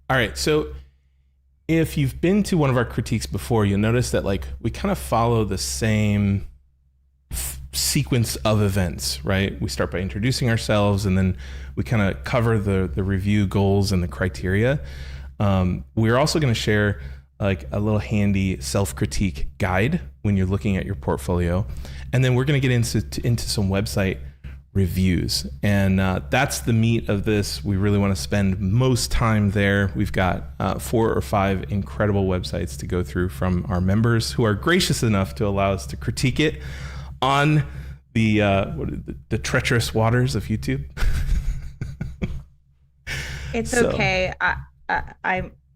All right. So if you've been to one of our critiques before, you'll notice that like we kind of follow the same sequence of events, right? We start by introducing ourselves, and then we kind of cover the review goals and the criteria. We're also going to share like a little handy self-critique guide when you're looking at your portfolio. And then we're going to get into some website reviews. And that's the meat of this. We really want to spend most time there. We've got 4 or 5 incredible websites to go through from our members who are gracious enough to allow us to critique it on the treacherous waters of YouTube. It's okay.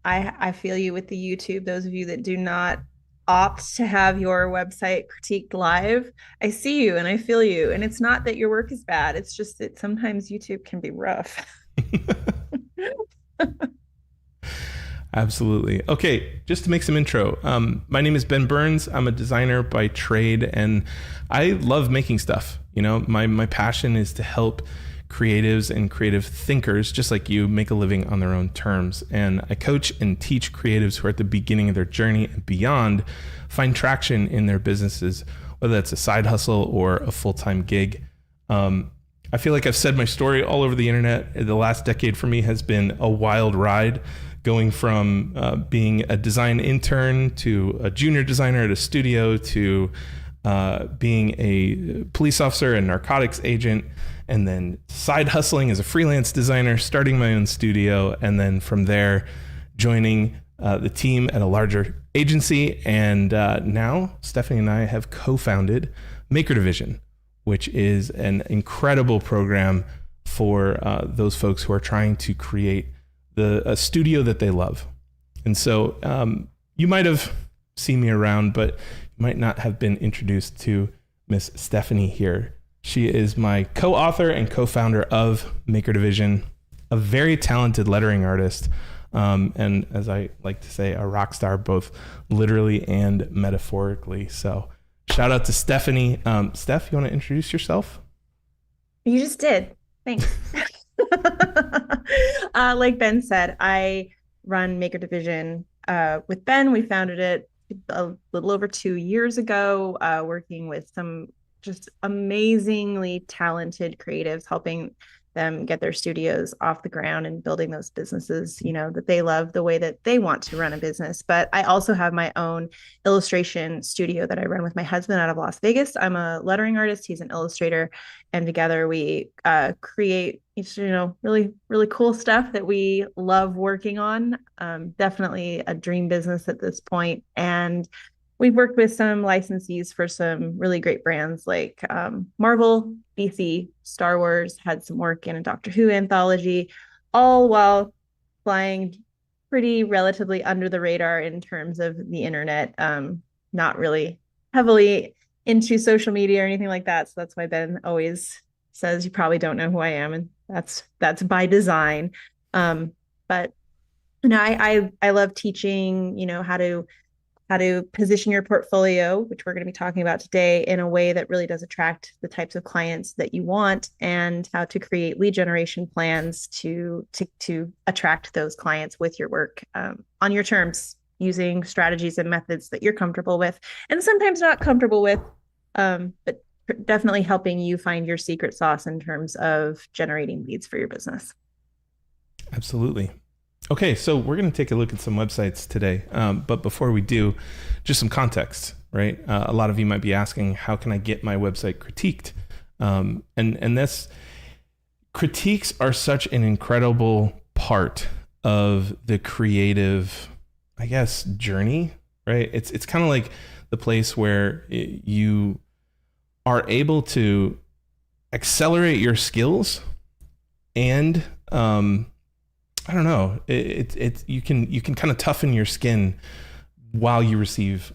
I feel you with the YouTube. Those of you that do not opt to have your website critiqued live, I see you and I feel you. And it's not that your work is bad. It's just that sometimes YouTube can be rough. Absolutely. Okay, just to make some intro. My name is Ben Burns. I'm a designer by trade, and I love making stuff. You know, my passion is to help creatives and creative thinkers, just like you, make a living on their own terms. And I coach and teach creatives who are at the beginning of their journey and beyond find traction in their businesses, whether that's a side hustle or a full-time gig. I feel like I've said my story all over the internet. The last decade for me has been a wild ride, going from being a design intern to a junior designer at a studio to being a police officer and narcotics agent, and then side hustling as a freelance designer, starting my own studio, and then from there joining the team at a larger agency. And now Stephanie and I have co-founded Maker Division, which is an incredible program for those folks who are trying to create a studio that they love. And so you might have seen me around, but you might not have been introduced to Miss Stephanie here. She is my co-author and co-founder of Maker Division, a very talented lettering artist, and as I like to say, a rock star, both literally and metaphorically. So shout out to Stephanie. Steph, you want to introduce yourself? You just did. Thanks. Like Ben said, I run Maker Division with Ben. We founded it a little over 2 years ago, working with some just amazingly talented creatives, helping them get their studios off the ground and building those businesses, you know, that they love the way that they want to run a business. But I also have my own illustration studio that I run with my husband out of Las Vegas. I'm a lettering artist. He's an illustrator. And together we create, you know, really, really cool stuff that we love working on. Definitely a dream business at this point. And we've worked with some licensees for some really great brands like Marvel, DC, Star Wars, had some work in a Doctor Who anthology, all while flying pretty relatively under the radar in terms of the internet, not really heavily into social media or anything like that. So that's why Ben always says, you probably don't know who I am. And that's by design. But you know, I love teaching, you know, how to position your portfolio, which we're going to be talking about today, in a way that really does attract the types of clients that you want, and how to create lead generation plans to attract those clients with your work on your terms, using strategies and methods that you're comfortable with and sometimes not comfortable with, but definitely helping you find your secret sauce in terms of generating leads for your business. Absolutely. Okay, so we're going to take a look at some websites today. But before we do, just some context, right? A lot of you might be asking, how can I get my website critiqued? And this critiques are such an incredible part of the creative, I guess, journey, right? It's kind of like the place where you are able to accelerate your skills and, I don't know. You can kind of toughen your skin while you receive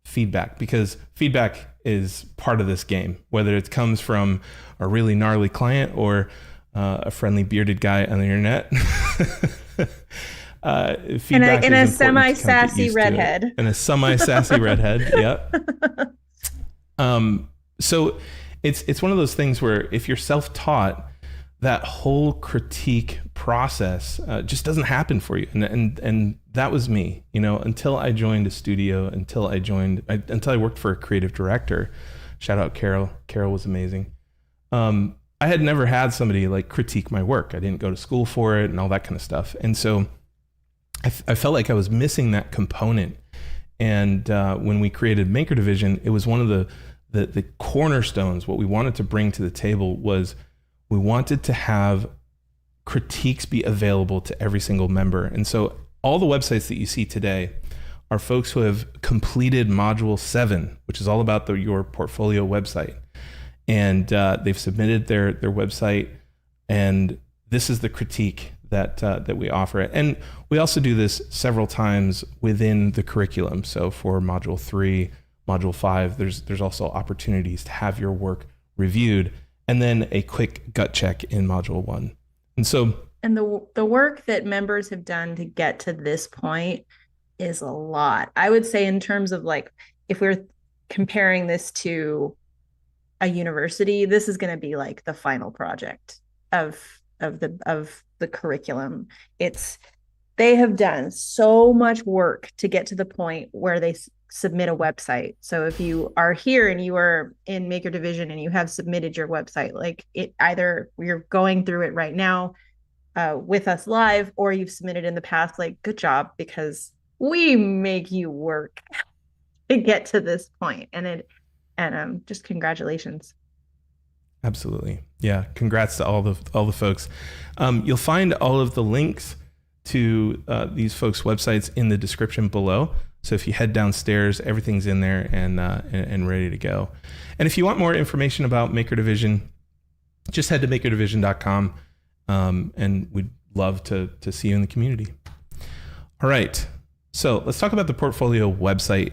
feedback, because feedback is part of this game, whether it comes from a really gnarly client or a friendly bearded guy on the internet. Feedback in a semi-sassy redhead. And a semi-sassy redhead. Yep. So it's one of those things where if you're self-taught, that whole critique process just doesn't happen for you. And that was me, until I joined a studio, until I worked for a creative director. Shout out Carol. Carol was amazing. I had never had somebody like critique my work. I didn't go to school for it and all that kind of stuff. And so I felt like I was missing that component. And when we created Maker Division, it was one of the cornerstones. What we wanted to bring to the table was we wanted to have critiques be available to every single member. And so all the websites that you see today are folks who have completed module 7, which is all about your portfolio website. And they've submitted their website, and this is the critique that we offer. And we also do this several times within the curriculum. So for module 3, module 5, there's also opportunities to have your work reviewed, and then a quick gut check in module 1. And the work that members have done to get to this point is a lot. I would say, in terms of, like, if we're comparing this to a university, this is going to be like the final project of the curriculum. They have done so much work to get to the point where they submit a website. So if you are here and you are in Maker Division and you have submitted your website, like, it either you're going through it right now with us live, or you've submitted in the past, like, good job, because we make you work to get to this point. And just congratulations. absolutely. Yeah. Congrats to all the folks. You'll find all of the links to these folks' websites in the description below. So if you head downstairs, everything's in there and ready to go. And if you want more information about Maker Division, just head to makerdivision.com. And we'd love to see you in the community. All right. So let's talk about the portfolio website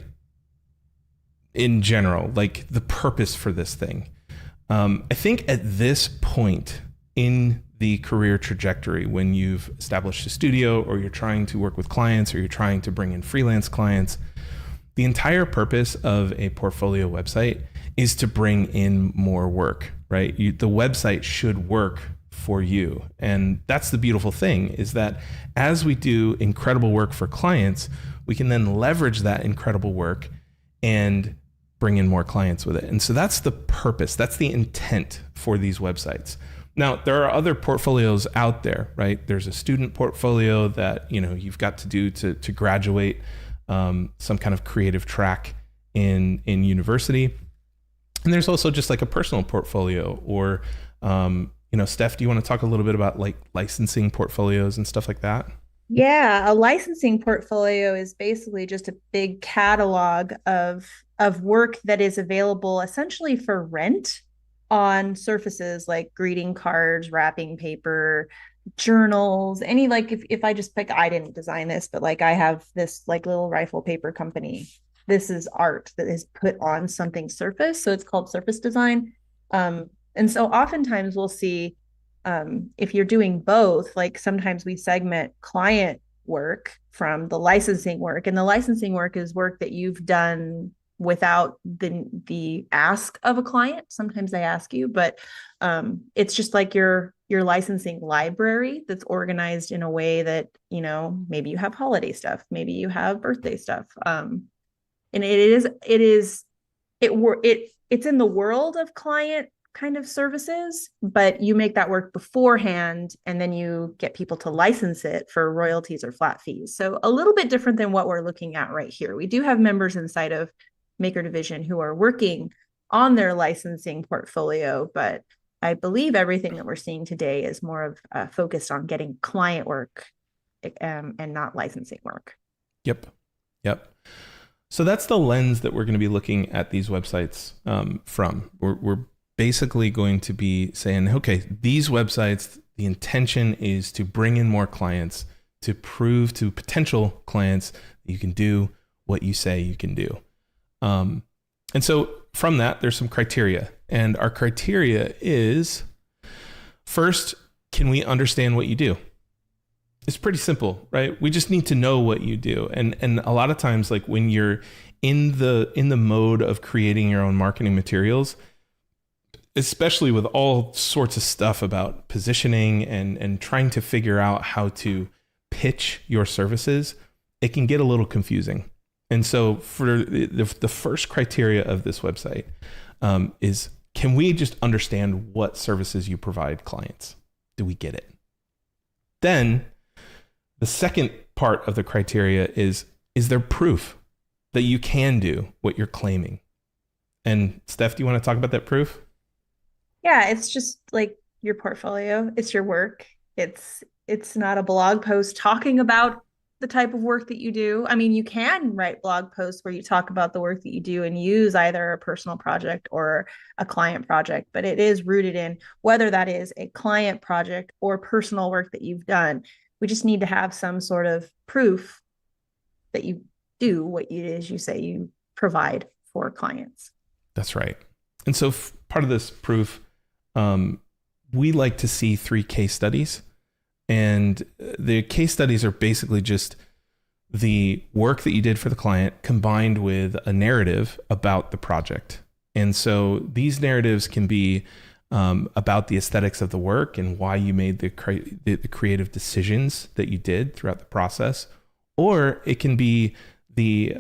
in general, like the purpose for this thing. I think at this point in the career trajectory, when you've established a studio, or you're trying to work with clients, or you're trying to bring in freelance clients, the entire purpose of a portfolio website is to bring in more work, right? The website should work for you. And that's the beautiful thing, is that as we do incredible work for clients, we can then leverage that incredible work and bring in more clients with it. And so that's the purpose. That's the intent for these websites. Now, there are other portfolios out there, right? There's a student portfolio that, you've got to do to graduate some kind of creative track in university. And there's also just like a personal portfolio, or, Steph, do you want to talk a little bit about like licensing portfolios and stuff like that? Yeah, a licensing portfolio is basically just a big catalog of work that is available essentially for rent on surfaces like greeting cards, wrapping paper, journals, any, like, if I just pick, I didn't design this, but like I have this like little rifle paper company. This is art that is put on something surface. So it's called surface design. And so oftentimes we'll see, if you're doing both, like sometimes we segment client work from the licensing work, and the licensing work is work that you've done without the ask of a client. Sometimes they ask you, but it's just like your licensing library that's organized in a way that, maybe you have holiday stuff, maybe you have birthday stuff. And it's in the world of client kind of services, but you make that work beforehand, and then you get people to license it for royalties or flat fees. So a little bit different than what we're looking at right here. We do have members inside of Maker Division who are working on their licensing portfolio, but I believe everything that we're seeing today is more of focused on getting client work and not licensing work. Yep. So that's the lens that we're going to be looking at these websites from. We're basically going to be saying, okay, these websites, the intention is to bring in more clients, to prove to potential clients that you can do what you say you can do. And so from that, there's some criteria. And our criteria is, first, can we understand what you do? It's pretty simple, right? We just need to know what you do. And a lot of times, like when you're in the mode of creating your own marketing materials, especially with all sorts of stuff about positioning and trying to figure out how to pitch your services, it can get a little confusing. And so for the first criteria of this website is, can we just understand what services you provide clients? Do we get it? Then the second part of the criteria is there proof that you can do what you're claiming? And Steph, do you want to talk about that proof? Yeah, it's just like your portfolio. It's your work. It's not a blog post talking about the type of work that you do. I mean, you can write blog posts where you talk about the work that you do and use either a personal project or a client project, but it is rooted in whether that is a client project or personal work that you've done. We just need to have some sort of proof that you do what it is you say you provide for clients. That's right. And so part of this proof, we like to see 3 case studies. And the case studies are basically just the work that you did for the client combined with a narrative about the project. And so these narratives can be about the aesthetics of the work and why you made the creative decisions that you did throughout the process, or it can be the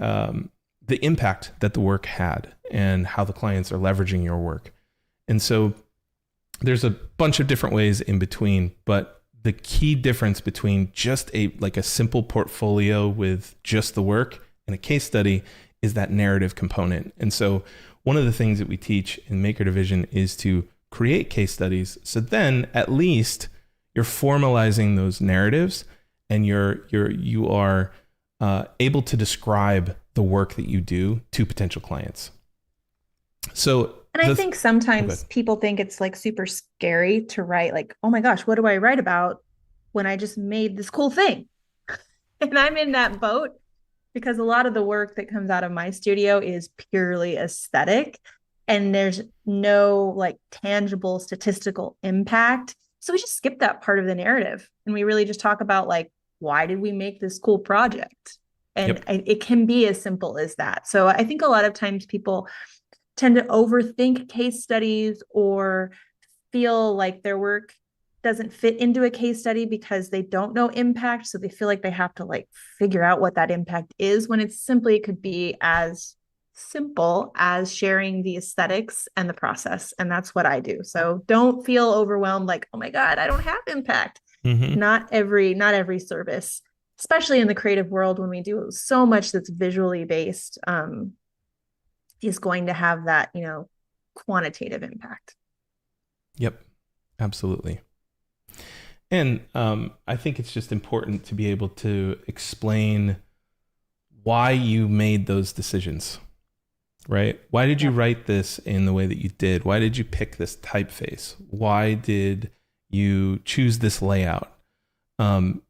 impact that the work had and how the clients are leveraging your work. And so there's a bunch of different ways in between, but the key difference between just a simple portfolio with just the work and a case study is that narrative component. And so one of the things that we teach in Maker Division is to create case studies. So then at least you're formalizing those narratives and you are able to describe the work that you do to potential clients. So, and I think sometimes people think it's like super scary to write, like, oh my gosh, what do I write about when I just made this cool thing? And I'm in that boat because a lot of the work that comes out of my studio is purely aesthetic and there's no like tangible statistical impact. So we just skip that part of the narrative and we really just talk about like, why did we make this cool project? And it can be as simple as that. So I think a lot of times people tend to overthink case studies or feel like their work doesn't fit into a case study because they don't know impact. So they feel like they have to like figure out what that impact is when it could be as simple as sharing the aesthetics and the process. And that's what I do. So don't feel overwhelmed like, oh my God, I don't have impact. Mm-hmm. Not every service, especially in the creative world when we do so much that's visually based, is going to have that, quantitative impact. Yep, absolutely. And I think it's just important to be able to explain why you made those decisions, right? Why did you write this in the way that you did? Why did you pick this typeface? Why did you choose this layout?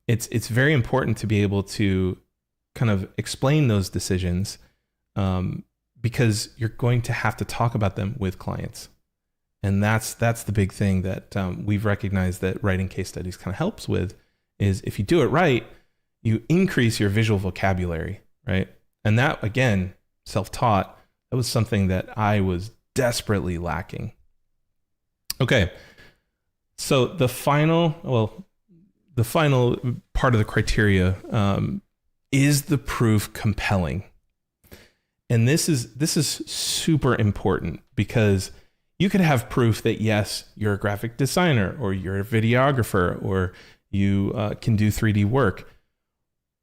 It's very important to be able to kind of explain those decisions because you're going to have to talk about them with clients. And that's the big thing that we've recognized that writing case studies kind of helps with is if you do it right, you increase your visual vocabulary, right? And that, again, self-taught, that was something that I was desperately lacking. Okay, so the final part of the criteria is the proof compelling? And this is super important because you could have proof that yes, you're a graphic designer or you're a videographer or you can do 3D work,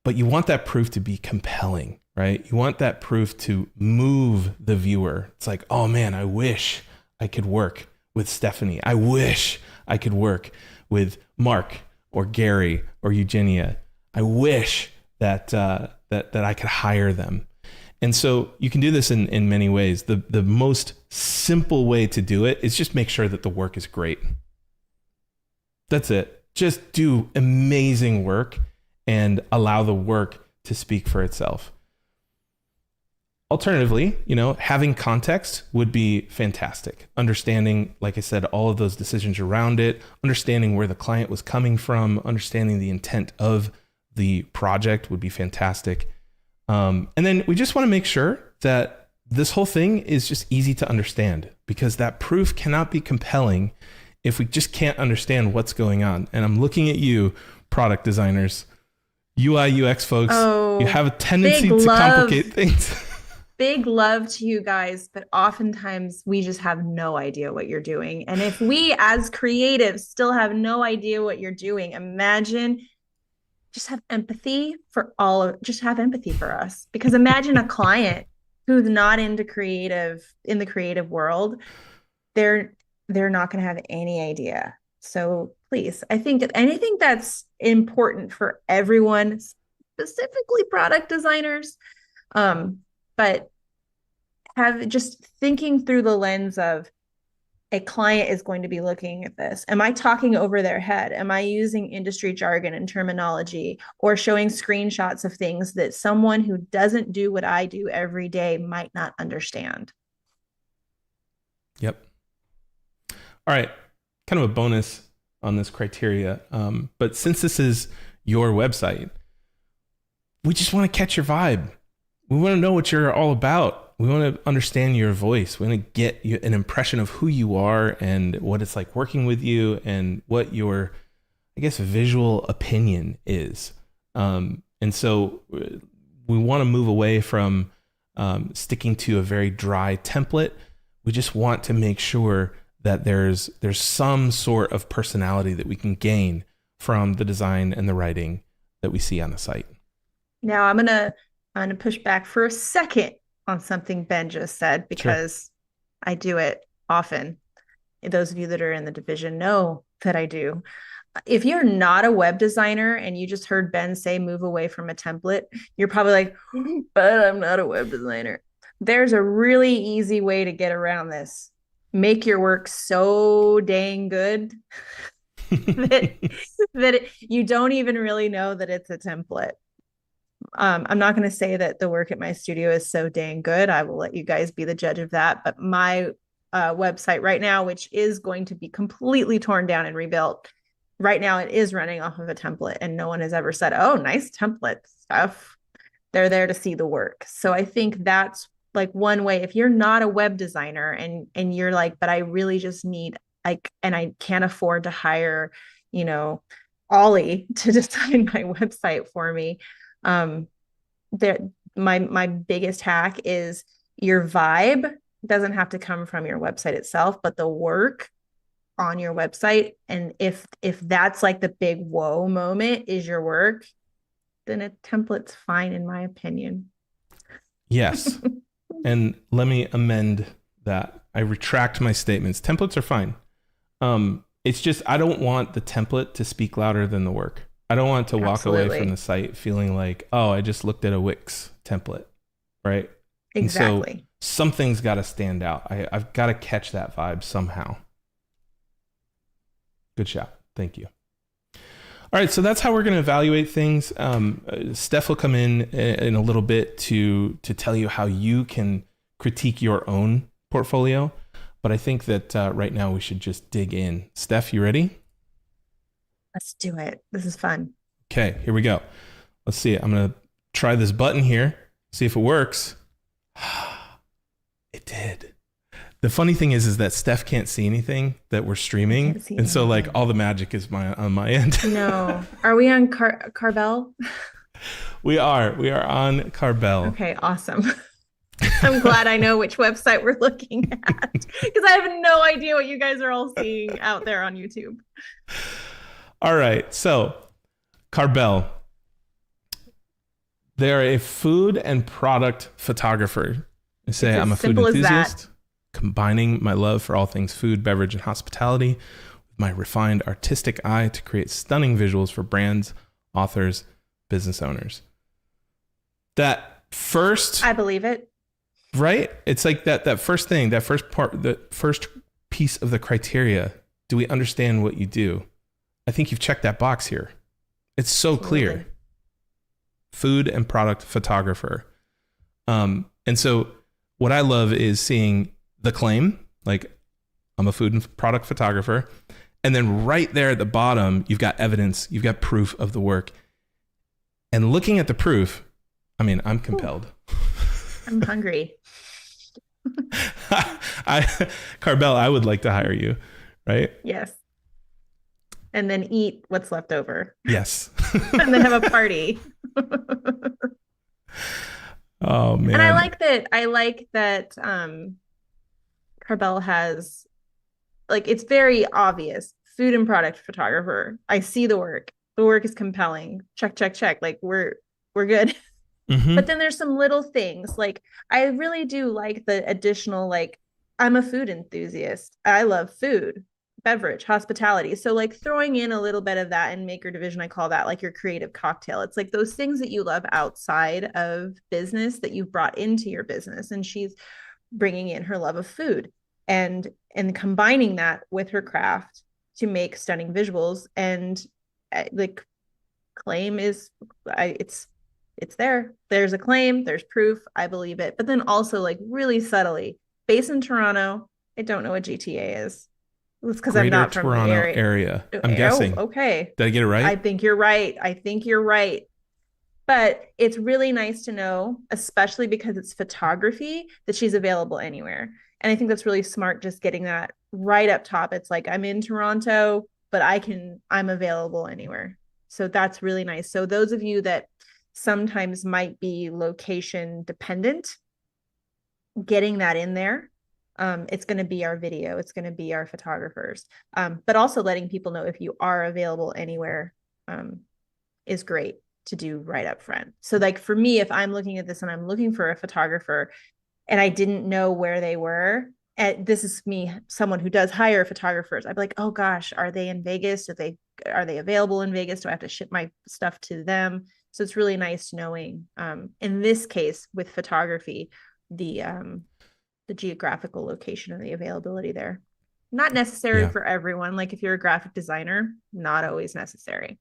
but you want that proof to be compelling, right? You want that proof to move the viewer. It's like, oh man, I wish I could work with Stephanie. I wish I could work with Mark or Gary or Eugenia. I wish that I could hire them. And so you can do this in many ways. The most simple way to do it is just make sure that the work is great. That's it. Just do amazing work and allow the work to speak for itself. Alternatively, having context would be fantastic. Understanding, like I said, all of those decisions around it, understanding where the client was coming from, understanding the intent of the project would be fantastic. And then we just want to make sure that this whole thing is just easy to understand, because that proof cannot be compelling if we just can't understand what's going on. And I'm looking at you, product designers, UI, UX folks. You have a tendency to complicate things. Big love to you guys, but oftentimes we just have no idea what you're doing. And if we as creatives still have no idea what you're doing, imagine, just have empathy for us. Because imagine a client who's not in the creative world, they're not going to have any idea. So please, I think anything that's important for everyone, specifically product designers, but have just thinking through the lens of a client is going to be looking at this. Am I talking over their head? Am I using industry jargon and terminology, or showing screenshots of things that someone who doesn't do what I do every day might not understand? Yep. All right. Kind of a bonus on this criteria. But since this is your website, we just want to catch your vibe. We want to know what you're all about. We want to understand your voice. We want to get an impression of who you are and what it's like working with you, and what your, I guess, visual opinion is. And so we want to move away from sticking to a very dry template. We just want to make sure that there's some sort of personality that we can gain from the design and the writing that we see on the site. Now I'm gonna push back for a second on something Ben just said, because I do it often. Those of you that are in the division know that I do. If you're not a web designer and you just heard Ben say move away from a template, you're probably like, but I'm not a web designer. There's a really easy way to get around this. Make your work so dang good that you don't even really know that it's a template. I'm not going to say that the work at my studio is so dang good. I will let you guys be the judge of that. But my website right now, which is going to be completely torn down and rebuilt, right now it is running off of a template, and no one has ever said, oh, nice template stuff. They're there to see the work. So I think that's like one way. If you're not a web designer and you're like, but I really just need, and I can't afford to hire, Ollie to design my website for me. My biggest hack is your vibe doesn't have to come from your website itself, but the work on your website. And if that's like the big whoa moment is your work, then a template's fine, in my opinion. Yes. And let me amend that. I retract my statements. Templates are fine. It's just, I don't want the template to speak louder than the work. I don't want to walk away from the site feeling like, oh, I just looked at a Wix template, right? Exactly. And so something's got to stand out. I've got to catch that vibe somehow. Good shot. Thank you. All right, so that's how we're going to evaluate things. Steph will come in a little bit to tell you how you can critique your own portfolio. But I think that right now we should just dig in. Steph, you ready? Let's do it. This is fun. Okay, here we go. Let's see. I'm going to try this button here, see if it works. It did. The funny thing is that Steph can't see anything that we're streaming. And so like all the magic is on my end. No. Are we on Carbell? We are on Carbell. Okay, awesome. I'm glad I know which website we're looking at, because I have no idea what you guys are all seeing out there on YouTube. All right. So Carbell, they're a food and product photographer. They say I'm a food enthusiast, combining my love for all things food, beverage, and hospitality with my refined artistic eye to create stunning visuals for brands, authors, business owners. That first... I believe it. Right? It's like that first thing, that first part, the first piece of the criteria. Do we understand what you do? I think you've checked that box here. It's so clear. Food and product photographer. And so what I love is seeing the claim, like I'm a food and product photographer. And then right there at the bottom, you've got evidence, you've got proof of the work. And looking at the proof, I mean, I'm compelled. I'm hungry. I, Carbell, I would like to hire you, right? Yes. And then eat what's left over Yes. and then have a party. Oh And I man. like that. I like that Carbell has like it's very obvious food and product photographer. I see the work. The work is compelling. Check, check, check. Like we're good. But Mm-hmm. then there's some little things like I really do like the additional like I'm a food enthusiast. I love food, beverage, hospitality. So like throwing in a little bit of that in Maker Division, I call that like your creative cocktail. It's like those things that you love outside of business that you've brought into your business. And she's bringing in her love of food and combining that with her craft to make stunning visuals and like claim is it's there. There's a claim, there's proof, I believe it. But then also like really subtly, based in Toronto, I don't know what GTA is. It's because I'm Greater not from the Toronto area. area. I'm Oh, guessing. okay. Did I get it I right? think you're right. I think you're right. But it's really nice to know, especially because it's photography, that she's available anywhere. And I think that's really smart, just getting that right up top. It's like, I'm in Toronto, but I'm available anywhere. So that's really nice. So those of you that sometimes might be location dependent, getting that in there. It's going to be our video, it's going to be our photographers, but also letting people know if you are available anywhere is great to do right up front. So like for me, if I'm looking at this and I'm looking for a photographer and I didn't know where they were, and this is me, someone who does hire photographers, I'd be like, oh gosh, are they in Vegas? Are they available in Vegas? Do I have to ship my stuff to them? So it's really nice knowing, in this case with photography, the the geographical location and the availability there. Not necessary Yeah, for everyone. Like if you're a graphic designer, not always necessary.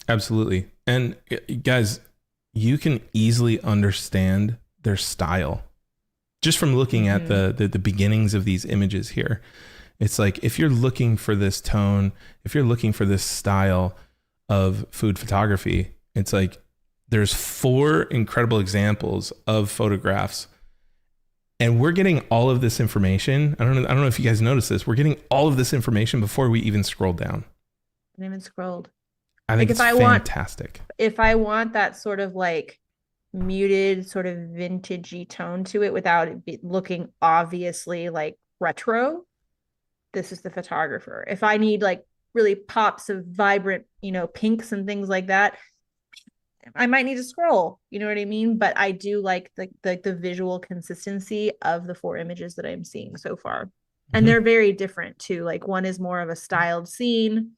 absolutely. And guys, you can easily understand their style just from looking at Mm-hmm. the beginnings of these images here. It's like if you're looking for this tone, if you're looking for this style of food photography, it's like there's four incredible examples of photographs, and we're getting all of this information. I don't know if you guys noticed this. We're getting all of this information before we even scroll down. I haven't even scrolled. I Like think it's fantastic. if I want that sort of like muted, sort of vintagey tone to it without looking obviously like retro, this is the photographer. If I need like really pops of vibrant, pinks and things like that, I might need to scroll. You know what I mean? But I do like the visual consistency of the four images that I'm seeing so far. And Mm-hmm. they're very different too. Like one is more of a styled scene,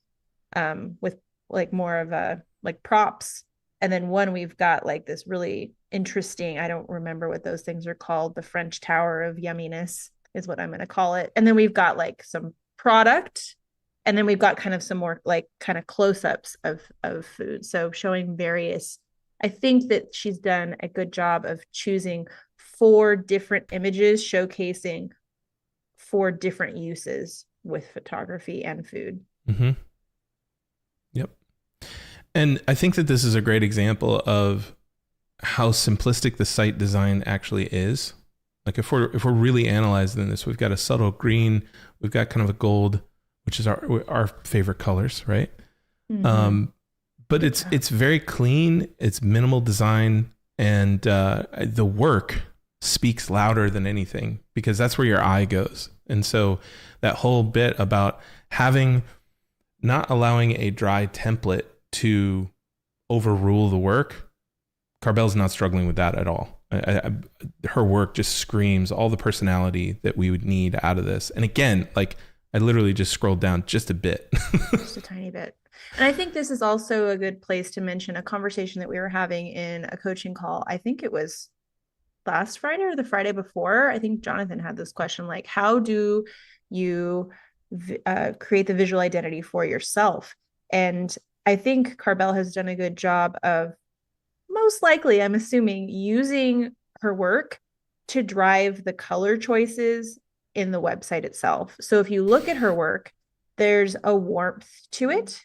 with like more of a like props. And then one we've got like this really interesting, I don't remember what those things are called. The French Tower of Yumminess is what I'm going to call it. And then we've got like some product. And then we've got kind of some more like kind of close-ups of food. So showing various, I think that she's done a good job of choosing four different images showcasing four different uses with photography and food. Mm-hmm. Yep. And I think that this is a great example of how simplistic the site design actually is. Like if we're really analyzing this, we've got a subtle green, we've got kind of a gold, which is our favorite colors, right? Mm-hmm. Um, but it's very clean, it's minimal design, and the work speaks louder than anything because that's where your eye goes. And so that whole bit about having not allowing a dry template to overrule the work, Carbell's not struggling with that at all. Her work just screams all the personality that we would need out of this. And again, like I literally just scrolled down just a bit. Just a tiny bit. And I think this is also a good place to mention a conversation that we were having in a coaching call. I think it was last Friday or the Friday before. I think Jonathan had this question like, how do you create the visual identity for yourself? And I think Carbell has done a good job of most likely, I'm assuming, using her work to drive the color choices in the website itself. So if you look at her work, there's a warmth to it.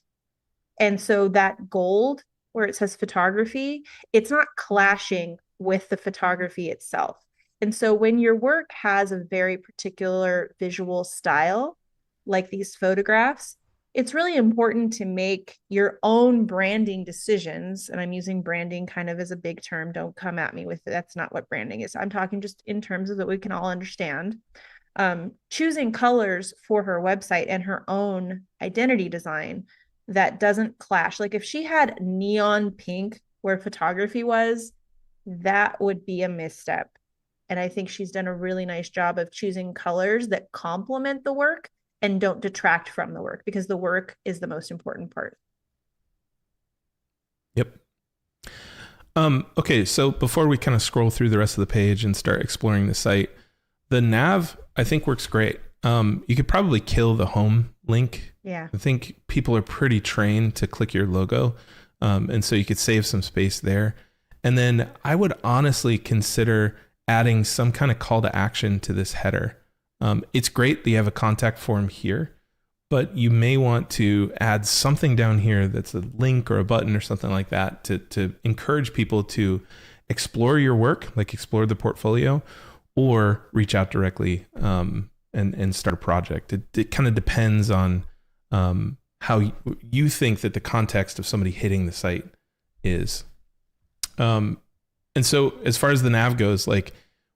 And so that gold where it says photography, it's not clashing with the photography itself. And so when your work has a very particular visual style, like these photographs, it's really important to make your own branding decisions. And I'm using branding kind of as a big term. Don't come at me with it. That's not what branding is. I'm talking just in terms of that we can all understand. Choosing colors for her website and her own identity design that doesn't clash. Like if she had neon pink where photography was, that would be a misstep. And I think she's done a really nice job of choosing colors that complement the work and don't detract from the work, because the work is the most important part. Yep. Okay, so before we kind of scroll through the rest of the page and start exploring the site, the nav I think works great. You could probably kill the home link. Yeah. I think people are pretty trained to click your logo, and so you could save some space there. And then I would honestly consider adding some kind of call to action to this header. It's great that you have a contact form here, but you may want to add something down here that's a link or a button or something like that to encourage people to explore your work, like explore the portfolio, or reach out directly and start a project. It kind of depends on how you think that the context of somebody hitting the site is. And so as far as the nav goes, like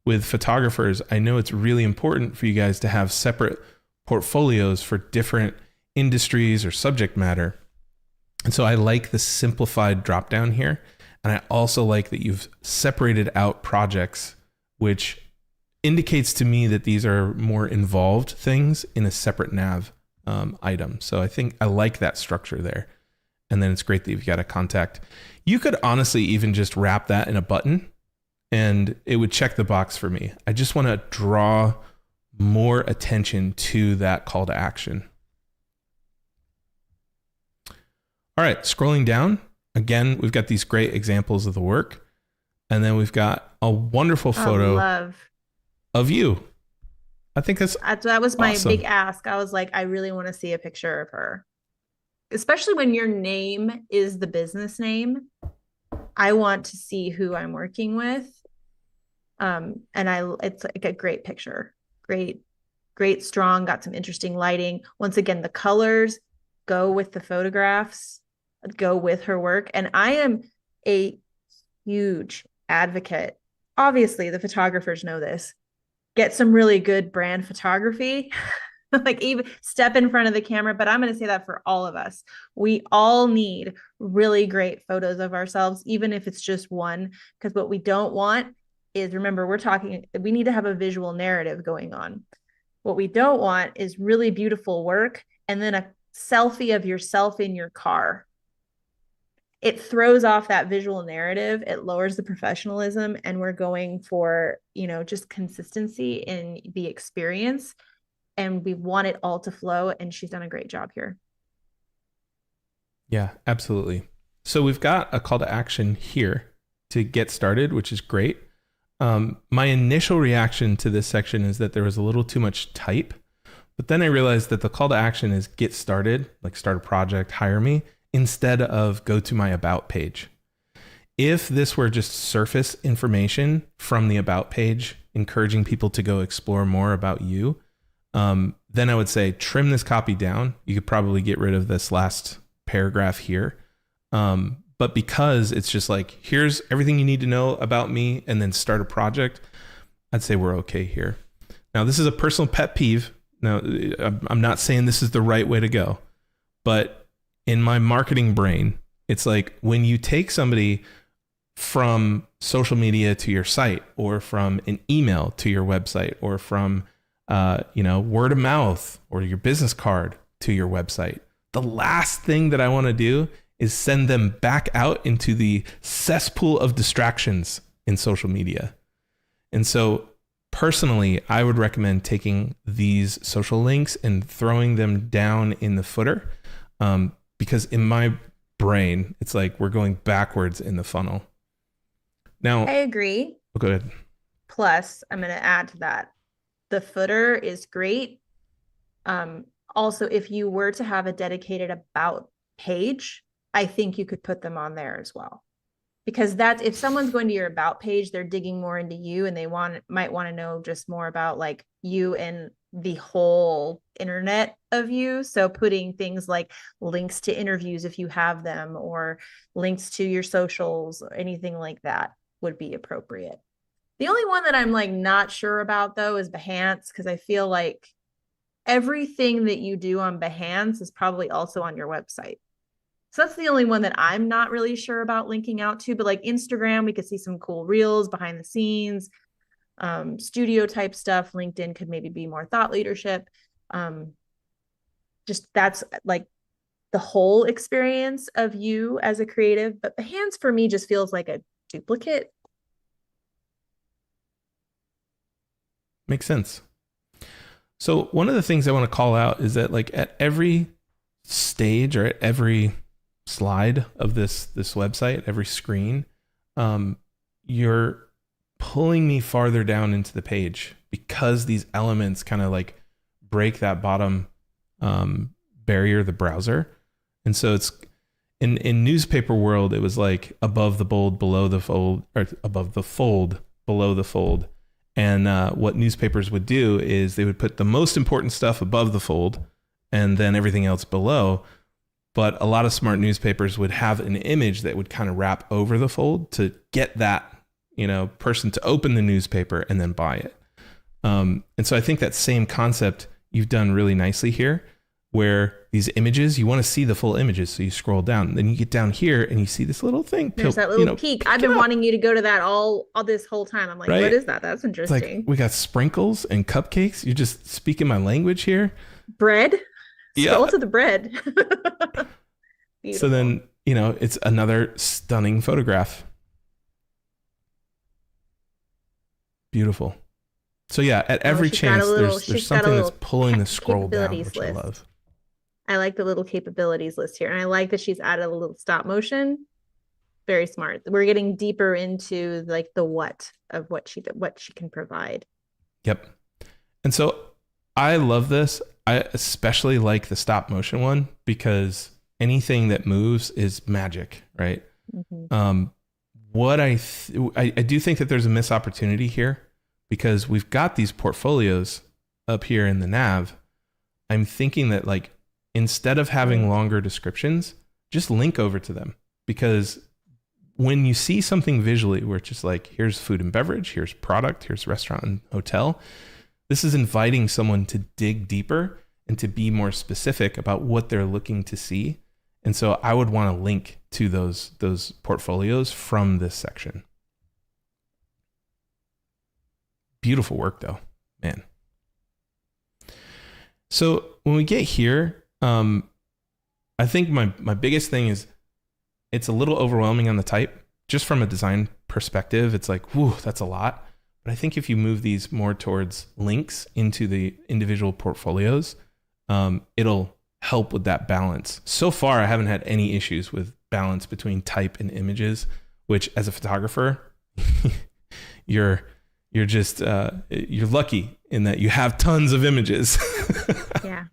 with photographers, I know it's really important for you guys to have separate portfolios for different industries or subject matter. And so I like the simplified drop down here. And I also like that you've separated out projects, which indicates to me that these are more involved things in a separate nav item. So I think I like that structure there. And then it's great that you've got a contact. You could honestly even just wrap that in a button and it would check the box for me. I just want to draw more attention to that call to action. All right, scrolling down, again, we've got these great examples of the work. And then we've got a wonderful photo of you. I think that was my awesome. big ask. I was like, I really want to see a picture of her, especially when your name is the business name. I want to see who I'm working with. And it's like a great picture. Great, strong, got some interesting lighting. Once again, the colors go with the photographs, go with her work. And I am a huge advocate. Obviously, the photographers know this. Get some really good brand photography. Like even step in front of the camera, but I'm going to say that for all of us. We all need really great photos of ourselves, even if it's just one, because what we don't want is, remember, we need to have a visual narrative going on. What we don't want is really beautiful work and then a selfie of yourself in your car. It throws off that visual narrative. It lowers the professionalism, and we're going for, just consistency in the experience. And we want it all to flow. And she's done a great job here. Yeah, absolutely. So we've got a call to action here to get started, which is great. My initial reaction to this section is that there was a little too much type, but then I realized that the call to action is get started, like start a project, hire me, instead of go to my about page. If this were just surface information from the about page, encouraging people to go explore more about you, then I would say trim this copy down. You could probably get rid of this last paragraph here. But because it's just like, here's everything you need to know about me and then start a project, I'd say we're okay here. Now, this is a personal pet peeve. Now, I'm not saying this is the right way to go, but in my marketing brain, it's like when you take somebody from social media to your site, or from an email to your website, or from word of mouth or your business card to your website, the last thing that I want to do is send them back out into the cesspool of distractions in social media. And so personally, I would recommend taking these social links and throwing them down in the footer, because in my brain, it's like we're going backwards in the funnel. Now, I agree. Oh, go ahead. Plus, I'm going to add to that. The footer is great. Also, if you were to have a dedicated about page, I think you could put them on there as well, because that's if someone's going to your about page, they're digging more into you and they might want to know just more about like you and the whole internet of you. So putting things like links to interviews if you have them, or links to your socials or anything like that would be appropriate. The only one that I'm like not sure about though is Behance, because I feel like everything that you do on Behance is probably also on your website. So that's the only one that I'm not really sure about linking out to. But like Instagram, we could see some cool reels behind the scenes, studio type stuff. LinkedIn could maybe be more thought leadership. Um, just that's like the whole experience of you as a creative. But Behance for me just feels like a duplicate. Makes sense. So one of the things I want to call out is that like at every stage or at every slide of this website, every screen, you're pulling me farther down into the page because these elements kind of like break that bottom barrier, the browser. And so it's in newspaper world, it was like above the bold, below the fold, or above the fold, below the fold. And what newspapers would do is they would put the most important stuff above the fold and then everything else below. But a lot of smart newspapers would have an image that would kind of wrap over the fold to get that, person to open the newspaper and then buy it. And so I think that same concept you've done really nicely here, where these images, you want to see the full images. So you scroll down, then you get down here and you see this little thing. There's that little peak. I've been wanting you to go to that all this whole time. I'm like, right? What is that? That's interesting. It's like we got sprinkles and cupcakes. You're just speaking my language here. Bread. Scroll to the bread. So then, it's another stunning photograph. Beautiful. So yeah, at every chance, there's something that's pulling the scroll down, which I love. I like the little capabilities list here. And I like that she's added a little stop motion. Very smart. We're getting deeper into like the what of what she can provide. Yep. And so I love this. I especially like the stop motion one because anything that moves is magic, right? Mm-hmm. What I do think that there's a missed opportunity here because we've got these portfolios up here in the nav. I'm thinking that like instead of having longer descriptions, just link over to them, because when you see something visually where it's just like, here's food and beverage, here's product, here's restaurant and hotel, this is inviting someone to dig deeper and to be more specific about what they're looking to see. And so I would want to link to those portfolios from this section. Beautiful work though, man. So when we get here, I think my biggest thing is it's a little overwhelming on the type. Just from a design perspective, it's like, whew, that's a lot. But I think if you move these more towards links into the individual portfolios, it'll help with that balance. So far, I haven't had any issues with balance between type and images, which as a photographer, you're just, you're lucky in that you have tons of images. Yeah.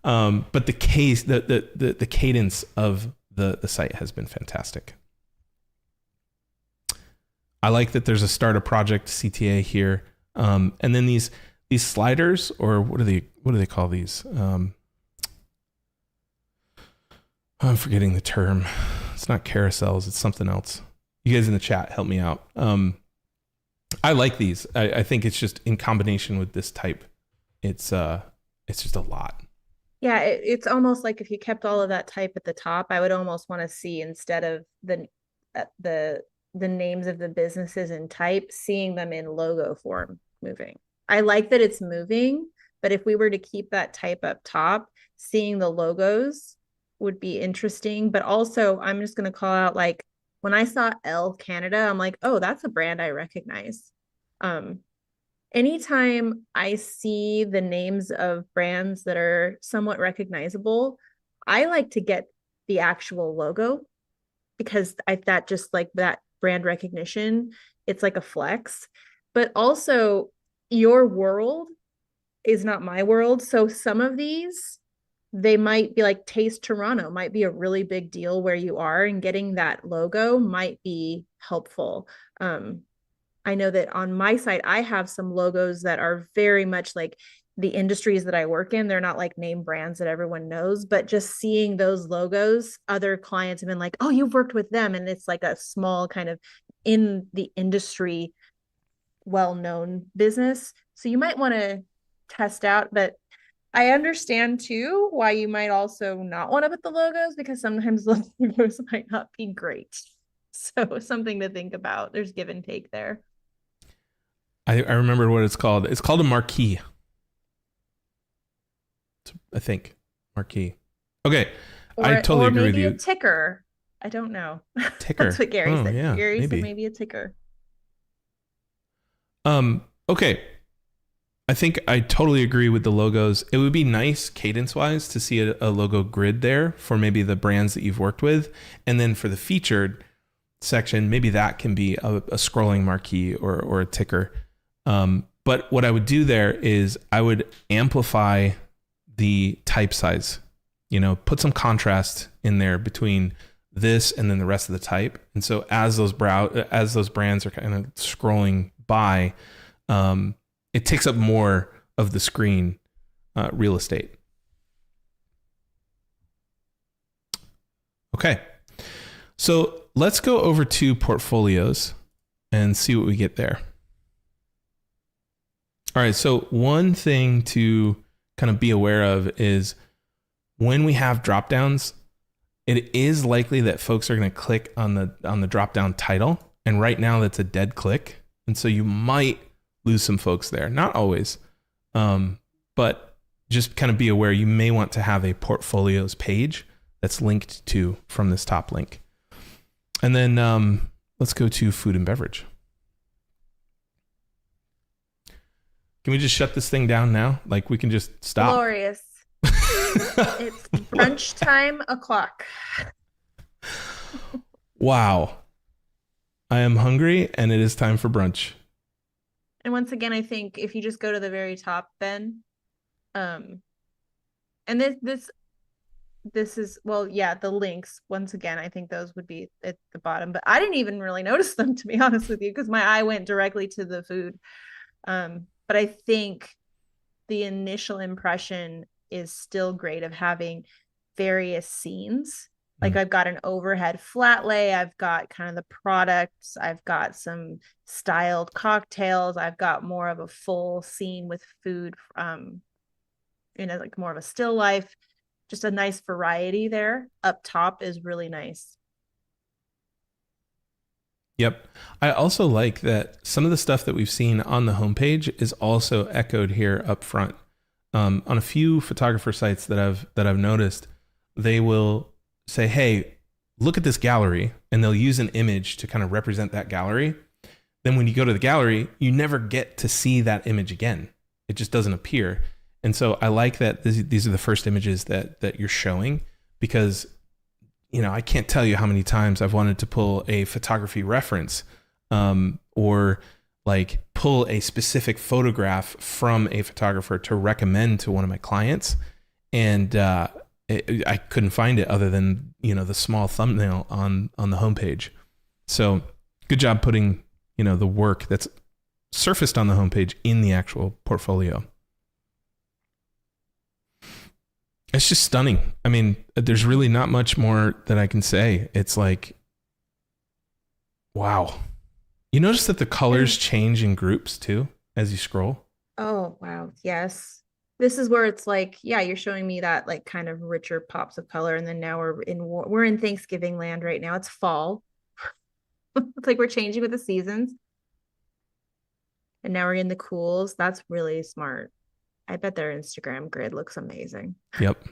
But the cadence of the site has been fantastic. I like that there's a start a project CTA here. And then these sliders, or what do they call these? I'm forgetting the term. It's not carousels, it's something else. You guys in the chat, help me out. I like these. I think it's just in combination with this type, it's just a lot. Yeah, it's almost like if you kept all of that type at the top, I would almost want to see, instead of the names of the businesses in type, seeing them in logo form moving. I like that it's moving, but if we were to keep that type up top, seeing the logos would be interesting. But also, I'm just going to call out, like, when I saw L Canada, I'm like, oh, that's a brand I recognize. Anytime I see the names of brands that are somewhat recognizable, I like to get the actual logo, because that just like that brand recognition, it's like a flex. But also, your world is not my world. So some of these they might be like Taste Toronto might be a really big deal where you are, and getting that logo might be helpful. Um, I know that on my site, I have some logos that are very much like the industries that I work in. They're not like name brands that everyone knows, but just seeing those logos, other clients have been like, oh, you've worked with them. And it's like a small kind of in the industry, well known business. So you might want to test out, but I understand too why you might also not want to put the logos, because sometimes the logos might not be great. So something to think about. There's give and take there. I remember what it's called. It's called a marquee. I think marquee. Okay, I totally Or agree with maybe a you. ticker. I don't know. That's Ticker. what Gary Oh said. yeah, Gary said maybe. maybe a ticker. Okay. I think I totally agree with the logos. It would be nice cadence wise to see a logo grid there for maybe the brands that you've worked with. And then for the featured section, maybe that can be a scrolling marquee or a ticker. But what I would do there is I would amplify the type size, put some contrast in there between this and then the rest of the type. And so as those brands are kind of scrolling by, it takes up more of the screen real estate. Okay. So let's go over to portfolios and see what we get there. All right. So one thing to kind of be aware of is when we have drop downs, it is likely that folks are going to click on the drop down title. And right now that's a dead click. And so you might lose some folks there. Not always. But just kind of be aware you may want to have a portfolios page that's linked to from this top link. And then let's go to food and beverage. Can we just shut this thing down now? Like we can just stop. Glorious. It's brunch time o'clock. Wow. I am hungry and it is time for brunch. And once again, I think if you just go to the very top, Ben, and this is, well, yeah, the links, once again, I think those would be at the bottom, but I didn't even really notice them, to be honest with you, because my eye went directly to the food. But I think the initial impression is still great of having various scenes. Like I've got an overhead flat lay, I've got kind of the products, I've got some styled cocktails, I've got more of a full scene with food, like more of a still life. Just a nice variety there. Up top is really nice. Yep. I also like that some of the stuff that we've seen on the homepage is also echoed here up front. On a few photographer sites that I've noticed, they will say, "Hey, look at this gallery," and they'll use an image to kind of represent that gallery. Then when you go to the gallery, you never get to see that image again. It just doesn't appear. And so I like that these are the first images that you're showing, because I can't tell you how many times I've wanted to pull a photography reference, or like pull a specific photograph from a photographer to recommend to one of my clients. And I couldn't find it other than, the small thumbnail on the homepage. So good job putting, the work that's surfaced on the homepage in the actual portfolio. It's just stunning. I mean, there's really not much more that I can say. It's like, wow. You notice that the colors change in groups too as you scroll? Oh, wow. Yes. This is where it's like, yeah, you're showing me that like kind of richer pops of color. And then now we're in Thanksgiving land right now. It's fall. It's like we're changing with the seasons. And now we're in the cools. That's really smart. I bet their Instagram grid looks amazing. Yep.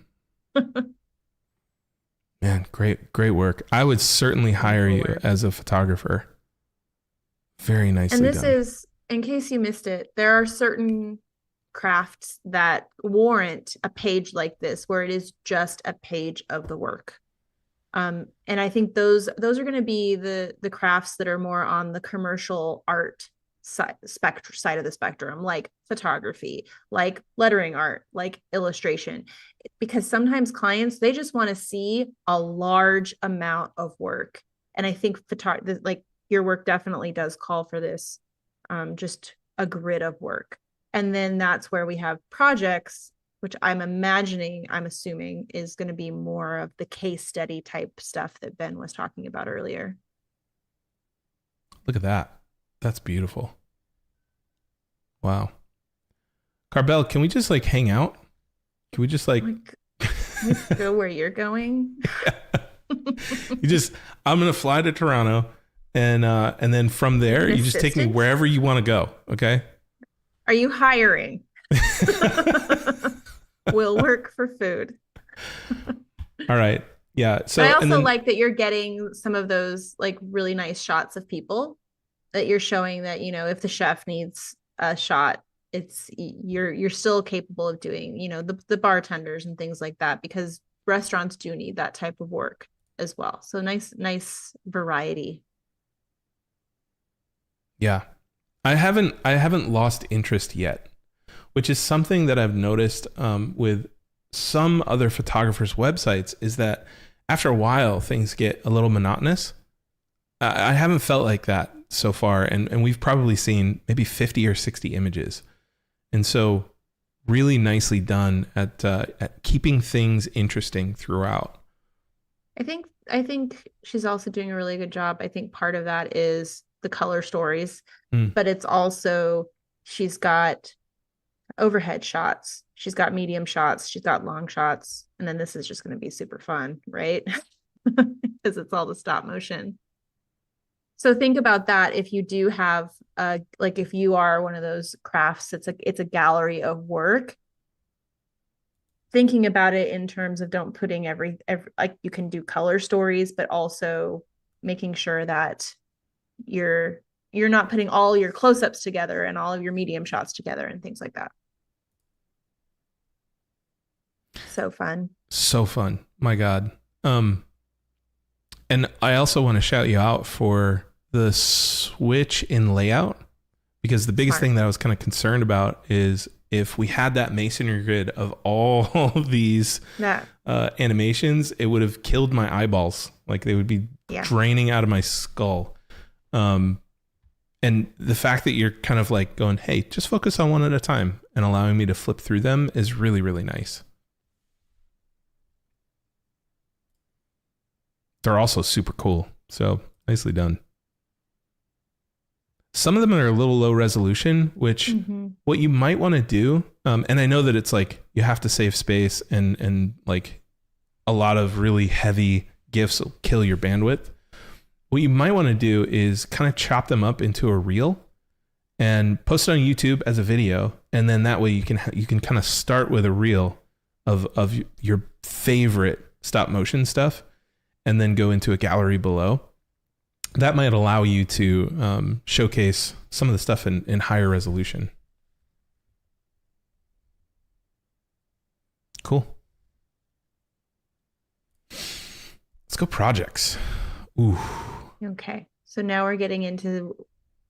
Man, great work. I would certainly hire you as a photographer. Very nicely done. And this done. is, in case you missed it, there are certain crafts that warrant a page like this, where it is just a page of the work. And I think those are going to be the crafts that are more on the commercial art side of the spectrum, like photography, like lettering art, like illustration, because sometimes clients, they just want to see a large amount of work. And I think like your work definitely does call for this, just a grid of work. And then that's where we have projects, which I'm assuming is going to be more of the case study type stuff that Ben was talking about earlier. Look at that. That's beautiful. Wow. Carbell, can we just like hang out? Can we just like go where you're going? I'm gonna fly to Toronto, and then from there you just take me wherever you want to go. Okay. Are you hiring? We'll work for food. All right. Yeah. So I also like that you're getting some of those like really nice shots of people, that you're showing that, you know, if the chef needs a shot, you're still capable of doing, you know, the bartenders and things like that, because restaurants do need that type of work as well. So nice variety. Yeah. I haven't lost interest yet, which is something that I've noticed with some other photographers' websites, is that after a while things get a little monotonous. I haven't felt like that so far, and we've probably seen maybe 50 or 60 images. And so really nicely done at keeping things interesting throughout. I think she's also doing a really good job. I think part of that is the color stories, but it's also, she's got overhead shots, she's got medium shots, she's got long shots, and then this is just going to be super fun, right? Because it's all the stop motion. So think about that. If you do have like if you are one of those crafts, it's a gallery of work, thinking about it in terms of don't putting every like, you can do color stories, but also making sure that you're not putting all your close-ups together and all of your medium shots together and things like that. So fun. My God. And I also want to shout you out for the switch in layout, because the biggest thing that I was kind of concerned about is if we had that masonry grid of all of these animations, it would have killed my eyeballs. Like they would be draining out of my skull. And the fact that you're kind of like going, hey, just focus on one at a time and allowing me to flip through them is really, really nice. They're also super cool. So nicely done. Some of them are a little low resolution, which what you might want to do, and I know that it's like you have to save space, and like a lot of really heavy GIFs will kill your bandwidth. What you might want to do is kind of chop them up into a reel and post it on YouTube as a video, and then that way you can kind of start with a reel of your favorite stop motion stuff, and then go into a gallery below. That might allow you to showcase some of the stuff in higher resolution. Cool. Let's go projects. Ooh. Okay. So now we're getting into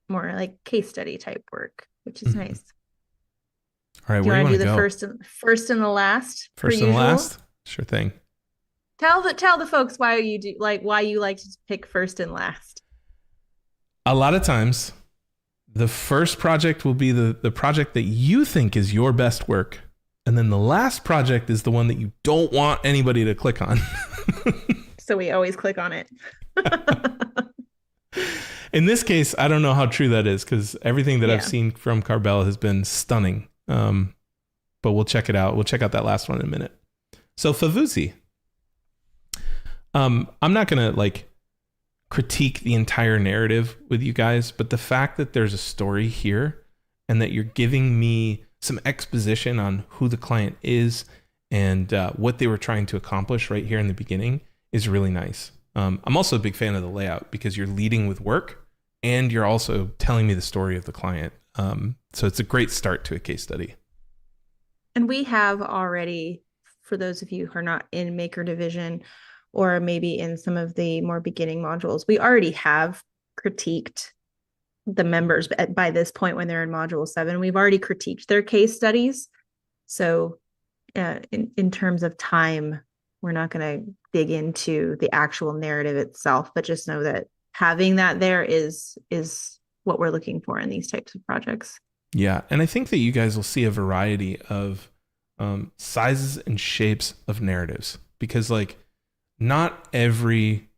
more like case study type work, which is nice. All right. Do you want to do the go? first and the last? First and last? Sure thing. Tell the folks why you like to pick first and last. A lot of times, the first project will be the project that you think is your best work. And then the last project is the one that you don't want anybody to click on. So we always click on it. In this case, I don't know how true that is, because everything that I've seen from Carbell has been stunning. But we'll check it out. We'll check out that last one in a minute. So Favuzi. I'm not going to like critique the entire narrative with you guys, but the fact that there's a story here and that you're giving me some exposition on who the client is and what they were trying to accomplish right here in the beginning is really nice. I'm also a big fan of the layout because you're leading with work and you're also telling me the story of the client. So it's a great start to a case study. And we have already, for those of you who are not in Maker Division, or maybe in some of the more beginning modules, we already have critiqued the members by this point when they're in module 7. We've already critiqued their case studies. So in terms of time, we're not going to dig into the actual narrative itself, but just know that having that there is what we're looking for in these types of projects. Yeah. And I think that you guys will see a variety of sizes and shapes of narratives, because like not every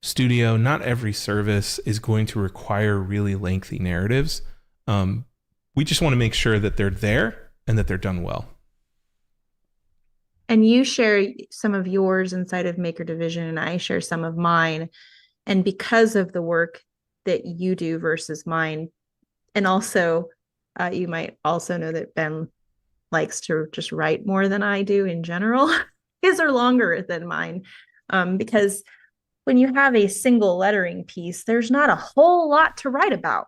studio, not every service is going to require really lengthy narratives. We just want to make sure that they're there and that they're done well. And you share some of yours inside of Maker Division, and I share some of mine. And because of the work that you do versus mine, and also you might also know that Ben likes to just write more than I do in general. His are longer than mine, because when you have a single lettering piece, there's not a whole lot to write about,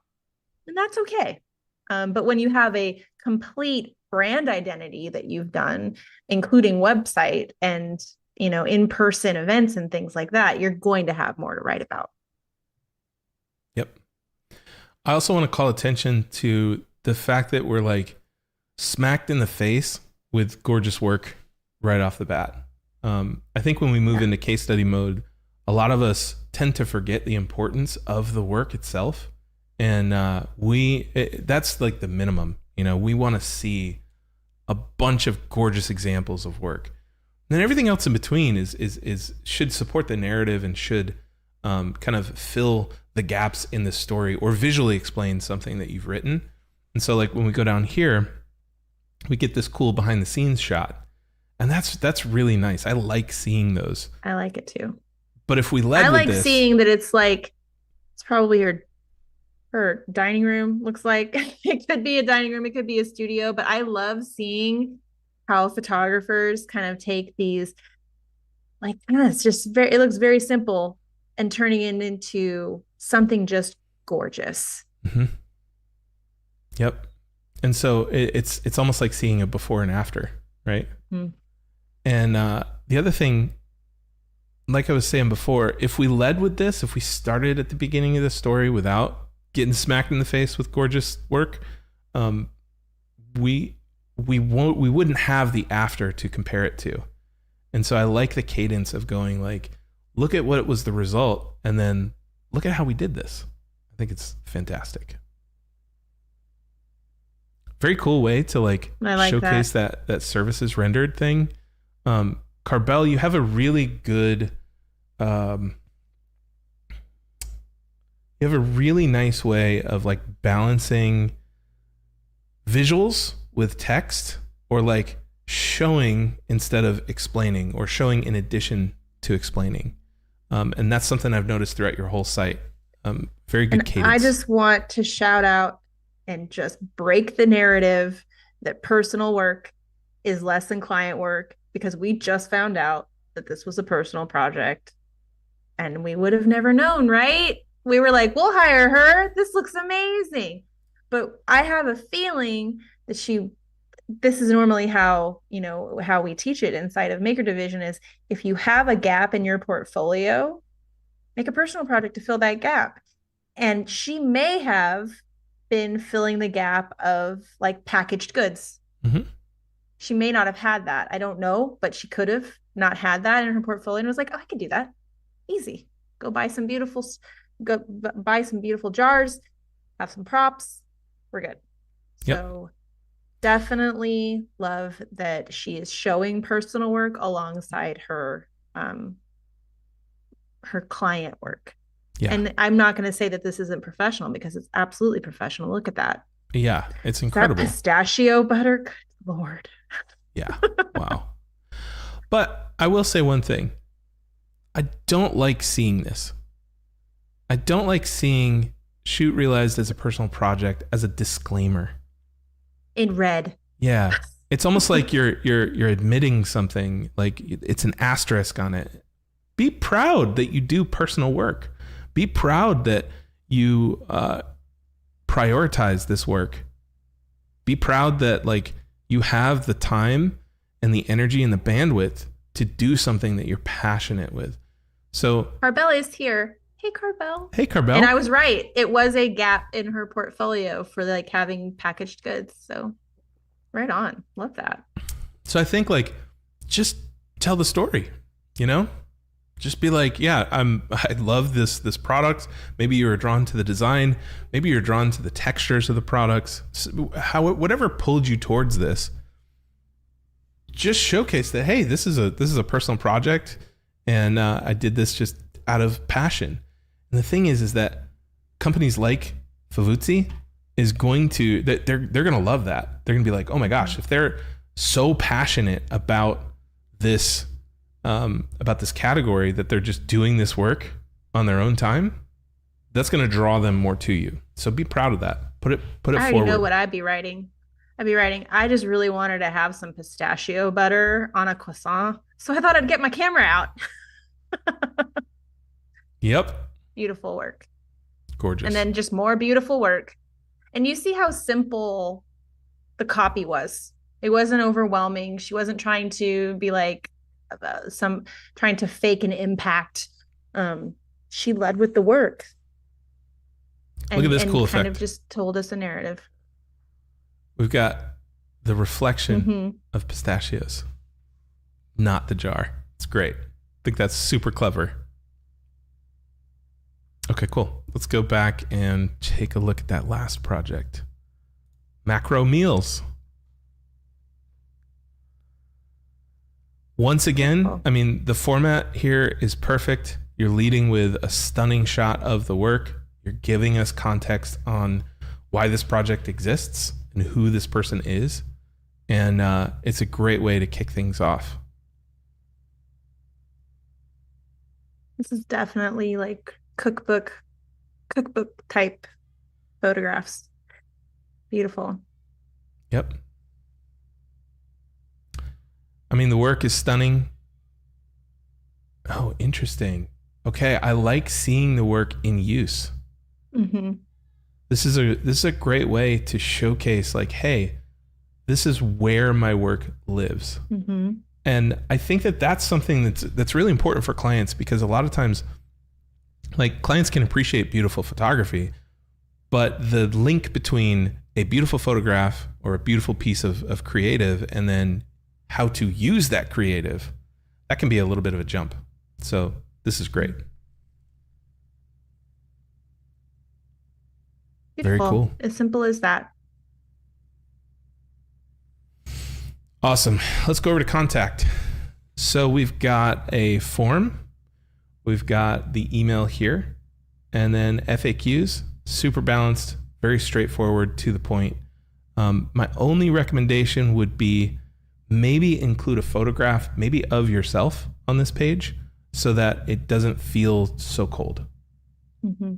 and that's okay. But when you have a complete brand identity that you've done, including website and, you know, in-person events and things like that, you're going to have more to write about. Yep. I also want to call attention to the fact that we're like smacked in the face with gorgeous work right off the bat. I think when we move into case study mode, a lot of us tend to forget the importance of the work itself. And that's like the minimum. You know, we want to see a bunch of gorgeous examples of work. And then everything else in between is should support the narrative and should kind of fill the gaps in the story or visually explain something that you've written. And so like when we go down here, we get this cool behind the scenes shot. And that's really nice. I like seeing those. I like it too. But if we led with this, seeing that it's like, it's probably her dining room looks like. It could be a dining room, it could be a studio, but I love seeing how photographers kind of take these, like, it's just it looks very simple and turning it into something just gorgeous. Mm-hmm. Yep. And so it's almost like seeing a before and after, right? Mm. And the other thing, like I was saying before, if we led with this, if we started at the beginning of the story without getting smacked in the face with gorgeous work, we wouldn't have the after to compare it to. And so I like the cadence of going like, look at what was the result, and then look at how we did this. I think it's fantastic. Very cool way to like showcase that services rendered thing. Carbell, you have a really good, you have a really nice way of like balancing visuals with text, or like showing instead of explaining, or showing in addition to explaining. And that's something I've noticed throughout your whole site. Very good cadence. I just want to shout out and just break the narrative that personal work is less than client work, because we just found out that this was a personal project and we would have never known, right? We were like, we'll hire her. This looks amazing. But I have a feeling that this is normally how we teach it inside of Maker Division is, if you have a gap in your portfolio, make a personal project to fill that gap. And she may have been filling the gap of like packaged goods. Mm-hmm. She may not have had that. I don't know, but she could have not had that in her portfolio and was like, oh, I could do that. Easy. Go buy some beautiful jars, have some props. We're good. Yep. So definitely love that she is showing personal work alongside her client work. Yeah. And I'm not going to say that this isn't professional, because it's absolutely professional. Look at that. Yeah, it's incredible. That pistachio butter, good Lord. Yeah. Wow. But I will say one thing. I don't like seeing this. I don't like seeing Shoot Realized as a personal project as a disclaimer. In red. Yeah. It's almost like you're admitting something, like it's an asterisk on it. Be proud that you do personal work. Be proud that you prioritize this work. Be proud that like you have the time and the energy and the bandwidth to do something that you're passionate with. So Arbella is here hey, Carbell. Hey, And Carbell. I was right. It was a gap in her portfolio for like having packaged goods. So right on. Love that. So I think like just tell the story, you know? Just be like, yeah, I love this product. Maybe you're drawn to the design, maybe you're drawn to the textures of the products. How whatever pulled you towards this, just showcase that, hey, this is a personal project, and I did this just out of passion. And the thing is that companies like Favuzzi is going to that they're going to love that. They're going to be like, oh my gosh, if they're so passionate about this category that they're just doing this work on their own time, that's going to draw them more to you. So be proud of that. Put it I already forward. know what I'd be writing. I just really wanted to have some pistachio butter on a croissant. So I thought I'd get my camera out. Yep. Beautiful work. Gorgeous. And then just more beautiful work. And you see how simple the copy was. It wasn't overwhelming. She wasn't trying to be like trying to fake an impact. She led with the work. Look at this cool kind effect. of just told us a narrative. We've got the reflection of pistachios, not the jar. It's great. I think that's super clever. Okay, cool. Let's go back and take a look at that last project. Macro meals. Once again, I mean, the format here is perfect. You're leading with a stunning shot of the work. You're giving us context on why this project exists and who this person is. And it's a great way to kick things off. This is definitely like cookbook type photographs. Beautiful. Yep. I mean, the work is stunning. Oh, interesting. Okay, I like seeing the work in use. Mm-hmm. This is a great way to showcase, like, hey, this is where my work lives. Mm-hmm. And I think that that's something that's really important for clients, because a lot of times, like, clients can appreciate beautiful photography, but the link between a beautiful photograph or a beautiful piece of creative and then how to use that creative, that can be a little bit of a jump. So this is great. Beautiful. Very cool. As simple as that. Awesome. Let's go over to contact. So we've got a form. We've got the email here, and then FAQs, super balanced, very straightforward, to the point. My only recommendation would be maybe include a photograph, maybe of yourself on this page, so that it doesn't feel so cold. Mm-hmm.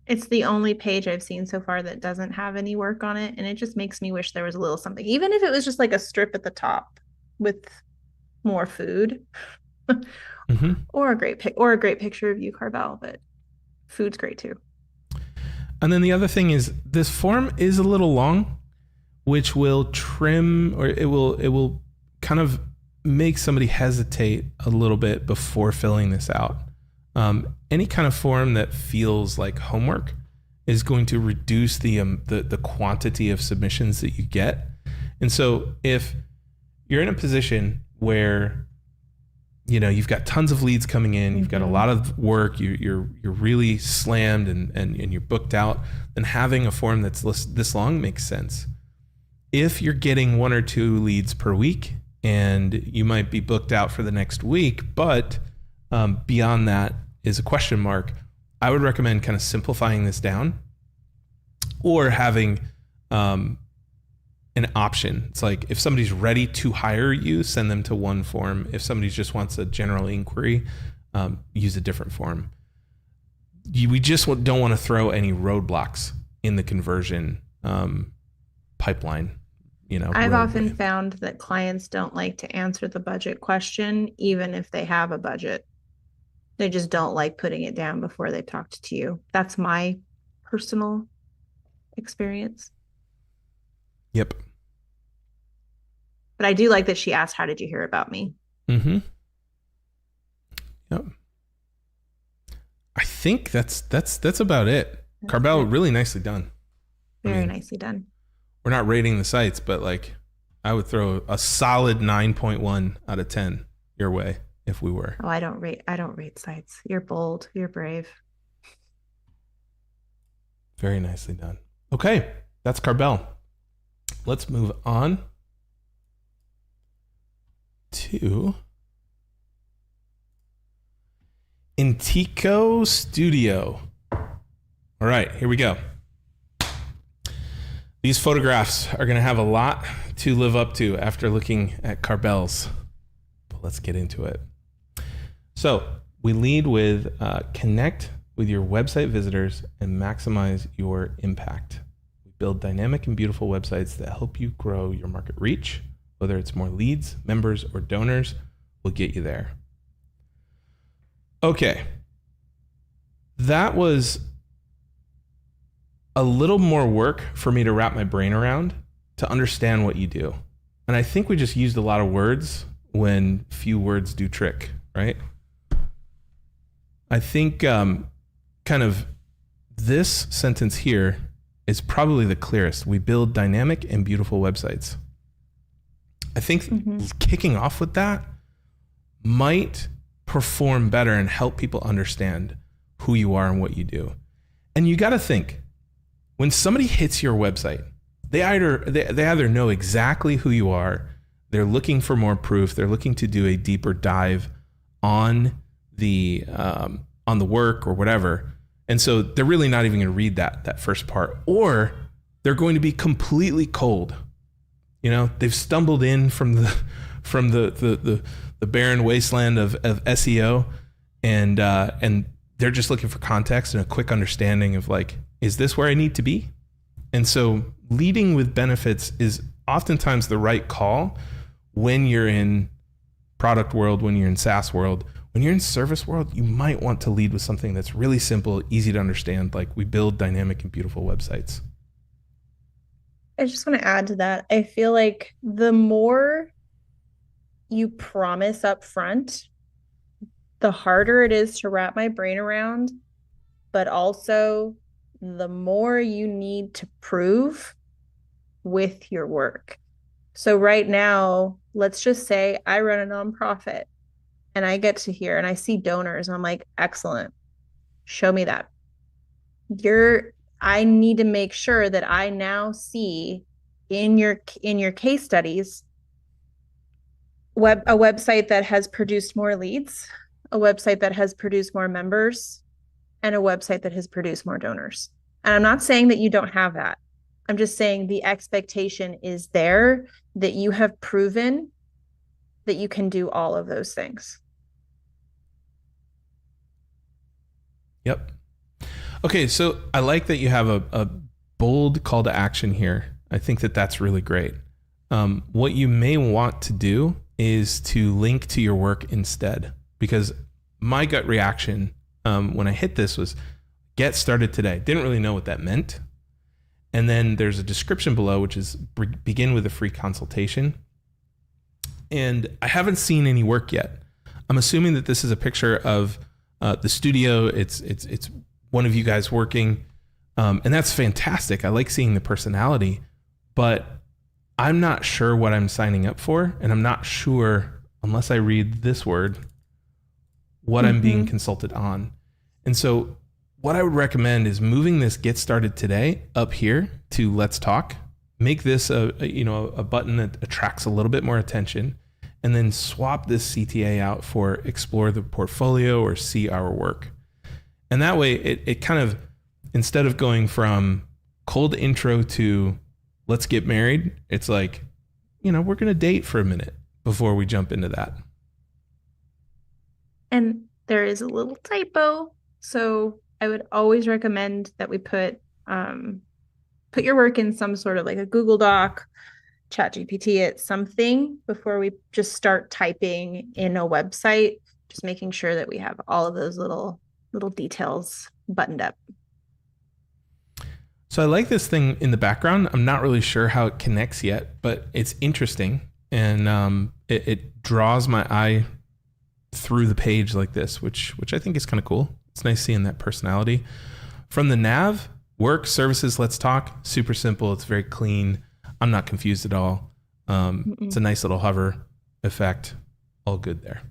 It's the only page I've seen so far that doesn't have any work on it, and it just makes me wish there was a little something, even if it was just like a strip at the top with more food. Mm-hmm. or a great picture of you, Carbell, but food's great too. And then the other thing is, this form is a little long, which will trim, or it will kind of make somebody hesitate a little bit before filling this out. Any kind of form that feels like homework is going to reduce the quantity of submissions that you get. And so if you're in a position where, you know, you've got tons of leads coming in, you've got a lot of work, you're really slammed and you're booked out, then having a form that's this long makes sense. If you're getting 1 or 2 leads per week and you might be booked out for the next week, but beyond that is a question mark, I would recommend kind of simplifying this down, or having an option. It's like, if somebody's ready to hire you, send them to one form. If somebody just wants a general inquiry, use a different form. We just don't want to throw any roadblocks in the conversion pipeline. You know, I've often found that clients don't like to answer the budget question, even if they have a budget. They just don't like putting it down before they've talked to you. That's my personal experience. Yep. But I do like that she asked, how did you hear about me? Mm-hmm. Yep. I I think that's about it. Carbell, really nicely done. Very nicely done. We're not rating the sites, but like I would throw a solid 9.1 out of 10 your way if we were. Oh, I don't rate sites. You're bold. You're brave. Very nicely done. Okay, that's Carbell. Let's move on to Intico Studio. All right, here we go. These photographs are going to have a lot to live up to after looking at Carbell's. But let's get into it. So we lead with connect with your website visitors and maximize your impact. We build dynamic and beautiful websites that help you grow your market reach. Whether it's more leads, members, or donors, we'll get you there. Okay. That was a little more work for me to wrap my brain around to understand what you do. And I think we just used a lot of words when few words do trick, right? I think kind of this sentence here is probably the clearest. We build dynamic and beautiful websites. I think kicking off with that might perform better and help people understand who you are and what you do. And you got to think, when somebody hits your website, they either know exactly who you are, they're looking for more proof, they're looking to do a deeper dive on the work or whatever, and so they're really not even going to read that first part, or they're going to be completely cold. You know, they've stumbled in from the barren wasteland of SEO, and they're just looking for context and a quick understanding of like, is this where I need to be? And so leading with benefits is oftentimes the right call when you're in product world, when you're in SaaS world. When you're in service world, you might want to lead with something that's really simple, easy to understand, like we build dynamic and beautiful websites. I just want to add to that. I feel like the more you promise up front, the harder it is to wrap my brain around, but also the more you need to prove with your work. So right now, let's just say I run a nonprofit and I get to hear and I see donors and I'm like, excellent. Show me that. I need to make sure that I now see in your case studies a website that has produced more leads, a website that has produced more members, and a website that has produced more donors. And I'm not saying that you don't have that. I'm just saying the expectation is there that you have proven that you can do all of those things. Yep. Okay, so I like that you have a bold call to action here. I think that that's really great. What you may want to do is to link to your work instead, because my gut reaction when I hit this was get started today. Didn't really know what that meant. And then there's a description below, which is begin with a free consultation. And I haven't seen any work yet. I'm assuming that this is a picture of the studio. It's one of you guys working. And that's fantastic. I like seeing the personality, but I'm not sure what I'm signing up for. And I'm not sure, unless I read this word, what I'm being consulted on. And so what I would recommend is moving this get started today up here to let's talk. Make this a button that attracts a little bit more attention, and then swap this CTA out for explore the portfolio or see our work. And that way it kind of, instead of going from cold intro to let's get married, it's like, we're going to date for a minute before we jump into that. And there is a little typo. So I would always recommend that we put your work in some sort of like a Google Doc, ChatGPT it, something before we just start typing in a website, just making sure that we have all of those little details buttoned up. So I like this thing in the background. I'm not really sure how it connects yet, but it's interesting. And it draws my eye through the page like this, which I think is kind of cool. It's nice seeing that personality. From the nav, work, services, let's talk. Super simple. It's very clean. I'm not confused at all. It's a nice little hover effect. All good there.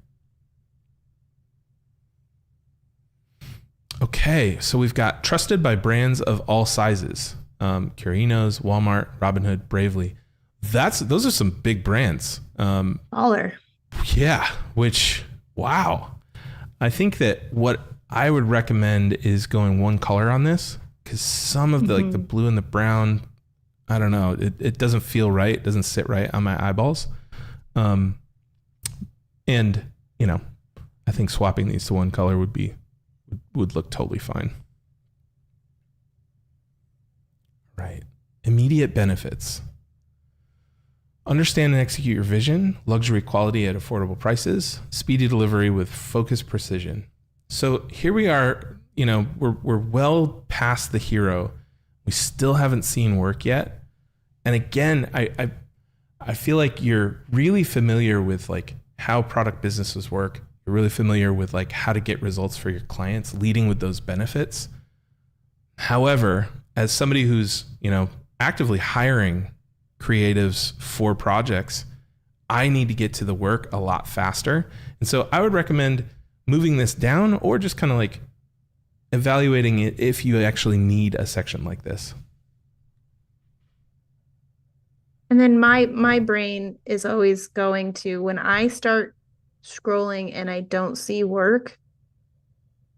Okay, so we've got trusted by brands of all sizes. Curinos, Walmart, Robinhood, Bravely. Those are some big brands. Baller. Yeah, which, wow. I think that what I would recommend is going one color on this, because some of the like the blue and the brown, I don't know, it doesn't feel right. It doesn't sit right on my eyeballs. And, you know, I think swapping these to one color would look totally fine. Right. Immediate benefits. Understand and execute your vision, luxury quality at affordable prices, speedy delivery with focused precision. So here we are, you know, we're well past the hero. We still haven't seen work yet. And again, I feel like you're really familiar with like how product businesses work. You're really familiar with like how to get results for your clients, leading with those benefits. However, as somebody who's, you know, actively hiring creatives for projects, I need to get to the work a lot faster. And so I would recommend moving this down or just kind of like evaluating it if you actually need a section like this. And then my brain is always going to, when I start scrolling and I don't see work,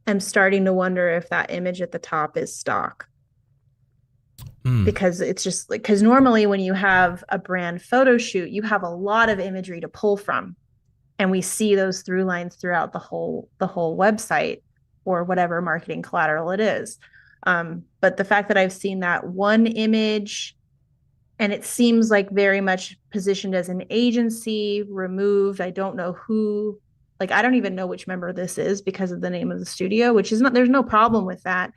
I'm starting to wonder if that image at the top is stock. Because it's just like, because normally when you have a brand photo shoot, you have a lot of imagery to pull from. And we see those through lines throughout the whole website or whatever marketing collateral it is. But the fact that I've seen that one image and it seems like very much positioned as an agency, removed. I don't know who, like, I don't even know which member this is because of the name of the studio, which is not, there's no problem with that.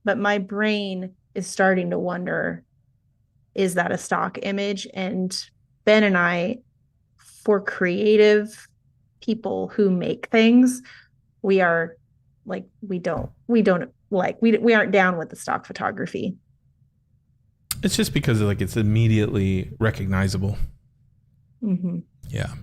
But my brain is starting to wonder, is that a stock image? And Ben and I, for creative people who make things, we are like, we aren't down with the stock photography. It's just because like it's immediately recognizable. Yeah.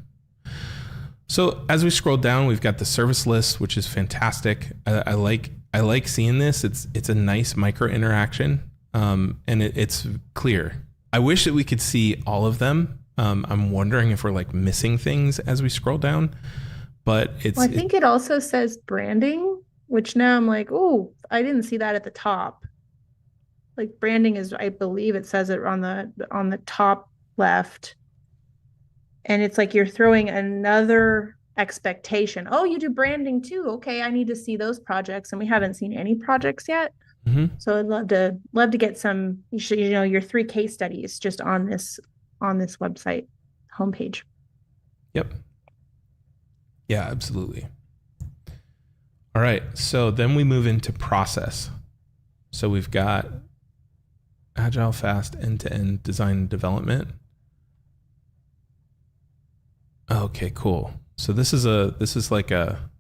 So as we scroll down, we've got the service list, which is fantastic. I like seeing this. It's a nice micro interaction, and it's clear. I wish that we could see all of them. I'm wondering if we're like missing things as we scroll down, but I think it also says branding, which now I'm like, oh, I didn't see that at the top. Like branding is, I believe it says it on the top left. And it's like you're throwing another expectation. Oh, you do branding too. Okay, I need to see those projects. And we haven't seen any projects yet. So I'd love to get some, your 3 case studies just on this website homepage. Yep. Yeah, absolutely. All right. So then we move into process. So we've got agile, fast, end-to-end design and development. Okay, cool. So this is like a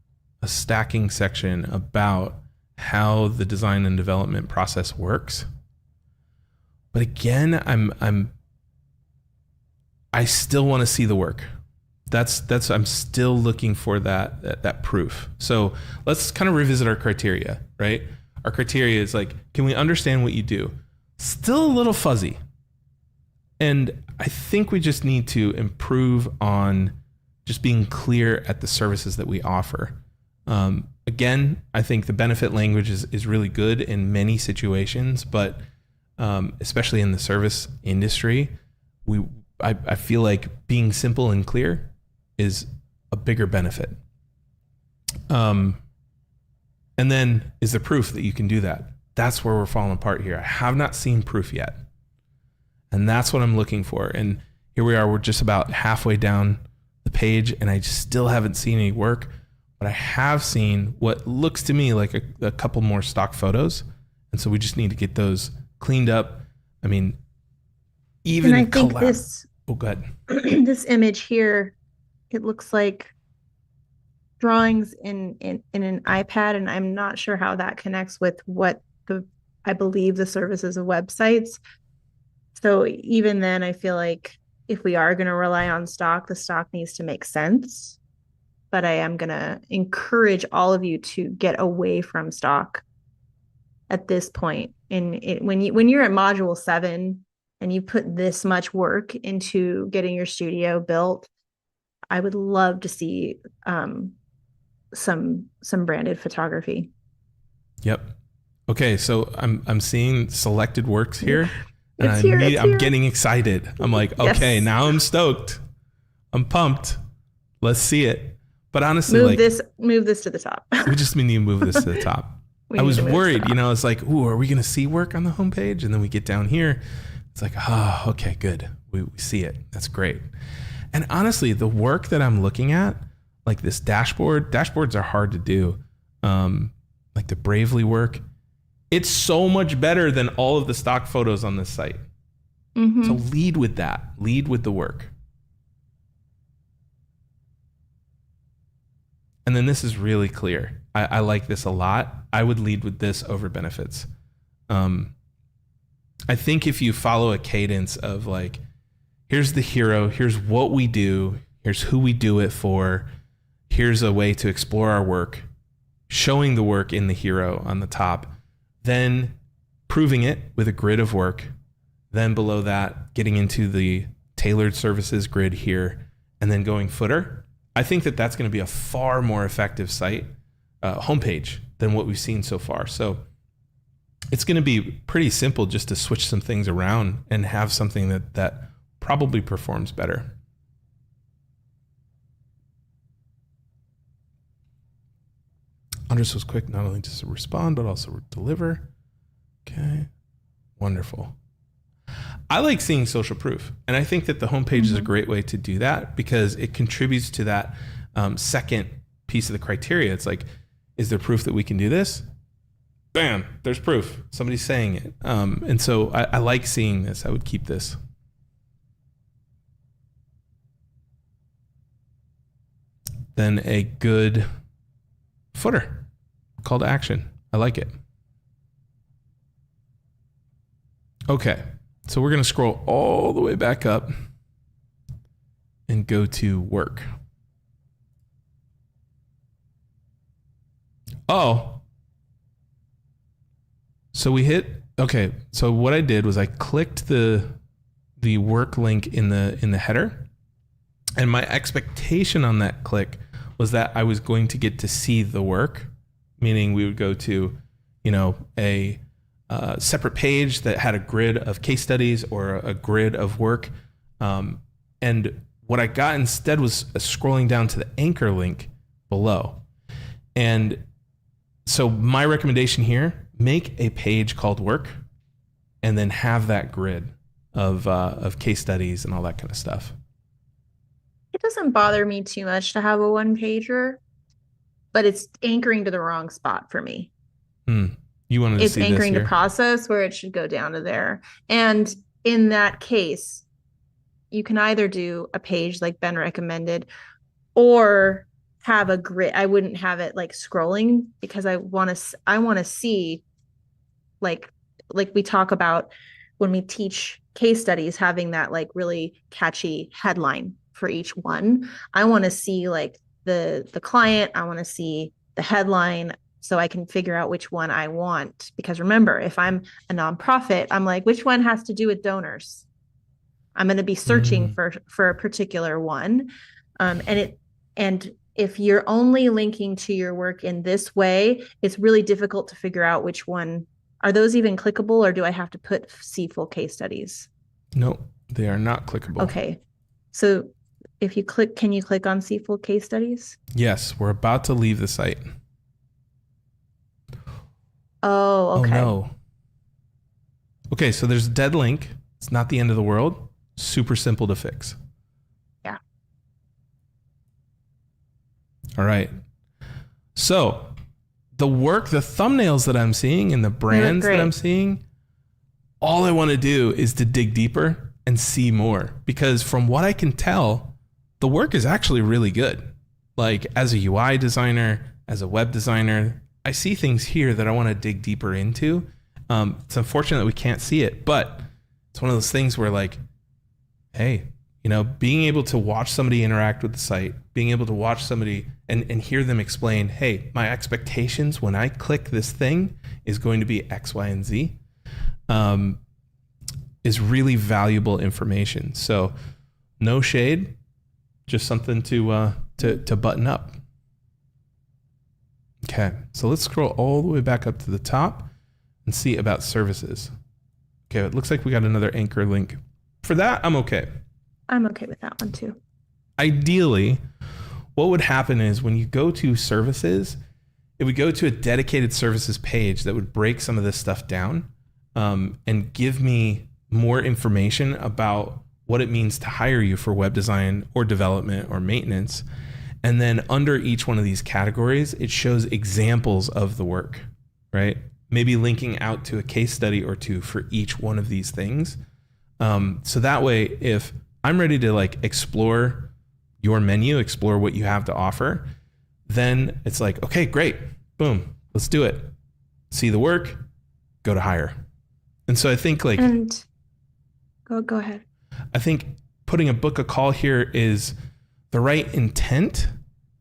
stacking section about how the design and development process works. But again, I still want to see the work. I'm still looking for that proof. So let's kind of revisit our criteria, right? Our criteria is like, can we understand what you do? Still a little fuzzy. And I think we just need to improve on just being clear at the services that we offer. Again, I think the benefit language is really good in many situations, but especially in the service industry, I feel like being simple and clear is a bigger benefit. And then is the proof that you can do that. That's where we're falling apart here. I have not seen proof yet. And that's what I'm looking for. And here we are, we're just about halfway down the page and I still haven't seen any work, but I have seen what looks to me like a couple more stock photos. And so we just need to get those cleaned up. I mean, even and I think oh, go ahead. This image here, it looks like drawings in an iPad, and I'm not sure how that connects with what I believe the services of websites. So even then, I feel like if we are going to rely on stock, the stock needs to make sense. But I am going to encourage all of you to get away from stock at this point. When you're at module 7 and you put this much work into getting your studio built, I would love to see some branded photography. Yep. Okay, so I'm seeing selected works here, and I'm getting excited. I'm like, okay, yes. Now I'm stoked. I'm pumped. Let's see it. But honestly, move this to the top. We just need to move this to the top. I was worried, it's like, ooh, are we going to see work on the homepage? And then we get down here. It's like, oh, okay, good. We see it. That's great. And honestly, the work that I'm looking at, like this dashboards are hard to do. Like the Bravely work, it's so much better than all of the stock photos on this site. Mm-hmm. So lead with that. Lead with the work. And then this is really clear. I like this a lot. I would lead with this over benefits. I think if you follow a cadence of like, here's the hero, here's what we do, here's who we do it for, here's a way to explore our work, showing the work in the hero on the top, then proving it with a grid of work, then below that, getting into the tailored services grid here, and then going footer. I think that that's going to be a far more effective site homepage than what we've seen so far. So it's going to be pretty simple just to switch some things around and have something that probably performs better. Andres was quick not only to respond, but also deliver. Okay, wonderful. I like seeing social proof. And I think that the homepage is a great way to do that because it contributes to that second piece of the criteria. It's like, is there proof that we can do this? Bam, there's proof. Somebody's saying it. And so I like seeing this. I would keep this. Then a good footer, call to action. I like it. Okay, so we're going to scroll all the way back up and go to work. Oh, so we hit, okay, so what I did was I clicked the work link in the header, and my expectation on that click was that I was going to get to see the work, meaning we would go to, a separate page that had a grid of case studies or a grid of work. And what I got instead was scrolling down to the anchor link below. And so my recommendation here, make a page called work and then have that grid of case studies and all that kind of stuff. It doesn't bother me too much to have a one pager, but it's anchoring to the wrong spot for me. You wanted to see this here? It's anchoring to process where it should go down to there. And in that case, you can either do a page like Ben recommended or have a grid. I wouldn't have it like scrolling because I want to see like we talk about when we teach case studies, having that like really catchy headline for each one. I want to see like the client. I want to see the headline so I can figure out which one I want. Because remember, if I'm a nonprofit, I'm like, which one has to do with donors? I'm going to be searching for a particular one. And if you're only linking to your work in this way, it's really difficult to figure out which one. Are those even clickable, or do I have to put see full case studies? No, they are not clickable. Okay. So if you click, can you click on see full case studies? Yes, we're about to leave the site. Oh, okay. Oh, no. Okay, so there's a dead link. It's not the end of the world. Super simple to fix. Yeah. All right. So the thumbnails that I'm seeing and the brands that I'm seeing, all I want to do is to dig deeper and see more. Because from what I can tell, the work is actually really good. Like as a UI designer, as a web designer, I see things here that I want to dig deeper into. It's unfortunate that we can't see it, but it's one of those things where like, hey, being able to watch somebody interact with the site, being able to watch somebody and hear them explain, hey, my expectations when I click this thing is going to be X, Y, and Z, is really valuable information. So no shade, just something to button up. Okay, so let's scroll all the way back up to the top and see about services. Okay, it looks like we got another anchor link. For that, I'm okay. I'm okay with that one too. Ideally, what would happen is when you go to services, it would go to a dedicated services page that would break some of this stuff down, and give me more information about what it means to hire you for web design or development or maintenance. And then under each one of these categories, it shows examples of the work, right? Maybe linking out to a case study or two for each one of these things. So that way, if I'm ready to like explore your menu, explore what you have to offer, then it's like, okay, great. Boom. Let's do it. See the work, go to hire. And so I think like, and go ahead. I think putting a book a call here is the right intent.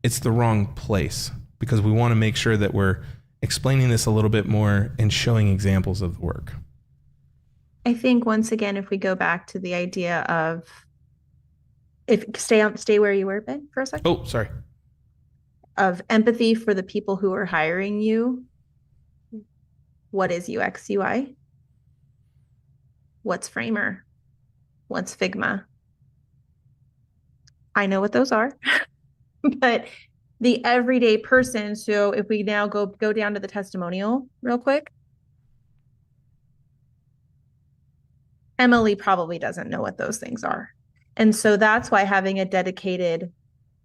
It's the wrong place because we want to make sure that we're explaining this a little bit more and showing examples of the work. I think once again, if we go back to the idea of stay where you were, Ben, for a second. Oh, sorry. Of empathy for the people who are hiring you. What is UX UI? What's Framer? What's Figma? I know what those are, but the everyday person. So if we now go down to the testimonial real quick, Emily probably doesn't know what those things are. And so that's why having a dedicated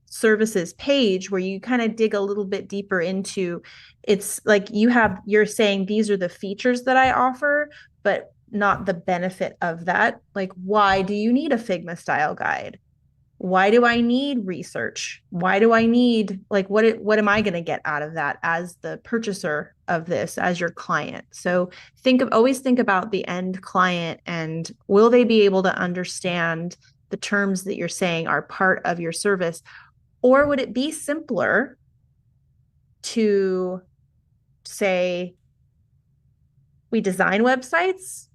services page where you kind of dig a little bit deeper into, it's like you're saying these are the features that I offer, but not the benefit of that. Like, why do you need a Figma style guide? Why do I need research? Why do I need, like, what am I going to get out of that as the purchaser of this, as your client? So always think about the end client and will they be able to understand the terms that you're saying are part of your service? Or would it be simpler to say, we design websites,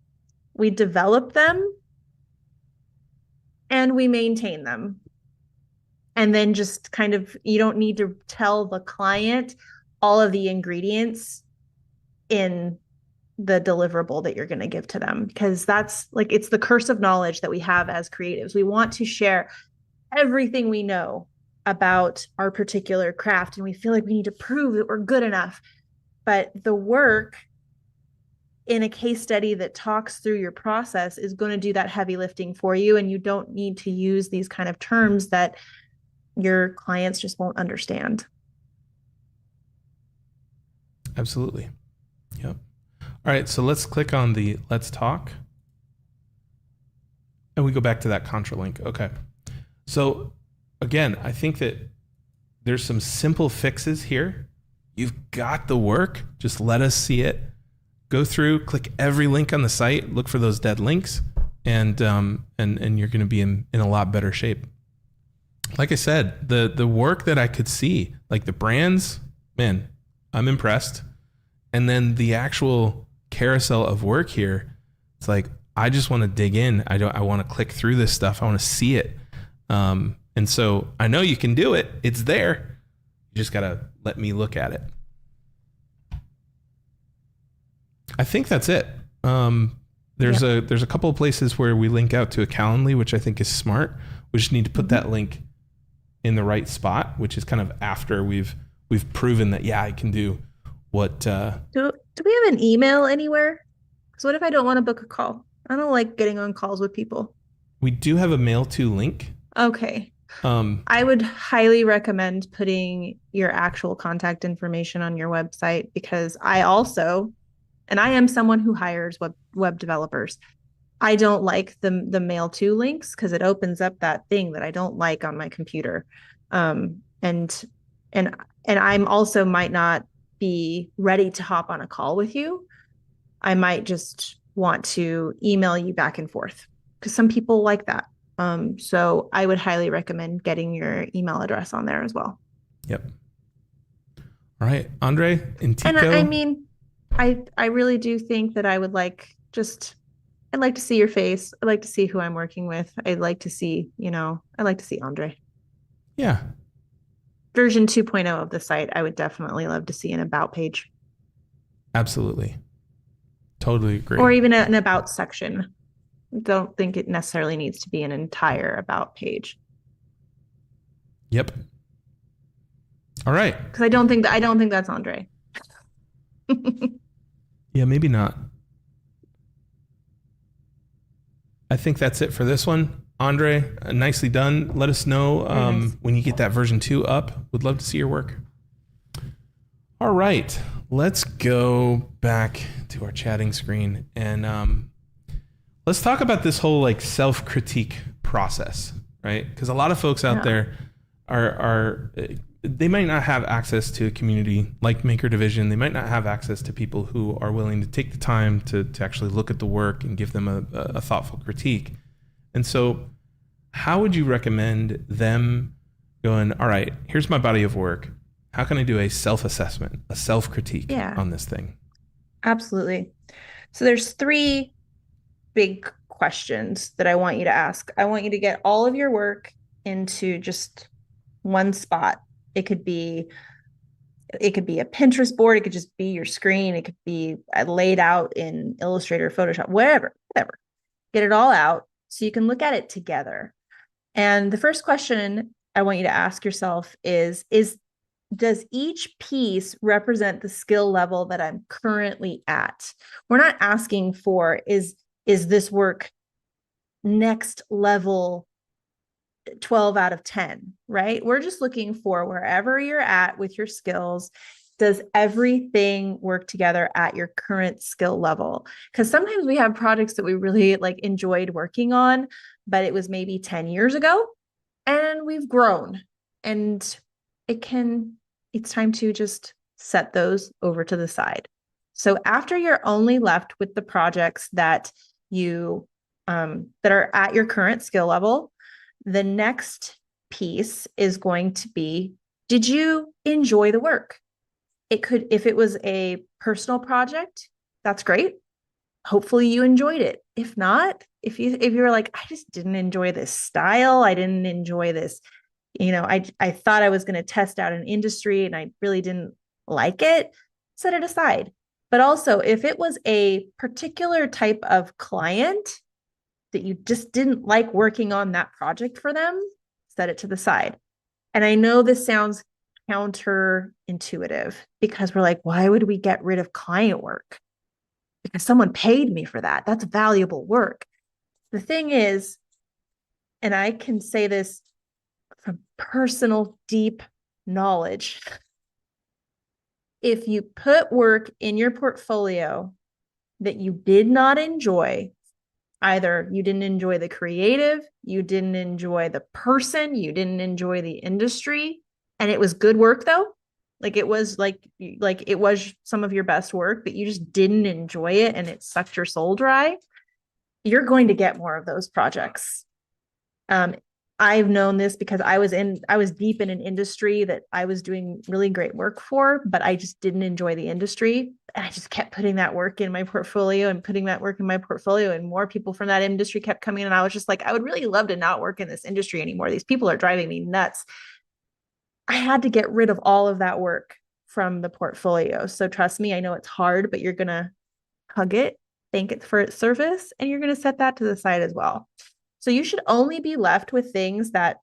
we develop them, and we maintain them. And then just kind of, you don't need to tell the client all of the ingredients in the deliverable that you're going to give to them, because that's like, it's the curse of knowledge that we have as creatives. We want to share everything we know about our particular craft, and we feel like we need to prove that we're good enough. But the work in a case study that talks through your process is going to do that heavy lifting for you, and you don't need to use these kind of terms that your clients just won't understand. Absolutely. Yep. All right, so let's click on the let's talk. And we go back to that contra link. Okay. So again, I think that there's some simple fixes here. You've got the work. Just let us see it. Go through, click every link on the site, look for those dead links, and you're going to be in a lot better shape. Like I said, the work that I could see, like the brands, man, I'm impressed. And then the actual carousel of work here, it's like, I just want to dig in. I want to click through this stuff. I want to see it. And so I know you can do it. It's there. You just got to let me look at it. I think that's it. There's a couple of places where we link out to a Calendly, which I think is smart. We just need to put that link in the right spot, which is kind of after we've proven that, yeah, I can do what. Do we have an email anywhere? Because what if I don't want to book a call? I don't like getting on calls with people. We do have a mail to link. Okay. I would highly recommend putting your actual contact information on your website, because I am someone who hires web developers. I don't like the mail to links because it opens up that thing that I don't like on my computer. and and and I'm also might not be ready to hop on a call with you. I might just want to email you back and forth because some people like that. So I would highly recommend getting your email address on there as well. Yep. All right, Andre and And Tico. mean, I really do think that I would like just I'd like to see your face. I'd like to see who I'm working with. I'd like to see, I'd like to see Andre. Yeah, Version 2.0 of the site, I would definitely love to see an about page. absolutely. Totally agree. Or even an about section. Don't think it necessarily needs to be an entire about page. Yep. All right. Because I don't think that's Andre. Yeah, maybe not. I think that's it for this one. Andre, nicely done. Let us know Nice. when you get that version 2 up. Would love to see your work. All right. Let's go back to our chatting screen and let's talk about this whole like self-critique process, right? Because a lot of folks out there are they might not have access to a community like Maker Division. They might not have access to people who are willing to take the time to actually look at the work and give them a thoughtful critique. And so how would you recommend them going, all right, here's my body of work. How can I do a self-assessment, a self-critique on this thing? Absolutely. So there's 3 big questions that I want you to ask. I want you to get all of your work into just one spot. It could be a Pinterest board. It could just be your screen. It could be laid out in Illustrator, Photoshop, whatever. Get it all out so you can look at it together. And the first question I want you to ask yourself is does each piece represent the skill level that I'm currently at? We're not asking for is this work next level 12 out of 10, right? We're just looking for wherever you're at with your skills, does everything work together at your current skill level? Because sometimes we have projects that we really like enjoyed working on, but it was maybe 10 years ago and we've grown, and it's time to just set those over to the side. So after you're only left with the projects that you that are at your current skill level, the next piece is going to be, did you enjoy the work? If it was a personal project, that's great. Hopefully you enjoyed it. If not, if you're like, I just didn't enjoy this style, I didn't enjoy this, I thought I was going to test out an industry and I really didn't like it, set it aside. But also, if it was a particular type of client that you just didn't like working on that project for them, set it to the side. And I know this sounds counterintuitive because we're like, why would we get rid of client work? Because someone paid me for that. That's valuable work. The thing is, and I can say this from personal deep knowledge, if you put work in your portfolio that you did not enjoy, either you didn't enjoy the creative, you didn't enjoy the person, you didn't enjoy the industry, and it was good work though, like it was it was some of your best work, but you just didn't enjoy it and it sucked your soul dry, you're going to get more of those projects. I've known this because I was deep in an industry that I was doing really great work for, but I just didn't enjoy the industry. And I just kept putting that work in my portfolio and putting that work in my portfolio. And more people from that industry kept coming in. And I was just like, I would really love to not work in this industry anymore. These people are driving me nuts. I had to get rid of all of that work from the portfolio. So trust me, I know it's hard, but you're going to hug it, thank it for its service, and you're going to set that to the side as well. So you should only be left with things that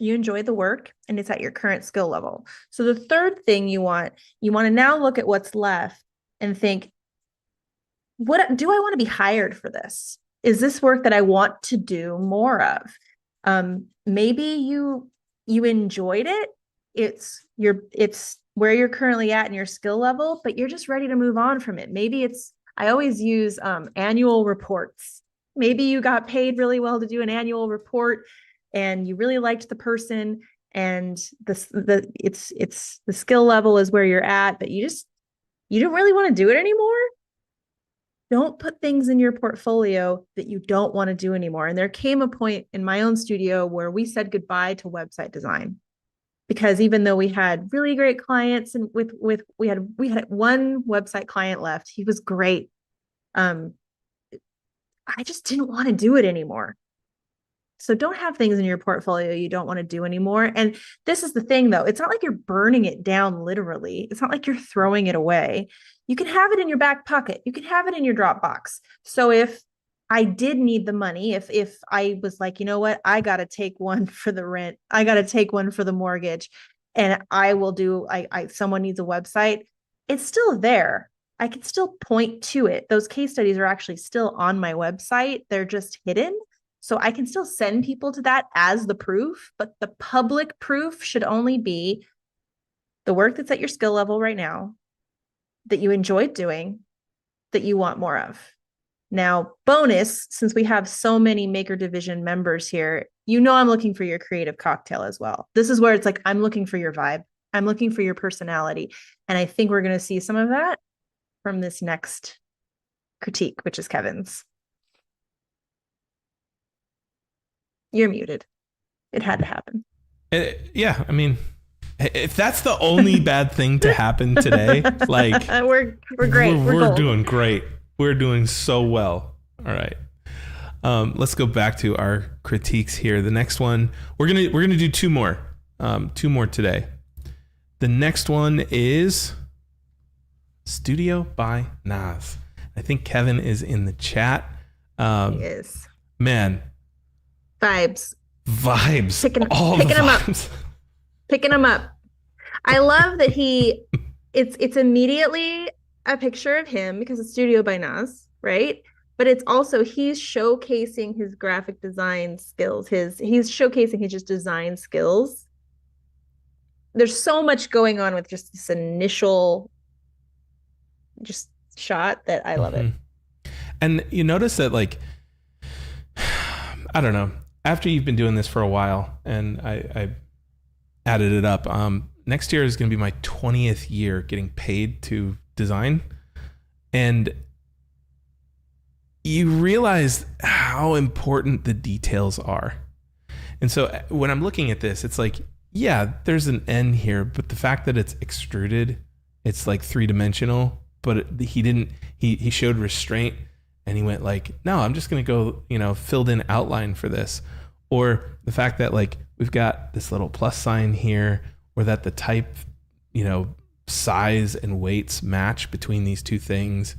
you enjoy the work and it's at your current skill level. So the third thing you want to now look at what's left and think, what do I want to be hired for this? Is this work that I want to do more of? Maybe you enjoyed it. It's where you're currently at in your skill level, but you're just ready to move on from it. Maybe I always use annual reports. Maybe you got paid really well to do an annual report and you really liked the person and it's the skill level is where you're at, but you don't really want to do it anymore. Don't put things in your portfolio that you don't want to do anymore. And there came a point in my own studio where we said goodbye to website design, because even though we had really great clients, and we had one website client left, he was great. I just didn't want to do it anymore. So don't have things in your portfolio you don't want to do anymore. And this is the thing, though. It's not like you're burning it down literally. It's not like you're throwing it away. You can have it in your back pocket. You can have it in your Dropbox. So if I did need the money, if I was like, you know what, I got to take one for the rent, I got to take one for the mortgage, and I will do, someone needs a website, it's still there. I can still point to it. Those case studies are actually still on my website. They're just hidden. So I can still send people to that as the proof, but the public proof should only be the work that's at your skill level right now, that you enjoyed doing, that you want more of. Now, bonus, since we have so many Maker Division members here, I'm looking for your creative cocktail as well. This is where it's like, I'm looking for your vibe. I'm looking for your personality. And I think we're going to see some of that from this next critique, which is Kevin's. You're muted. It had to happen. Yeah, I mean, if that's the only bad thing to happen today, like we're great. We're doing great. We're doing so well. All right. Let's go back to our critiques here. The next one, we're gonna do two more today. The next one is Studio by Naz. I think Kevin is in the chat. He is. Man. Vibes. Picking him up. I love that it's immediately a picture of him because it's Studio by Naz, right? But it's also, he's showcasing his graphic design skills. He's showcasing his just design skills. There's so much going on with just this initial just shot that I love it. And you notice that, like, I don't know, after you've been doing this for a while, and I added it up, next year is going to be my 20th year getting paid to design. And you realize how important the details are. And so when I'm looking at this, it's like, yeah, there's an N here, but the fact that it's extruded, it's like 3-dimensional, but he showed restraint. And he went like, no, I'm just going to go, filled in outline for this. Or the fact that, like, we've got this little plus sign here, or that the type, size and weights match between these two things.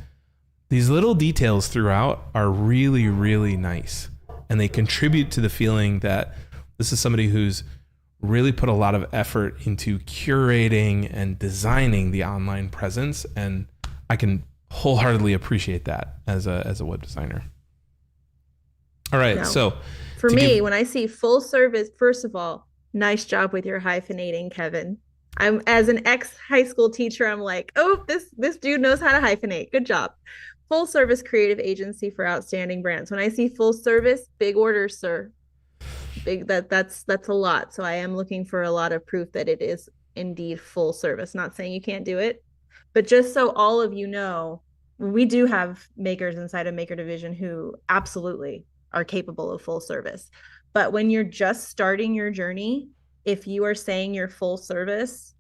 These little details throughout are really, really nice. And they contribute to the feeling that this is somebody who's really put a lot of effort into curating and designing the online presence. And I can wholeheartedly appreciate that as a web designer. All right. No. So for me, when I see full service, first of all, nice job with your hyphenating, Kevin. I'm, as an ex-high school teacher, I'm like, oh, this dude knows how to hyphenate. Good job. Full service creative agency for outstanding brands. When I see full service, big orders, sir. That's a lot. So I am looking for a lot of proof that it is indeed full service. Not saying you can't do it, but just so all of you know, we do have makers inside of Maker Division who absolutely are capable of full service. But when you're just starting your journey, if you are saying you're full service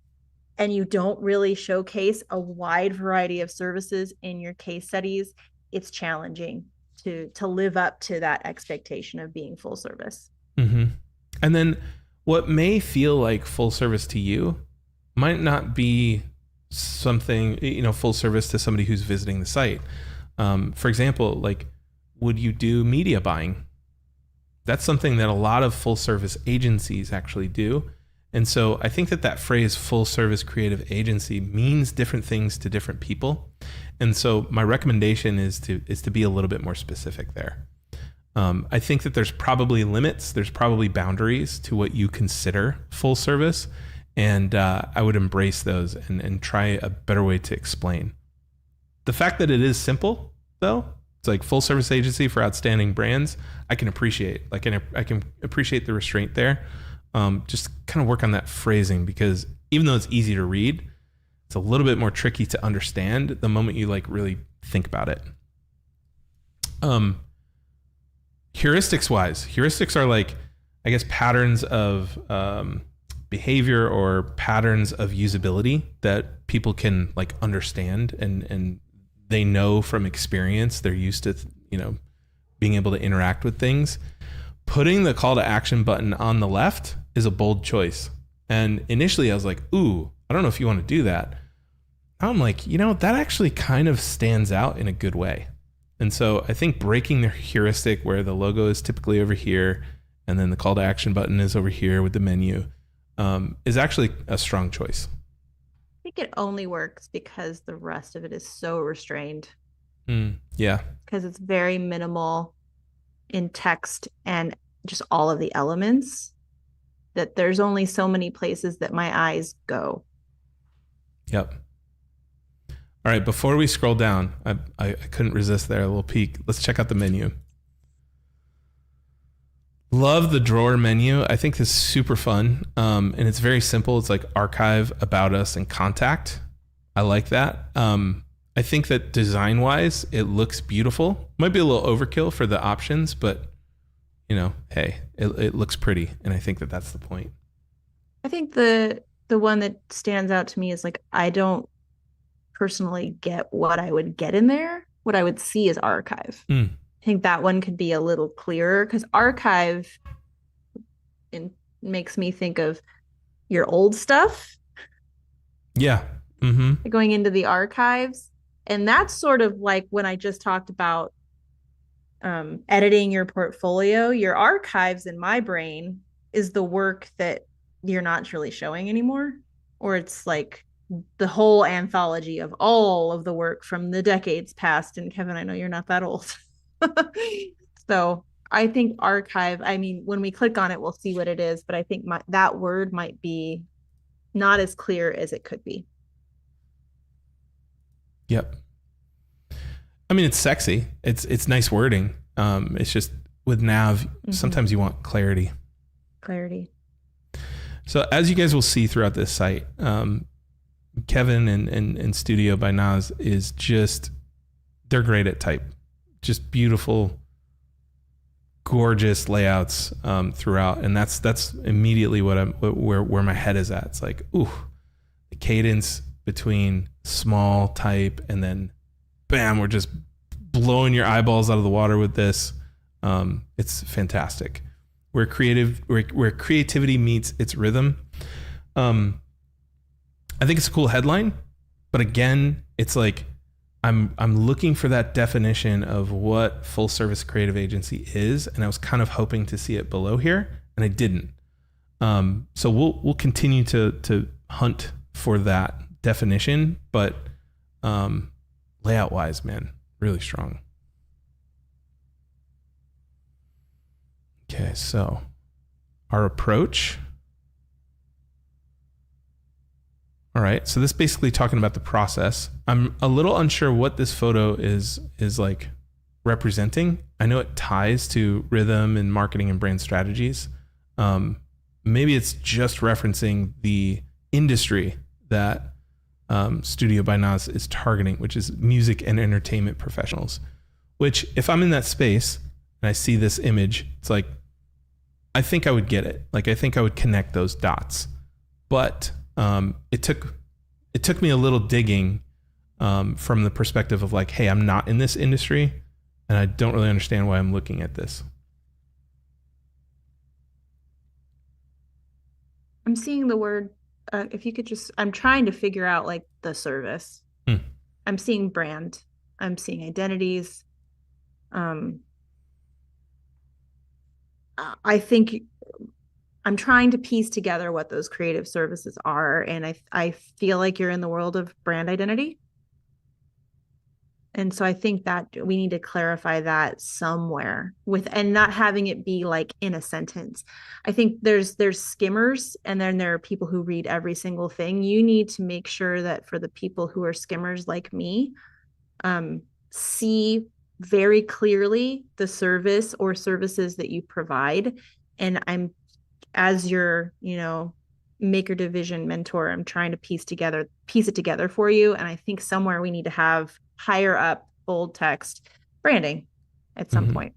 and you don't really showcase a wide variety of services in your case studies, it's challenging to live up to that expectation of being full service. Mm-hmm. And then what may feel like full service to you might not be something, full service to somebody who's visiting the site. For example, like, would you do media buying? That's something that a lot of full service agencies actually do. And so I think that phrase full service creative agency means different things to different people. And so my recommendation is to be a little bit more specific there. I think that there's probably limits, there's probably boundaries to what you consider full service. And I would embrace those and try a better way to explain. The fact that it is simple, though, it's like full service agency for outstanding brands, I can appreciate. Like, I can appreciate the restraint there. Just kind of work on that phrasing, because even though it's easy to read, it's a little bit more tricky to understand the moment you like really think about it. Heuristics are like, I guess, patterns of behavior or patterns of usability that people can like understand, and they know from experience. They're used to, being able to interact with things. Putting the call to action button on the left is a bold choice. And initially I was like, ooh, I don't know if you want to do that. Now I'm like, that actually kind of stands out in a good way. And so I think breaking the heuristic where the logo is typically over here and then the call to action button is over here with the menu is actually a strong choice. I think it only works because the rest of it is so restrained. Yeah. Because it's very minimal in text and just all of the elements, that there's only so many places that my eyes go. Yep. All right, before we scroll down, I couldn't resist there, a little peek. Let's check out the menu. Love the drawer menu. I think this is super fun. And it's very simple. It's like archive, about us, and contact. I like that. I think that design-wise, it looks beautiful. Might be a little overkill for the options, but hey, it looks pretty, and I think that that's the point. I think the one that stands out to me is like, I don't personally get what I would get in there. What I would see is archive. I think that one could be a little clearer, because archive makes me think of your old stuff. Yeah. Mm-hmm. Going into the archives. And that's sort of like when I just talked about editing your portfolio. Your archives in my brain is the work that you're not really showing anymore, or it's like the whole anthology of all of the work from the decades past. And Kevin, I know you're not that old. So I think archive, I mean, when we click on it, we'll see what it is, but I think that word might be not as clear as it could be. Yep. I mean, it's sexy. It's nice wording. It's just with nav, sometimes you want clarity. So as you guys will see throughout this site, Kevin and Studio by Naz is just, they're great at type. Just beautiful, gorgeous layouts throughout, and that's immediately where my head is at. It's like, ooh, the cadence between small type and then bam, we're just blowing your eyeballs out of the water with this. It's fantastic. Where creativity meets its rhythm. I think it's a cool headline, but again, it's like I'm looking for that definition of what full service creative agency is, and I was kind of hoping to see it below here, and I didn't. So we'll continue to hunt for that definition, but layout wise, man, really strong. Okay, so our approach. All right, so this is basically talking about the process. I'm a little unsure what this photo is like representing. I know it ties to rhythm and marketing and brand strategies. Maybe it's just referencing the industry that Studio by Naz is targeting, which is music and entertainment professionals. Which, if I'm in that space and I see this image, it's like, I think I would get it. Like, I think I would connect those dots. But it took me a little digging from the perspective of like, hey, I'm not in this industry and I don't really understand why I'm looking at this. I'm seeing the word, if you could just, I'm trying to figure out like the service. I'm seeing brand. I'm seeing identities. I think I'm trying to piece together what those creative services are. And I feel like you're in the world of brand identity. And so I think that we need to clarify that somewhere and not having it be like in a sentence. I think there's skimmers, and then there are people who read every single thing. You need to make sure that for the people who are skimmers like me, see very clearly the service or services that you provide. And I'm as your, maker division mentor, I'm trying to piece it together for you. And I think somewhere we need to have higher up bold text branding at some point.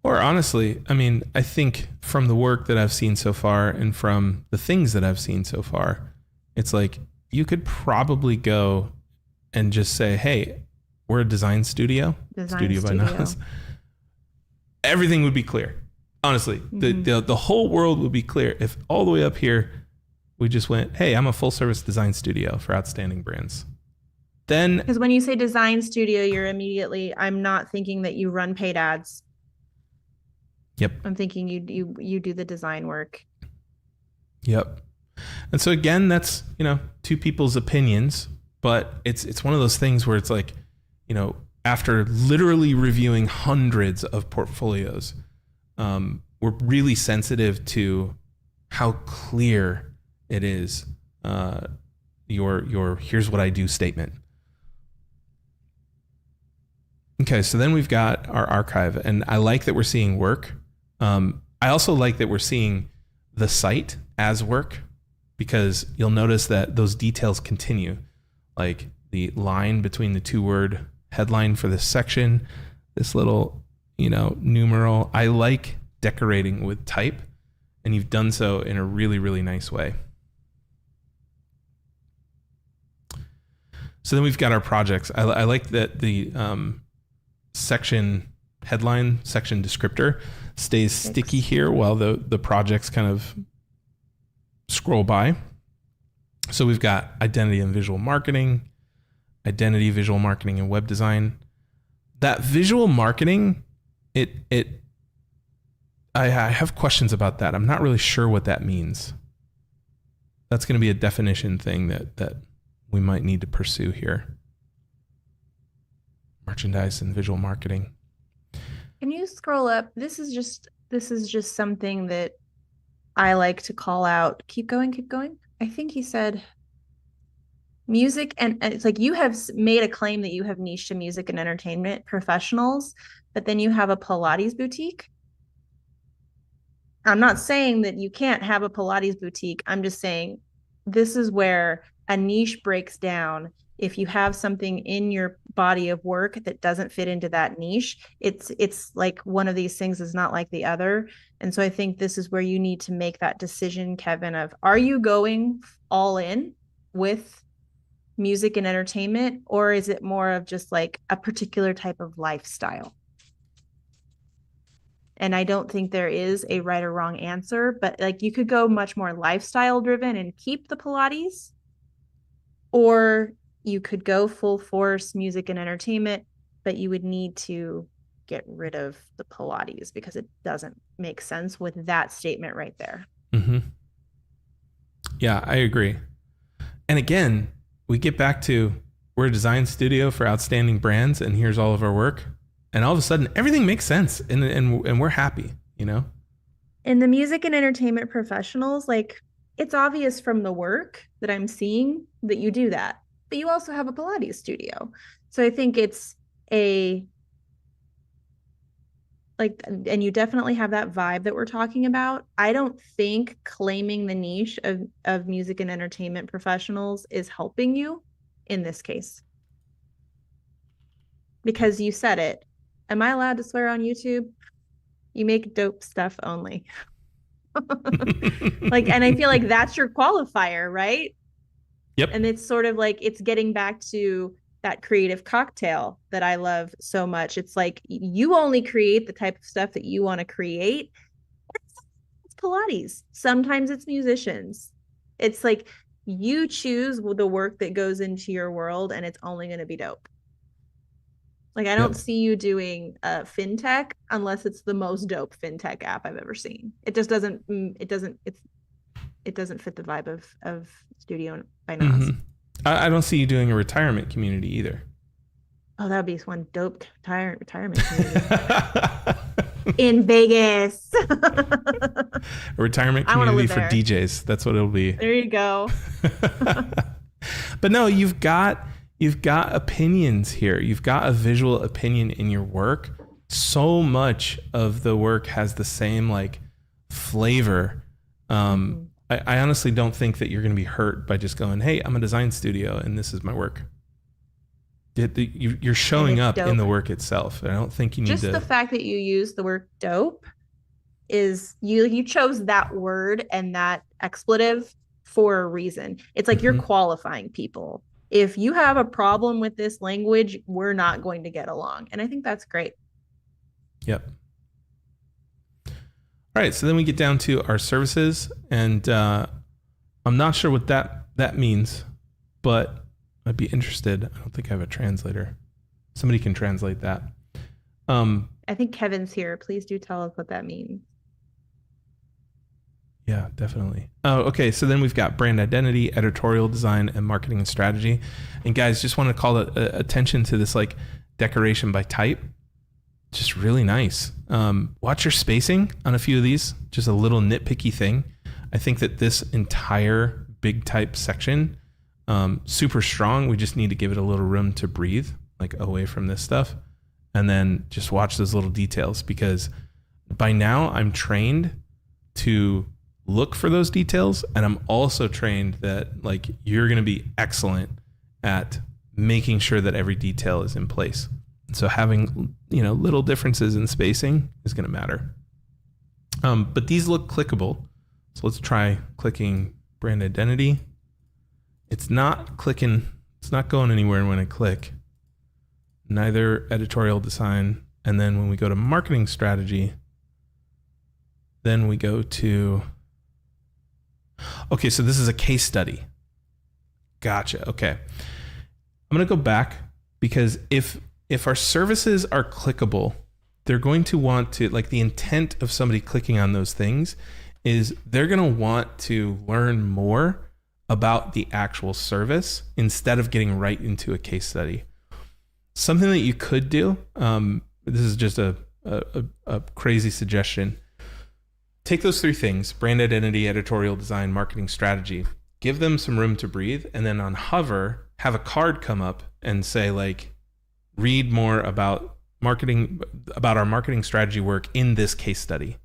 Or honestly, I mean, I think from the work that I've seen so far and from the things that I've seen so far, it's like you could probably go and just say, hey, we're a design studio by Nas. Everything would be clear. Honestly, the whole world would be clear if all the way up here we just went, hey, I'm a full service design studio for outstanding brands. Then, because when you say design studio, I'm not thinking that you run paid ads. Yep. I'm thinking you do the design work. Yep. And so again, that's, two people's opinions, but it's one of those things where it's like, after literally reviewing hundreds of portfolios, we're really sensitive to how clear it is, your here's what I do statement. Okay, so then we've got our archive, and I like that we're seeing work. I also like that we're seeing the site as work, because you'll notice that those details continue, like the line between the 2-word headline for this section, this little, numeral. I like decorating with type, and you've done so in a really, really nice way. So then we've got our projects. I like that the section headline, section descriptor stays sticky here while the projects kind of scroll by. So we've got identity and visual marketing, and web design. That visual marketing, I have questions about that. I'm not really sure what that means. That's going to be a definition thing that we might need to pursue here. Merchandise and visual marketing. Can you scroll up? This is just something that I like to call out. Keep going. I think he said music, and it's like you have made a claim that you have niche to music and entertainment professionals, but then you have a Pilates boutique. I'm not saying that you can't have a Pilates boutique. I'm just saying this is where a niche breaks down. If you have something in your body of work that doesn't fit into that niche, it's like one of these things is not like the other. And so I think this is where you need to make that decision, Kevin, of are you going all in with music and entertainment, or is it more of just like a particular type of lifestyle? And I don't think there is a right or wrong answer, but like you could go much more lifestyle driven and keep the Pilates, or you could go full force music and entertainment, but you would need to get rid of the Pilates because it doesn't make sense with that statement right there. Mm-hmm. Yeah, I agree. And again, we get back to we're a design studio for outstanding brands, and here's all of our work. And all of a sudden, everything makes sense, and we're happy, In the music and entertainment professionals, like it's obvious from the work that I'm seeing that you do that, but you also have a Pilates studio. So I think it's and you definitely have that vibe that we're talking about. I don't think claiming the niche of music and entertainment professionals is helping you in this case. Because you said it. Am I allowed to swear on YouTube? You make dope stuff only. And I feel like that's your qualifier, right? Yep. And it's sort of like it's getting back to that creative cocktail that I love so much. It's like you only create the type of stuff that you want to create. It's Pilates. Sometimes it's musicians. It's like you choose the work that goes into your world, and it's only going to be dope. Like I don't see you doing fintech unless it's the most dope fintech app I've ever seen. It just doesn't. It doesn't fit the vibe of Studio by Nas. Mm-hmm. I don't see you doing a retirement community either. Oh, that would be one dope retirement community in Vegas. A retirement community for DJs. That's what it'll be. There you go. But no, you've got opinions here. You've got a visual opinion in your work. So much of the work has the same like flavor. I honestly don't think that you're going to be hurt by just going, hey, I'm a design studio and this is my work. You're showing up in the work itself. I don't think you need just the fact that you use the word dope is you chose that word and that expletive for a reason. It's like you're qualifying people. If you have a problem with this language, we're not going to get along. And I think that's great. Yep. All right. So then we get down to our services, and I'm not sure what that means, but I'd be interested. I don't think I have a translator. Somebody can translate that. I think Kevin's here. Please do tell us what that means. Yeah, definitely. Oh, okay. So then we've got brand identity, editorial design, and marketing and strategy. And guys, just want to call attention to this like decoration by type. Just really nice. Watch your spacing on a few of these. Just a little nitpicky thing. I think that this entire big type section, super strong. We just need to give it a little room to breathe, like away from this stuff. And then just watch those little details, because by now I'm trained to look for those details. And I'm also trained that like you're going to be excellent at making sure that every detail is in place. So having, little differences in spacing is going to matter. But these look clickable. So let's try clicking brand identity. It's not clicking. It's not going anywhere when I click. Neither editorial design. And then when we go to marketing strategy, then we go to, okay, so this is a case study. Gotcha. Okay. I'm going to go back, because if our services are clickable, they're going to want to, like, the intent of somebody clicking on those things is they're going to want to learn more about the actual service instead of getting right into a case study. Something that you could do, this is just a crazy suggestion. Take those three things: brand identity, editorial design, marketing strategy. Give them some room to breathe, and then on hover, have a card come up and say, like, read more about our marketing strategy work in this case study.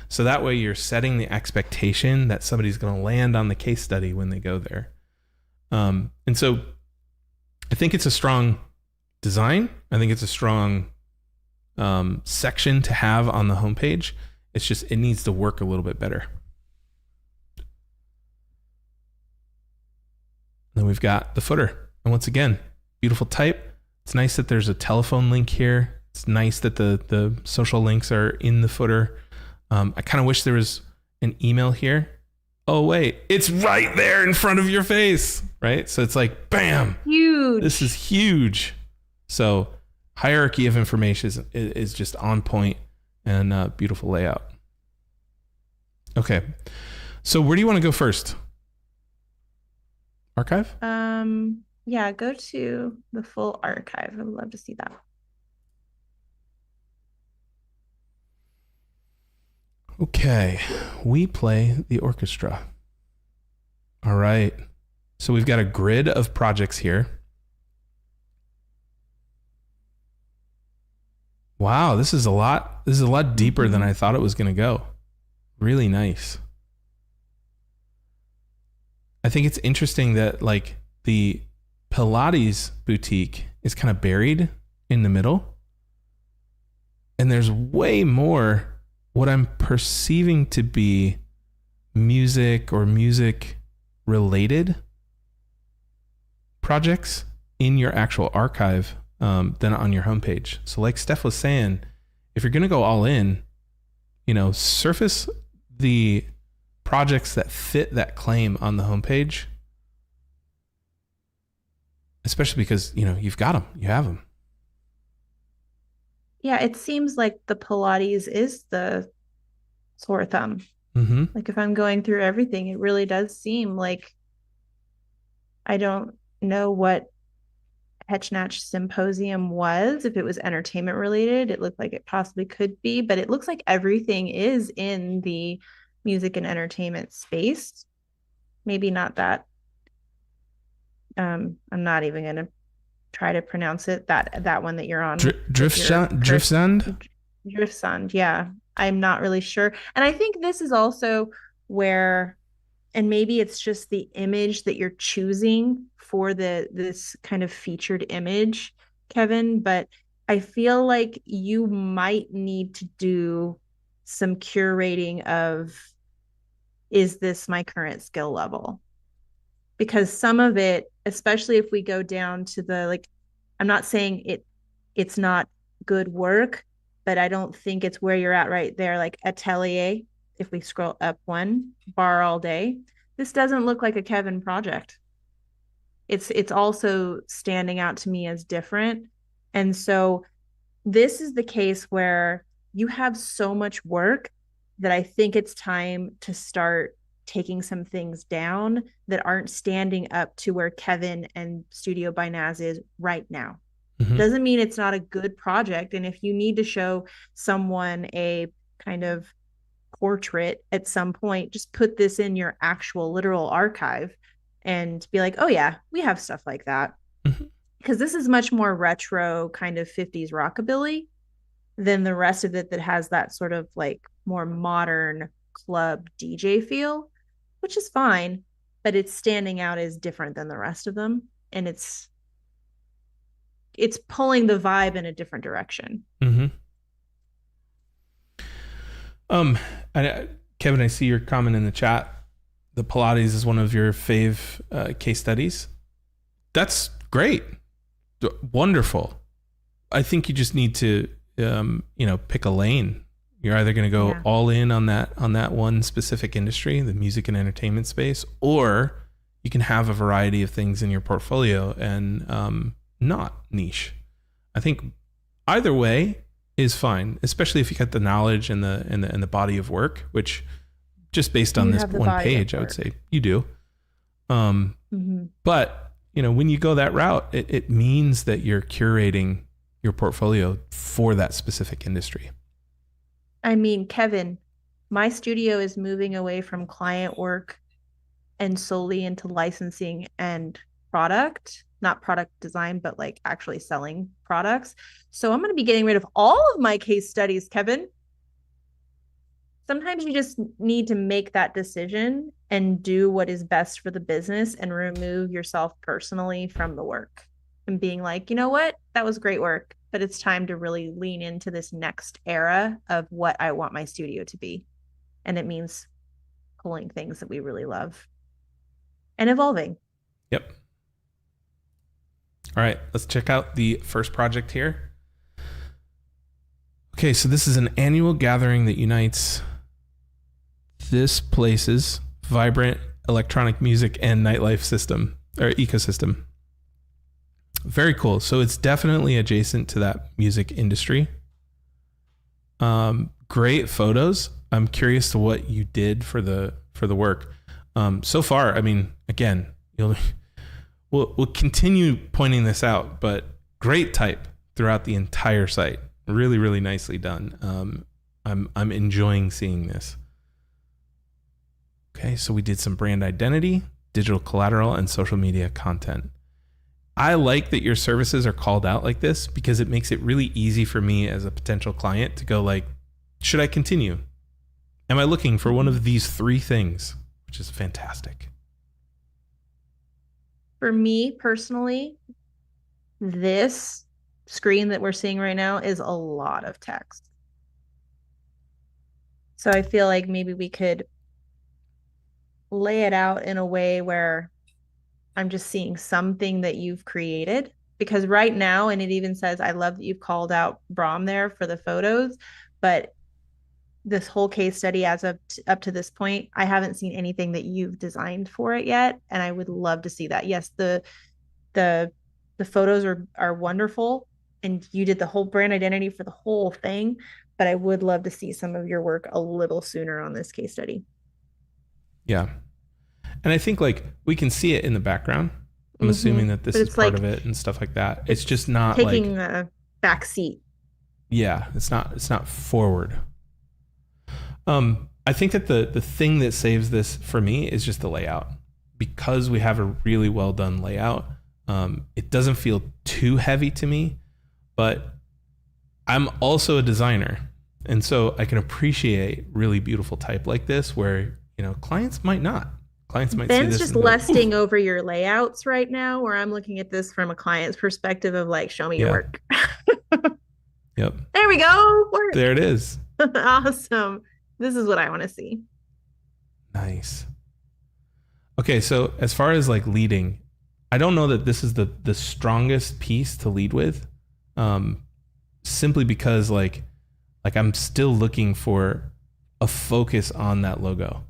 So that way you're setting the expectation that somebody's going to land on the case study when they go there. And so I think it's a strong design. I think it's a strong section to have on the homepage. It's just, it needs to work a little bit better. Then we've got the footer. And once again, beautiful type. It's nice that there's a telephone link here. It's nice that the social links are in the footer. I kind of wish there was an email here. Oh, wait, it's right there in front of your face, right? So it's like, bam. Huge. This is huge. So hierarchy of information is just on point, and beautiful layout. Okay. So where do you want to go first? Archive? Yeah, go to the full archive. I would love to see that. Okay, we play the orchestra. All right. So we've got a grid of projects here. Wow, this is a lot deeper than I thought it was going to go. Really nice. I think it's interesting that like the Pilates boutique is kind of buried in the middle. And there's way more what I'm perceiving to be music or music related projects in your actual archive than on your homepage. So like Steph was saying, if you're going to go all in, surface the projects that fit that claim on the homepage, especially because, you've got them, you have them. Yeah, it seems like the Pilates is the sore thumb. Mm-hmm. Like if I'm going through everything, it really does seem like I don't know what Hetchnatch Symposium was. If it was entertainment related, it looked like it possibly could be, but it looks like everything is in the music and entertainment space. Maybe not that. I'm not even going to try to pronounce it. That one that you're on. Driftsound? Driftsound, yeah. I'm not really sure. And I think this is also where, and maybe it's just the image that you're choosing for this kind of featured image, Kevin, but I feel like you might need to do some curating of, is this my current skill level? Because some of it, especially if we go down to the, like, I'm not saying it's not good work, but I don't think it's where you're at right there. Like atelier, if we scroll up one, bar all day, this doesn't look like a Kevin project. It's also standing out to me as different. And so this is the case where you have so much work that I think it's time to start taking some things down that aren't standing up to where Kevin and Studio by Naz is right now. Mm-hmm. Doesn't mean it's not a good project. And if you need to show someone a kind of portrait at some point, just put this in your actual literal archive and be like, oh yeah, we have stuff like that. Mm-hmm. Because this is much more retro kind of 50s rockabilly than the rest of it that has that sort of like more modern club DJ feel, which is fine, but it's standing out as different than the rest of them. And it's pulling the vibe in a different direction. Mm-hmm. Kevin, I see your comment in the chat. The Pilates is one of your fave case studies. That's great. Wonderful. I think you just need to, pick a lane. You're either going to go all in on that one specific industry, the music and entertainment space, or you can have a variety of things in your portfolio and not niche. I think either way is fine, especially if you got the knowledge and the body of work, which just based on this one page, I would say you do. But when you go that route, it means that you're curating your portfolio for that specific industry. I mean, Kevin, my studio is moving away from client work and solely into licensing and product, not product design, but like actually selling products. So I'm going to be getting rid of all of my case studies, Kevin. Sometimes you just need to make that decision and do what is best for the business and remove yourself personally from the work and being like, you know what, that was great work, but it's time to really lean into this next era of what I want my studio to be. And it means pulling things that we really love and evolving. Yep. All right, let's check out the first project here. Okay, so this is an annual gathering that unites this place's vibrant electronic music and nightlife system or ecosystem. Very cool. So it's definitely adjacent to that music industry. Great photos. I'm curious to what you did for the work. So far, I mean, again, we'll continue pointing this out, but great type throughout the entire site. Really, really nicely done. I'm enjoying seeing this. Okay, so we did some brand identity, digital collateral, and social media content. I like that your services are called out like this because it makes it really easy for me as a potential client to go like, should I continue? Am I looking for one of these three things? Which is fantastic. For me personally, this screen that we're seeing right now is a lot of text. So I feel like maybe we could lay it out in a way where I'm just seeing something that you've created, because right now, and it even says, I love that you've called out Brahm there for the photos, but this whole case study as of up to this point, I haven't seen anything that you've designed for it yet. And I would love to see that. Yes, the photos are wonderful and you did the whole brand identity for the whole thing, but I would love to see some of your work a little sooner on this case study. Yeah. And I think like we can see it in the background. I'm assuming that this is part of it and stuff like that. It's just not taking a back seat. Yeah, it's not forward. I think that the thing that saves this for me is just the layout. Because we have a really well done layout, it doesn't feel too heavy to me, but I'm also a designer. And so I can appreciate really beautiful type like this where, clients might not. Clients might see Ben's this just and go, oof. lusting over your layouts right now, where I'm looking at this from a client's perspective of like, show me your Yeah. work. Yep. There we go. There Work. it is. Awesome. This is what I want to see. Nice. Okay, so as far as like leading, I don't know that this is the strongest piece to lead with, um, simply because like I'm still looking for a focus on that logo,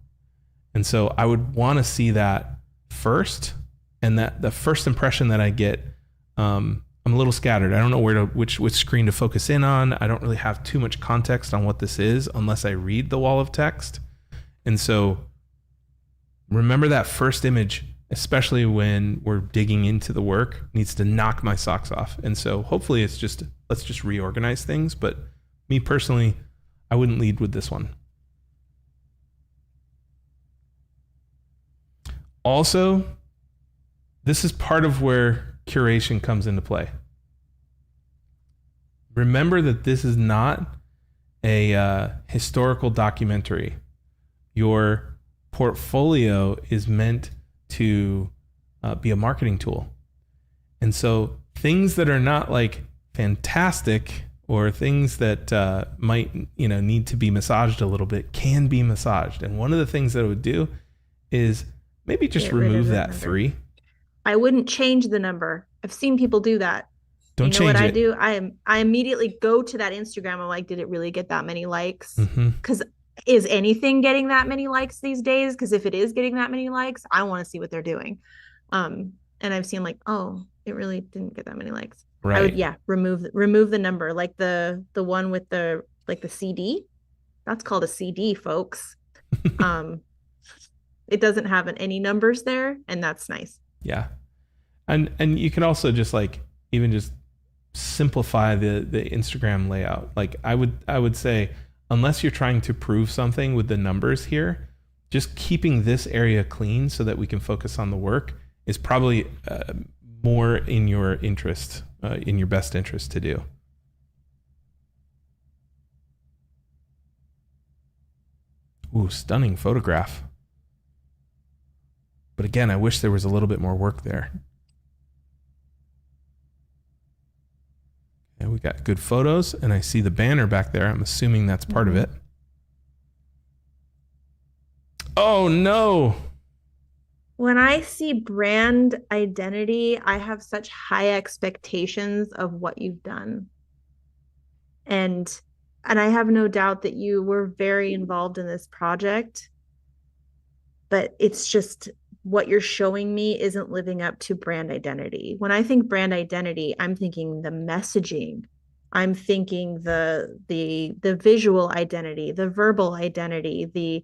and so I would want to see that first, and that the first impression that I get, I'm a little scattered. I don't know which screen to focus in on. I don't really have too much context on what this is unless I read the wall of text, and so remember that first image, especially when we're digging into the work, needs to knock my socks off. And so hopefully let's just reorganize things. But me personally, I wouldn't lead with this one. Also, this is part of where curation comes into play. Remember that this is not a historical documentary. Your portfolio is meant to be a marketing tool. And so things that are not like fantastic or things that might need to be massaged a little bit can be massaged. And one of the things that I would do is maybe just remove that number. 3. I wouldn't change the number. I've seen people do that. Don't you know what change I it. do? I immediately go to that Instagram. I'm like, did it really get that many likes? Because is anything getting that many likes these days? Because if it is getting that many likes, I want to see what they're doing. And I've seen like, oh, it really didn't get that many likes. Right. I would remove the number, like the one with the CD. That's called a CD, folks. It doesn't have any numbers there, and that's nice. Yeah. And you can also just like even just simplify the Instagram layout. Like I would say, unless you're trying to prove something with the numbers here, just keeping this area clean so that we can focus on the work is probably more in your interest, in your best interest to do. Ooh, stunning photograph. But again, I wish there was a little bit more work there. And we got good photos, and I see the banner back there. I'm assuming that's part of it. Oh, no. When I see brand identity, I have such high expectations of what you've done. And I have no doubt that you were very involved in this project, but it's just what you're showing me isn't living up to brand identity. When I think brand identity, I'm thinking the messaging. I'm thinking the visual identity, the verbal identity, the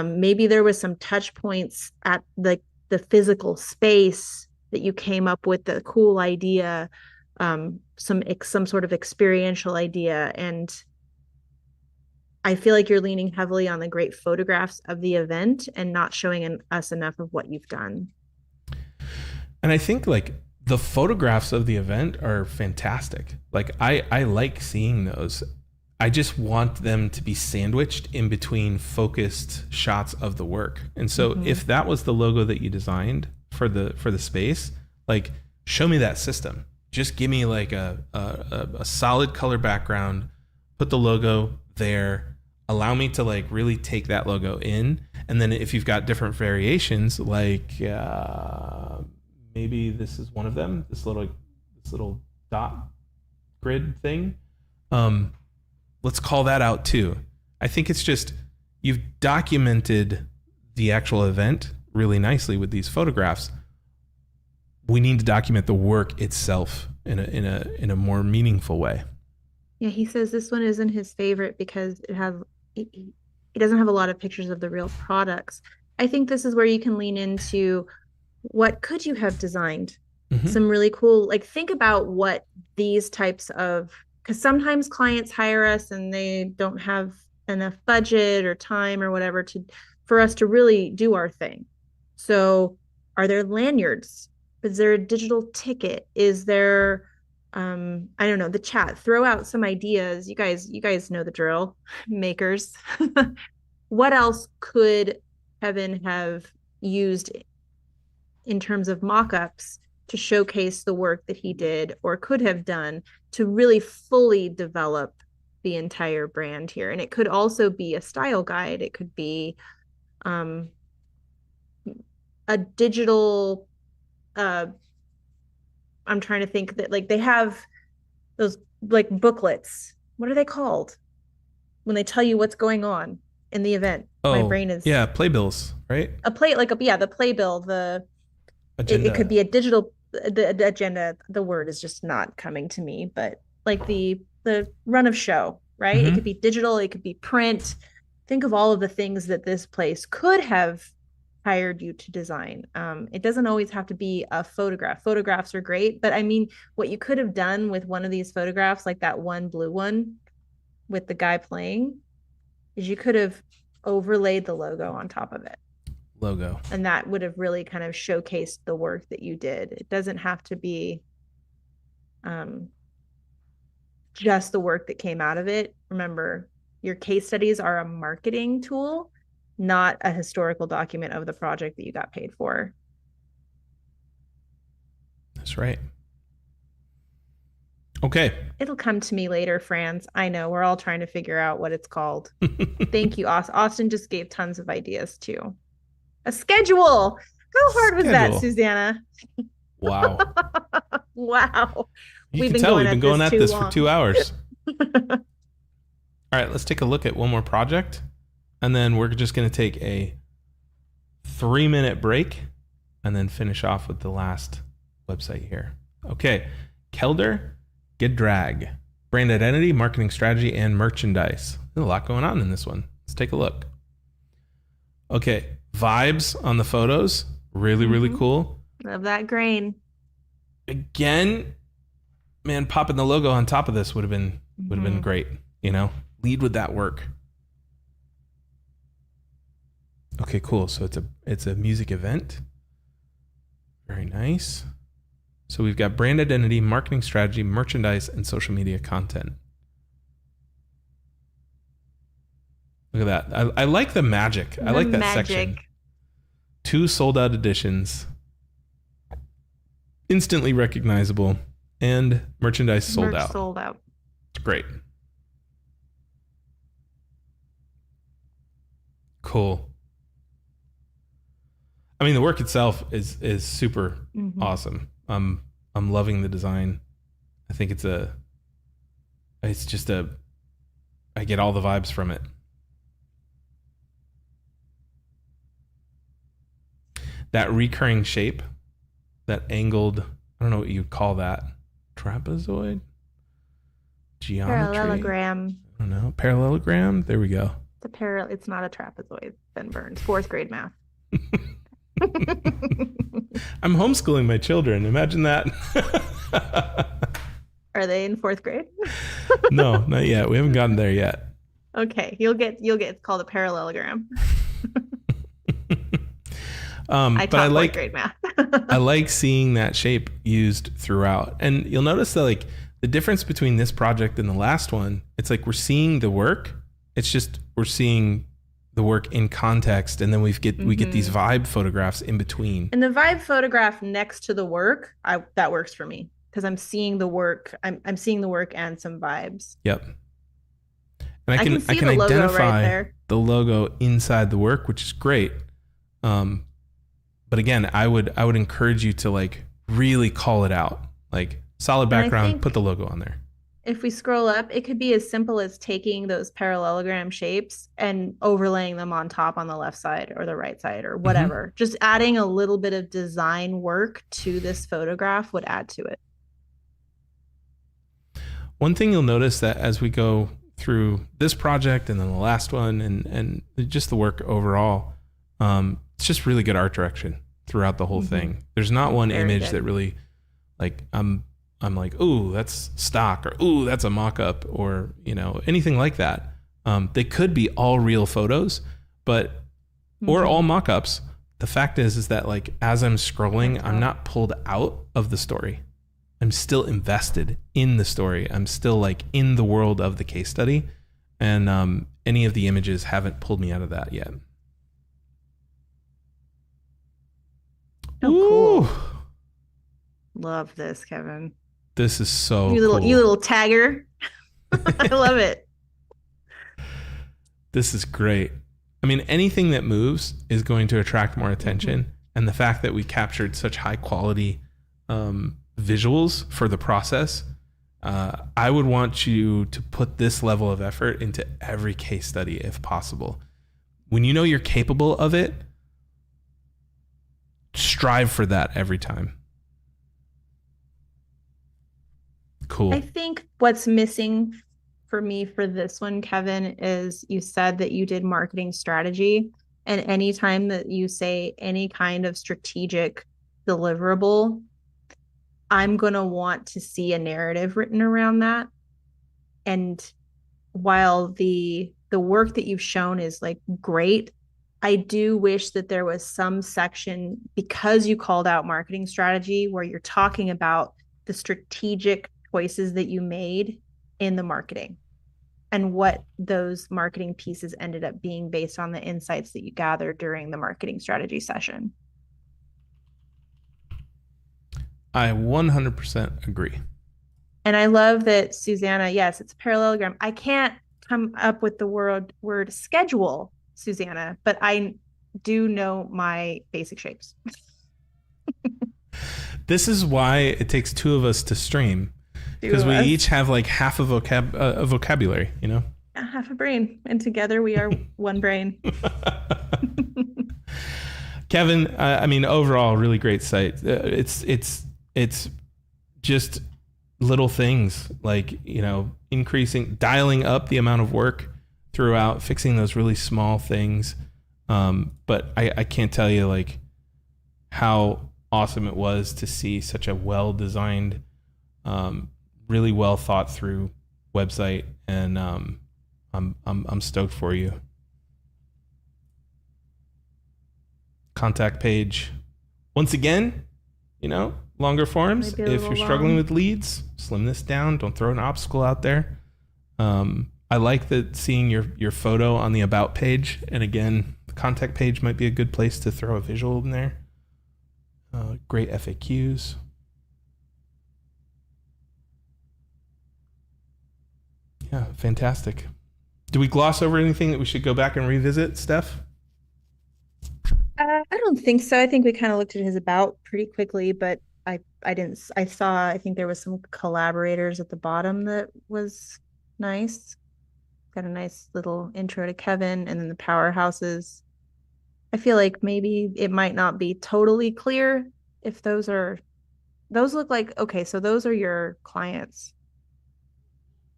maybe there was some touch points at the physical space that you came up with the cool idea, some sort of experiential idea. And I feel like you're leaning heavily on the great photographs of the event and not showing us enough of what you've done. And I think like the photographs of the event are fantastic. Like I like seeing those. I just want them to be sandwiched in between focused shots of the work. And so if that was the logo that you designed for the space, like show me that system. Just give me like a solid color background, put the logo there, allow me to like really take that logo in. And then if you've got different variations, like maybe this is one of them, this little dot grid thing. Let's call that out too. I think it's just, you've documented the actual event really nicely with these photographs. We need to document the work itself in a more meaningful way. Yeah, he says this one isn't his favorite because it doesn't have a lot of pictures of the real products. I think this is where you can lean into what could you have designed? Some really cool, like think about what these types of, because sometimes clients hire us and they don't have enough budget or time or whatever for us to really do our thing. So are there lanyards? Is there a digital ticket? Is there I don't know, the chat, throw out some ideas. You guys know the drill, makers. What else could Kevin have used in terms of mock-ups to showcase the work that he did or could have done to really fully develop the entire brand here? And it could also be a style guide. It could be um, a digital. Uh, I'm trying to think that like they have those like booklets. What are they called when they tell you what's going on in the event? My Oh, brain is yeah, playbills, right? a play like a yeah the playbill. It could Agenda. be a digital the agenda. The word is just not coming to me, but like the run of show, right? It could Mm-hmm. be digital, it could be print. Think of all of the things that this place could have hired you to design. It doesn't always have to be a photograph. Photographs are great, but I mean, what you could have done with one of these photographs, like that one blue one with the guy playing, is you could have overlaid the logo on top of it, Logo. and that would have really kind of showcased the work that you did. It doesn't have to be um, just the work that came out of it. Remember, your case studies are a marketing tool, not a historical document of the project that you got paid for. That's right. Okay. It'll come to me later, Franz. I know we're all trying to figure out what it's called. Thank you, Austin. Austin just gave tons of ideas too. A schedule. How hard was that, Schedule. Susanna? Wow. Wow. You can tell we've been going at this for 2 hours. All All right, let's take a look at one more project. And then we're just going to take a 3-minute break and then finish off with the last website here. Okay. Kelder Gedrag. Brand identity, marketing strategy, and merchandise. There's a lot going on in this one. Let's take a look. Okay. Vibes on the photos. Really, really cool. Love that grain. Again, man, popping the logo on top of this would have been great. You know, lead with that work. Okay, cool. So it's a music event. Very nice. So we've got brand identity, marketing strategy, merchandise, and social media content. Look at that. I like the magic. I like that section. 2 sold out editions. Instantly recognizable. And merchandise sold out. Sold out. It's great. Cool. I mean, the work itself is super awesome. I'm loving the design. I think it's just I get all the vibes from it. That recurring shape, that angled, I don't know what you'd call that. Trapezoid? Geometry? Parallelogram. I don't know. Parallelogram? There we go. It's not a trapezoid. Ben Burns, 4th grade math. I'm homeschooling my children. Imagine that. Are they in 4th grade? No, not yet. We haven't gotten there yet. Okay, you'll get it's called a parallelogram. But I like 4th grade math. I like seeing that shape used throughout. And you'll notice that like the difference between this project and the last one, it's like we're seeing the work. It's just we're seeing the work in context, and then we get these vibe photographs in between. And the vibe photograph next to the work, that works for me because I'm seeing the work. I'm seeing the work and some vibes. Yep. And I can the logo identify right there. The logo inside the work, which is great. But again, I would encourage you to like really call it out. Like solid background, put the logo on there. If we scroll up, it could be as simple as taking those parallelogram shapes and overlaying them on top on the left side or the right side or whatever. Just adding a little bit of design work to this photograph would add to it. One thing you'll notice that as we go through this project and then the last one and just the work overall, it's just really good art direction throughout the whole thing. There's not one image that really like I'm like, ooh, that's stock, or ooh, that's a mock-up, or anything like that. They could be all real photos, but or all mock-ups. The fact is that like as I'm scrolling, I'm not pulled out of the story. I'm still invested in the story. I'm still like in the world of the case study. And any of the images haven't pulled me out of that yet. Oh, cool. Love this, Kevin. This is so you little tagger. I love it. This is great. I mean, anything that moves is going to attract more attention. Mm-hmm. And the fact that we captured such high quality visuals for the process, I would want you to put this level of effort into every case study if possible. When you know you're capable of it, strive for that every time. Cool. I think what's missing for me for this one, Kevin, is you said that you did marketing strategy. And anytime that you say any kind of strategic deliverable, I'm going to want to see a narrative written around that. And while the work that you've shown is like great, I do wish that there was some section, because you called out marketing strategy, where you're talking about the strategic choices that you made in the marketing and what those marketing pieces ended up being based on the insights that you gathered during the marketing strategy session. I 100% agree. And I love that, Susanna, yes, it's a parallelogram. I can't come up with the word schedule, Susanna, but I do know my basic shapes. This is why it takes two of us to stream, because we each have like half a vocabulary, you know? Half a brain, and together we are one brain. Kevin, I mean, overall, really great site. It's just little things like, you know, dialing up the amount of work throughout, fixing those really small things. But I can't tell you like how awesome it was to see such a well-designed, really well thought through website. And I'm stoked for you. Contact page. Once again, you know, longer forms. If you're struggling with leads, slim this down. Don't throw an obstacle out there. I like that seeing your photo on the about page. And again, the contact page might be a good place to throw a visual in there. Great FAQs. Yeah, fantastic. Do we gloss over anything that we should go back and revisit, Steph? I don't think so. I think we kind of looked at his about pretty quickly, but I think there was some collaborators at the bottom that was nice. Got a nice little intro to Kevin, and then the powerhouses. I feel like maybe it might not be totally clear if those look like, okay, so those are your clients,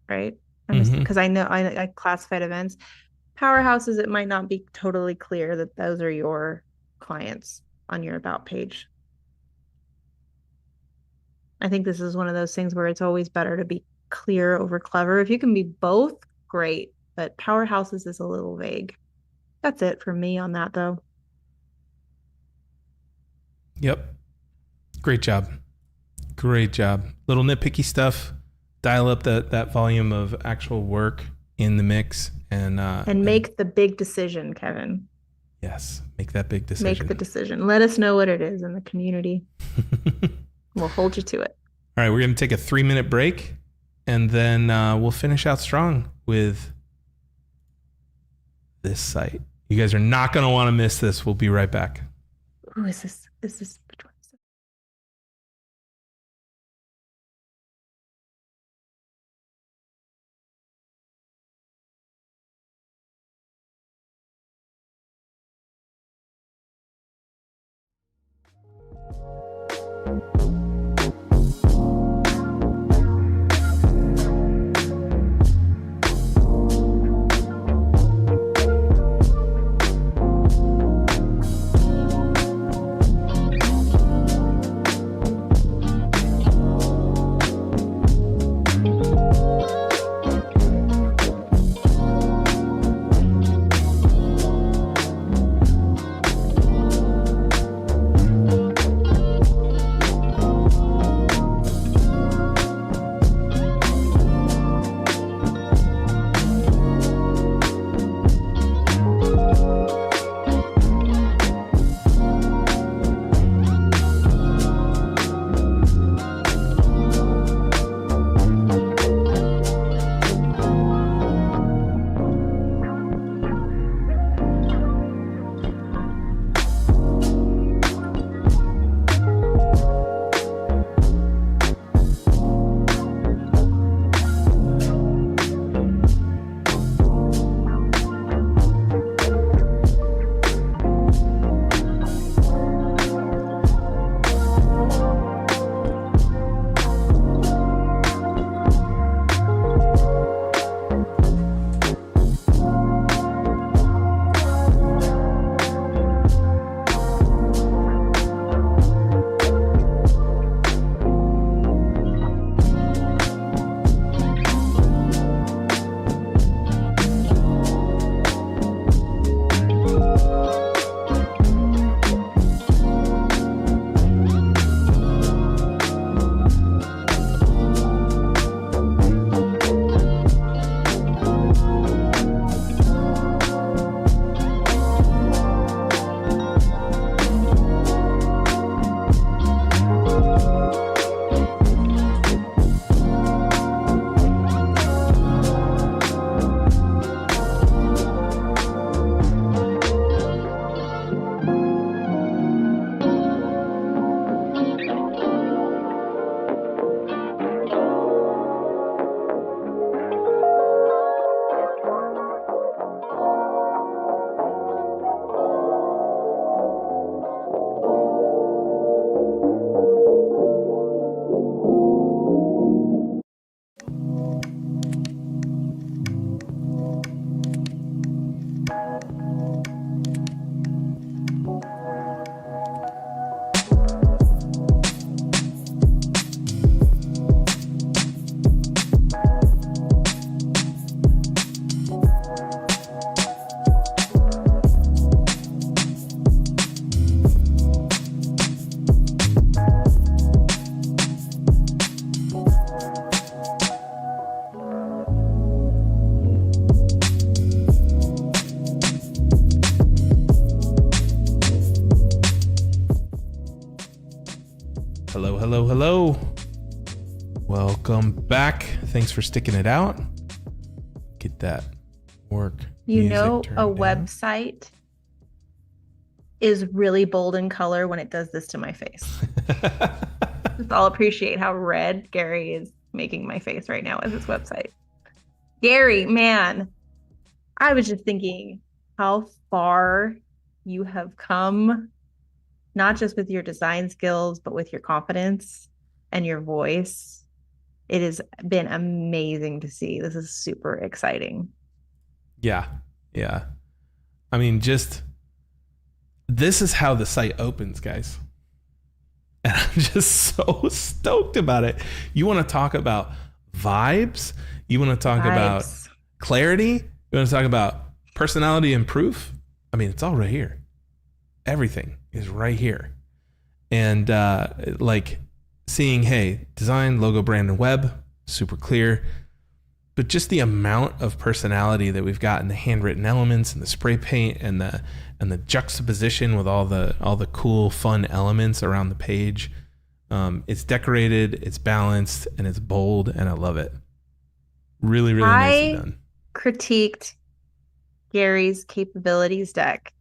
right? Because I know I classified events. Powerhouses, it might not be totally clear that those are your clients on your about page. I think this is one of those things where it's always better to be clear over clever. If you can be both, great, but powerhouses is a little vague. That's it for me on that, though. Yep. Great job. Great job. Little nitpicky stuff. Dial up that volume of actual work in the mix and make the big decision, Kevin. Yes, make that big decision. Make the decision. Let us know what it is in the community. We'll hold you to it. All right, we're going to take a 3-minute break, and then we'll finish out strong with this site. You guys are not going to want to miss this. We'll be right back. Who is this? Is this which one? hello, hello. Welcome back. Thanks for sticking it out. Get that work You music know, a turned down. website is really bold in color when it does this to my face. Just I'll appreciate how red Gary is making my face right now with his website. Gary, man, I was just thinking how far you have come, not just with your design skills, but with your confidence and your voice. It has been amazing to see. This is super exciting. Yeah. Yeah. I mean, just this is how the site opens, guys. And I'm just so stoked about it. You want to talk about vibes? You want to talk about Vibes. clarity? You want to talk about personality and proof? I mean, it's all right here. Everything is right here. And like seeing, hey, design, logo, brand, and web, super clear. But just the amount of personality that we've got in the handwritten elements and the spray paint and the juxtaposition with all the cool fun elements around the page. It's decorated, it's balanced, and it's bold, and I love it. Really, really nicely I done. critiqued Gary's capabilities deck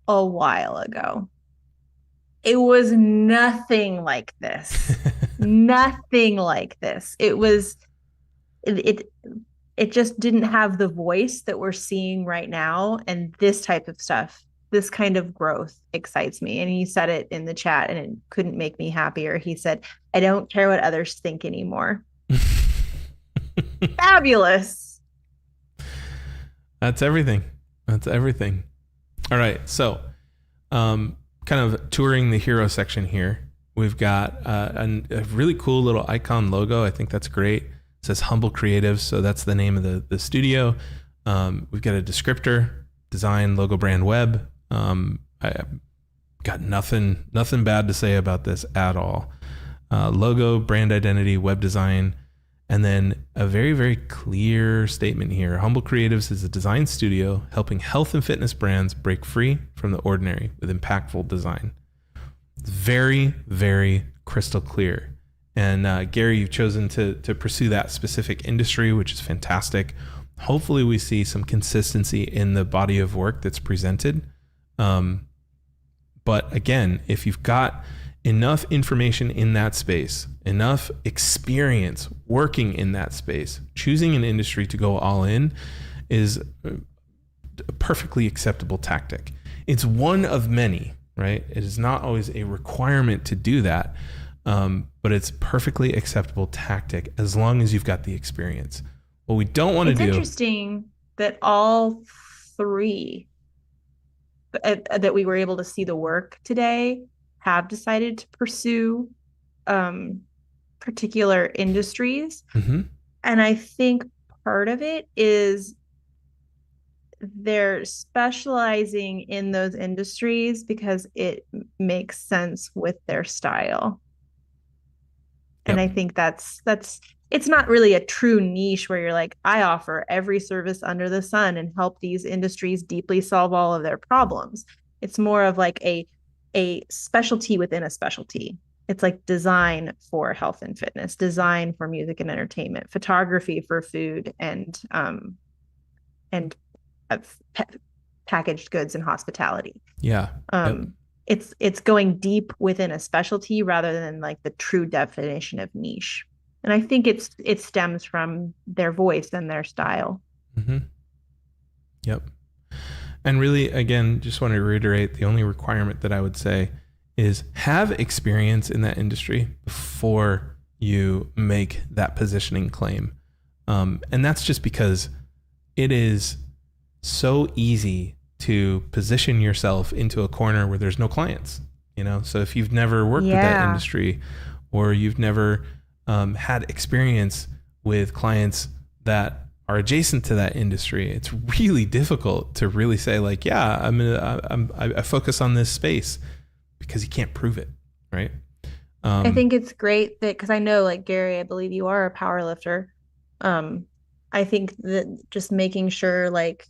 a while ago. It was nothing like this. Nothing like this. It it just didn't have the voice that we're seeing right now, and this type of stuff, this kind of growth excites me. And he said it in the chat and it couldn't make me happier. He said, "I don't care what others think anymore." Fabulous. That's everything. That's everything. All right, so kind of touring the hero section here. We've got a really cool little icon logo. I think that's great. It says Humble Creatives, so that's the name of the studio. We've got a descriptor, design, logo, brand, web. I got nothing bad to say about this at all. Logo, brand identity, web design, and then a very, very clear statement here. Humble Creatives is a design studio helping health and fitness brands break free from the ordinary with impactful design. It's very, very crystal clear. And Gary, you've chosen to pursue that specific industry, which is fantastic. Hopefully we see some consistency in the body of work that's presented. But again, if you've got enough information in that space, enough experience working in that space, choosing an industry to go all in is a perfectly acceptable tactic. It's one of many, right? It is not always a requirement to do that, but it's perfectly acceptable tactic as long as you've got the experience. What we don't want to do. It's interesting that all three that we were able to see the work today have decided to pursue particular industries. Mm-hmm. And I think part of it is they're specializing in those industries because it makes sense with their style. And Yep. I think that's it's not really a true niche where you're like, I offer every service under the sun and help these industries deeply solve all of their problems. It's more of like a specialty within a specialty. It's like design for health and fitness, design for music and entertainment, photography for food and uh, packaged goods and hospitality. Yeah. Yep. It's going deep within a specialty rather than like the true definition of niche. And I think it stems from their voice and their style. Mm-hmm. Yep. And really, again, just want to reiterate, the only requirement that I would say is have experience in that industry before you make that positioning claim. And that's just because it is so easy to position yourself into a corner where there's no clients, you know? So if you've never worked with that industry, or you've never had experience with clients that are adjacent to that industry, it's really difficult to really say like, yeah, I focus on this space, because you can't prove it, right? I think it's great that, because I know, like Gary, I believe you are a power lifter. I think that just making sure like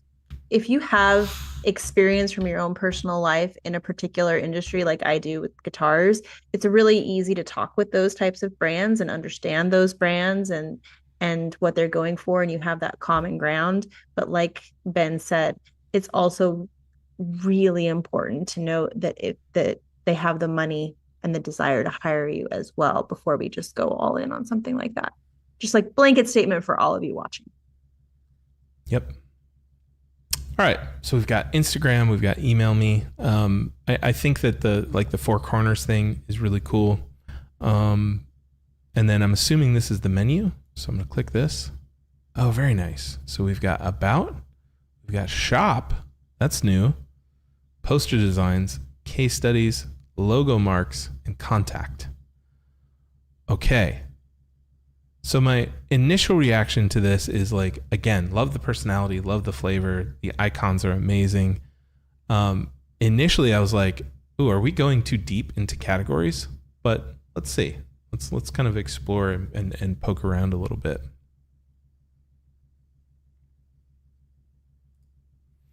if you have experience from your own personal life in a particular industry like I do with guitars, it's really easy to talk with those types of brands and understand those brands and what they're going for, and you have that common ground. But like Ben said, it's also really important to note that they have the money and the desire to hire you as well before we just go all in on something like that. Just like blanket statement for all of you watching. Yep. All right, so we've got Instagram, we've got email me. I think that the four corners thing is really cool. And then I'm assuming this is the menu, so I'm gonna click this. Oh, very nice. So we've got about, we've got shop, that's new, poster designs, case studies, logo marks, and contact. Okay. So my initial reaction to this is like, again, love the personality, love the flavor. The icons are amazing. Initially, I was like, "Ooh, are we going too deep into categories?" But let's see. Let's kind of explore and poke around a little bit.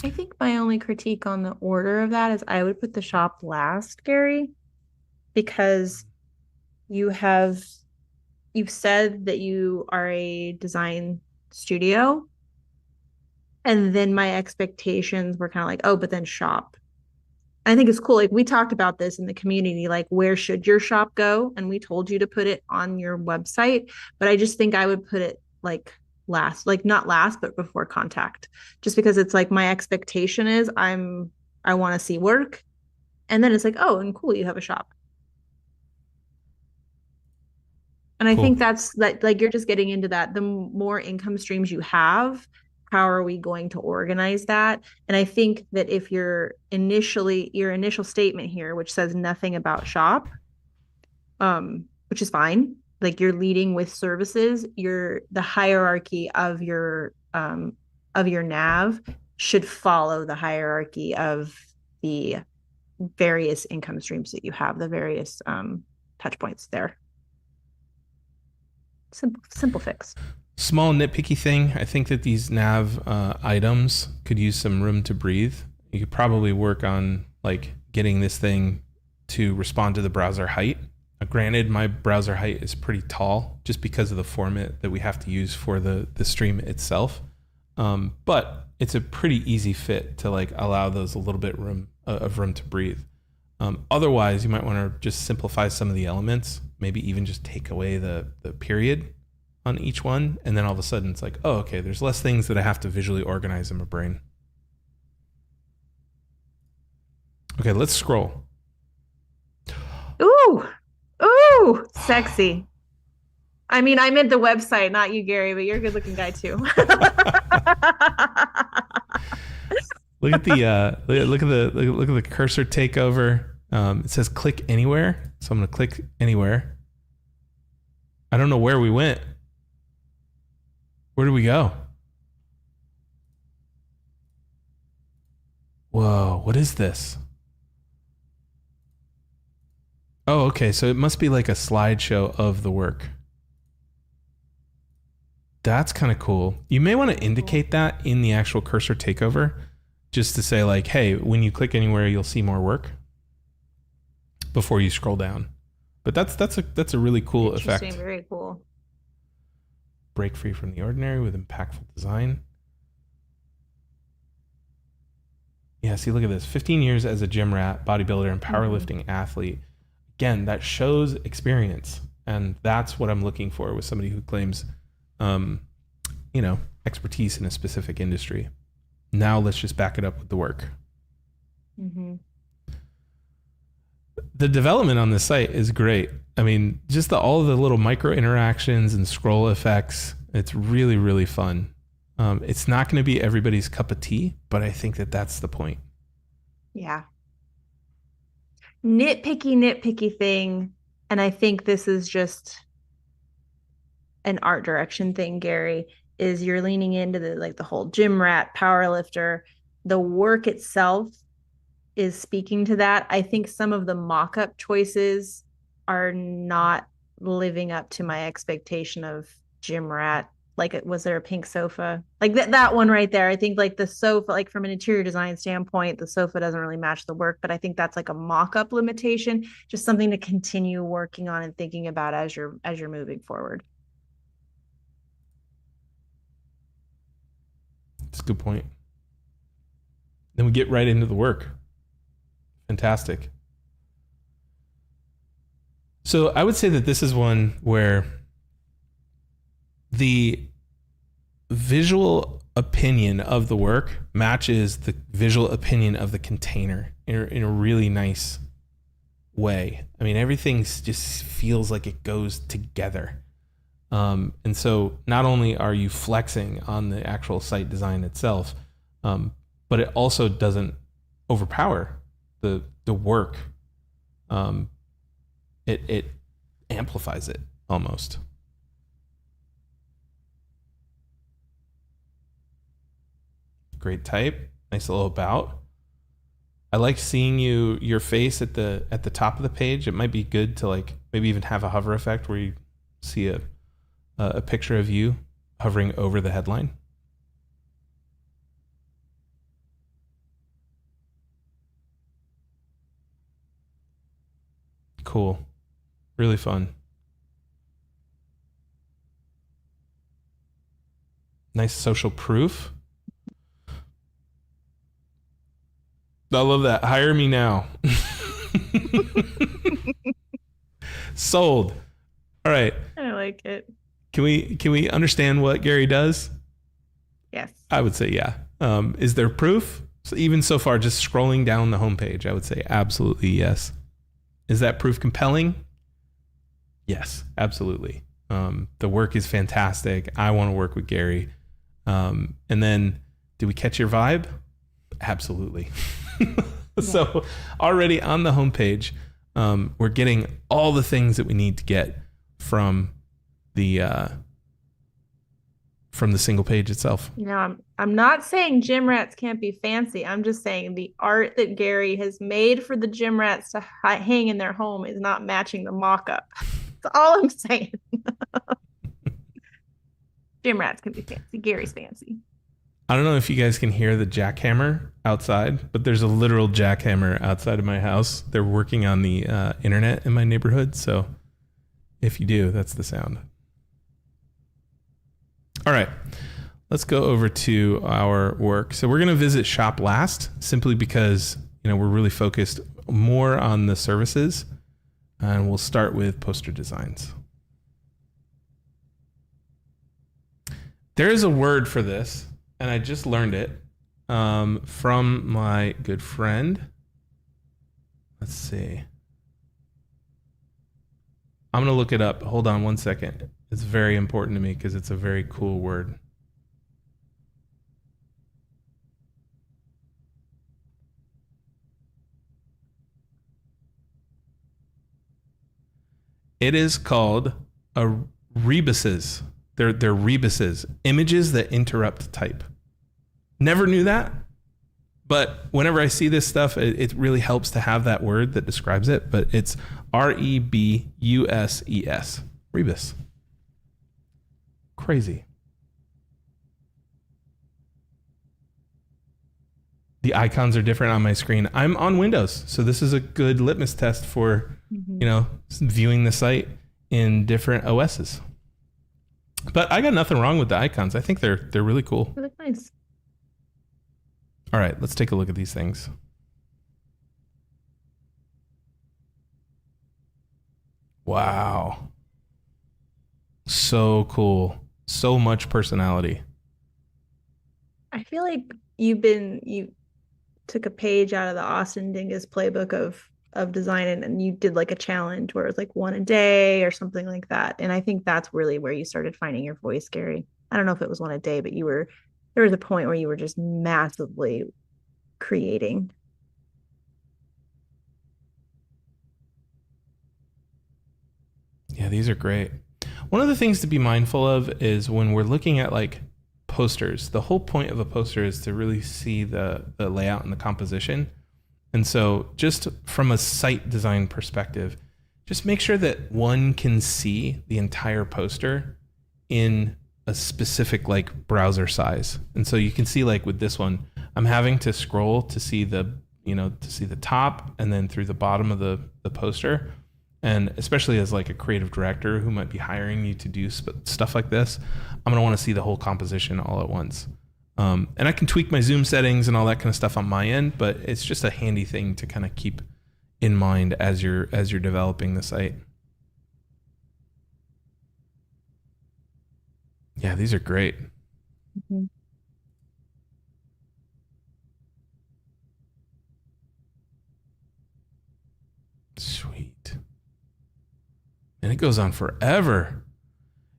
I think my only critique on the order of that is I would put the shop last, Gary, because you have you've said that you are a design studio, and then my expectations were kind of like, oh, but then shop. I think it's cool. Like we talked about this in the community, like where should your shop go? And we told you to put it on your website. But I just think I would put it like last, like not last, but before contact. Just because it's like my expectation is I want to see work. And then it's like, oh, and cool, you have a shop. And I Cool. think that's that, like you're just getting into that. The more income streams you have, how are we going to organize that? And I think that if your initial statement here, which says nothing about shop, which is fine, like you're leading with services, the hierarchy of your nav should follow the hierarchy of the various income streams that you have, the various touch points there. Simple fix. Small nitpicky thing. I think that these nav items could use some room to breathe. You could probably work on like getting this thing to respond to the browser height. Granted, my browser height is pretty tall just because of the format that we have to use for the stream itself. But it's a pretty easy fit to like allow those a little bit of room to breathe. Otherwise, you might want to just simplify some of the elements. Maybe even just take away the period on each one, and then all of a sudden it's like, oh, okay, there's less things that I have to visually organize in my brain. Okay, let's scroll. Ooh, ooh, sexy. I mean, I meant the website, not you, Gary, but you're a good looking guy too. Look at the look at the cursor takeover. It says click anywhere, so I'm gonna click anywhere. I don't know where we went. Where did we go? Whoa, what is this? Oh, okay, so it must be like a slideshow of the work. That's kind of cool. You may want to indicate that in the actual cursor takeover, just to say like, hey, when you click anywhere, you'll see more work before you scroll down. But that's a really cool effect. Very cool. Break free from the ordinary with impactful design. Yeah, see, look at this. 15 years as a gym rat, bodybuilder, and powerlifting athlete. Again, that shows experience. And that's what I'm looking for with somebody who claims, expertise in a specific industry. Now let's just back it up with the work. Mm-hmm. The development on this site is great. I mean, just all of the little micro interactions and scroll effects. It's really, really fun. It's not going to be everybody's cup of tea, but I think that that's the point. Yeah. Nitpicky thing. And I think this is just an art direction thing, Gary, is you're leaning into the whole gym rat, power lifter. The work itself is speaking to that. I think some of the mock-up choices are not living up to my expectation of gym rat like was there a pink sofa? Like that one right there. I think like the sofa, like from an interior design standpoint, the sofa doesn't really match the work, but I think that's like a mock-up limitation, just something to continue working on and thinking about as you're moving forward. That's a good point. Then we get right into the work. Fantastic. So I would say that this is one where the visual opinion of the work matches the visual opinion of the container in a really nice way. I mean, everything just feels like it goes together. And so not only are you flexing on the actual site design itself, but it also doesn't overpower the work. It amplifies it almost. Great type. Nice little about. I like seeing your face at the top of the page. It might be good to like maybe even have a hover effect where you see a picture of you hovering over the headline. Cool. Really fun. Nice social proof. I love that. Hire me now. Sold. All right. I like it. Can we understand what Gary does? Yes. I would say yeah. Is there proof? So even so far, just scrolling down the homepage, I would say absolutely yes. Is that proof compelling? Yes, absolutely. The work is fantastic. I want to work with Gary. And then, did we catch your vibe? Absolutely. So already on the homepage, we're getting all the things that we need to get from the single page itself. You know, I'm not saying gym rats can't be fancy. I'm just saying the art that Gary has made for the gym rats to hang in their home is not matching the mock-up. That's all I'm saying. Gym rats can be fancy. Gary's fancy. I don't know if you guys can hear the jackhammer outside, but there's a literal jackhammer outside of my house. They're working on the internet in my neighborhood, so if you do, that's the sound. All right, let's go over to our work. So we're going to visit shop last, simply because we're really focused more on the services, and we'll start with poster designs. There is a word for this, and I just learned it from my good friend. Let's see. I'm going to look it up. Hold on one second. It's very important to me because it's a very cool word. It is called a rebuses. They're rebuses, images that interrupt type. Never knew that, but whenever I see this stuff, it really helps to have that word that describes it. But it's REBUSES, rebus. Crazy. The icons are different on my screen. I'm on Windows, so this is a good litmus test for viewing the site in different OSs. But I got nothing wrong with the icons. I think they're really cool. They look nice. All right, let's take a look at these things. Wow. So cool. So much personality. I feel like you took a page out of the Austin Dingus playbook of design, and you did like a challenge where it was like one a day or something like that. And I think that's really where you started finding your voice, Gary. I don't know if it was one a day, but there was a point where you were just massively creating. Yeah, these are great. One of the things to be mindful of is when we're looking at like posters, the whole point of a poster is to really see the layout and the composition. And so just from a site design perspective, just make sure that one can see the entire poster in a specific like browser size. And so you can see like with this one, I'm having to scroll to see to see the top and then through the bottom of the poster. And especially as like a creative director who might be hiring you to do stuff like this, I'm going to want to see the whole composition all at once. And I can tweak my zoom settings and all that kind of stuff on my end, but it's just a handy thing to kind of keep in mind as you're developing the site. Yeah, these are great. Mm-hmm. Sweet. And it goes on forever.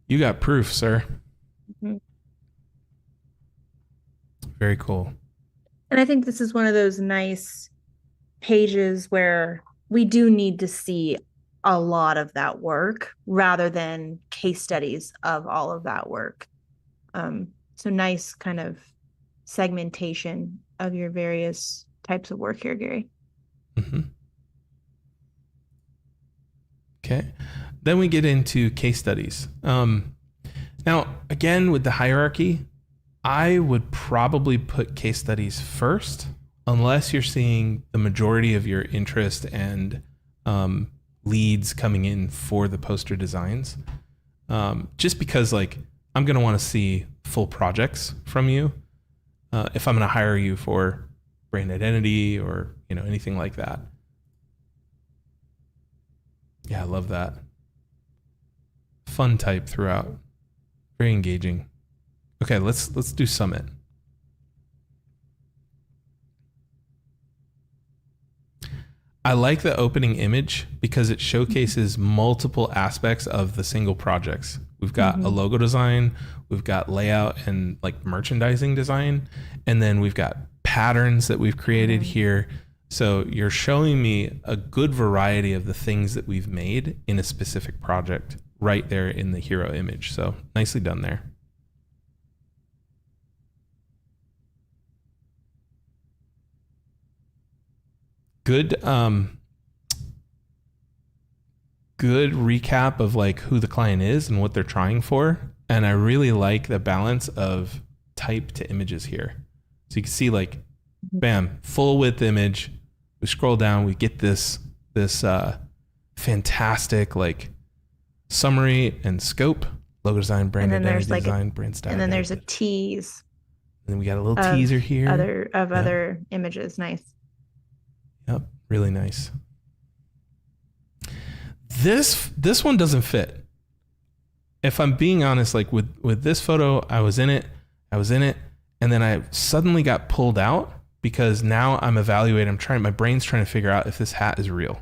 You got proof, sir. Mm-hmm. Very cool. And I think this is one of those nice pages where we do need to see a lot of that work rather than case studies of all of that work. So nice kind of segmentation of your various types of work here, Gary. Mm-hmm. Okay. Then we get into case studies. Now, again, with the hierarchy, I would probably put case studies first, unless you're seeing the majority of your interest and leads coming in for the poster designs. Just because like I'm going to want to see full projects from you if I'm going to hire you for brand identity or anything like that. Yeah, I love that. Fun type throughout. Very engaging. Okay, let's do Summit. I like the opening image because it showcases multiple aspects of the single projects. We've got a logo design, we've got layout and like merchandising design, and then we've got patterns that we've created here. So you're showing me a good variety of the things that we've made in a specific project right there in the hero image. So nicely done there. Good good recap of like who the client is and what they're trying for. And I really like the balance of type to images here. So you can see like, bam, full width image. We scroll down, we get this fantastic like summary and scope, logo design, brand identity design, brand style. And then there's a tease. And then we got a little teaser here. Other images. Nice. Yep, really nice. This one doesn't fit. If I'm being honest, like with this photo, I was in it, and then I suddenly got pulled out because now I'm evaluating, my brain's trying to figure out if this hat is real.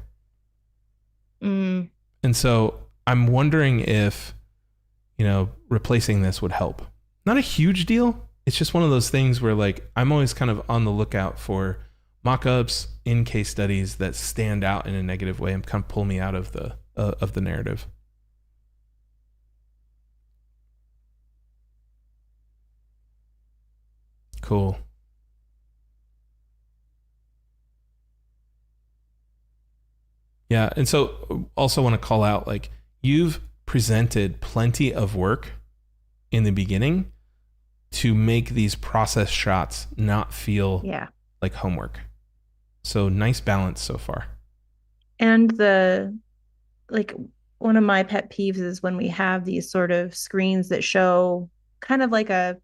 And so I'm wondering if, replacing this would help. Not a huge deal. It's just one of those things where like, I'm always kind of on the lookout for mock-ups in case studies that stand out in a negative way and kind of pull me out of the narrative. Cool. Yeah, and so also want to call out like you've presented plenty of work in the beginning to make these process shots not feel like homework. So nice balance so far. And one of my pet peeves is when we have these sort of screens that show kind of like a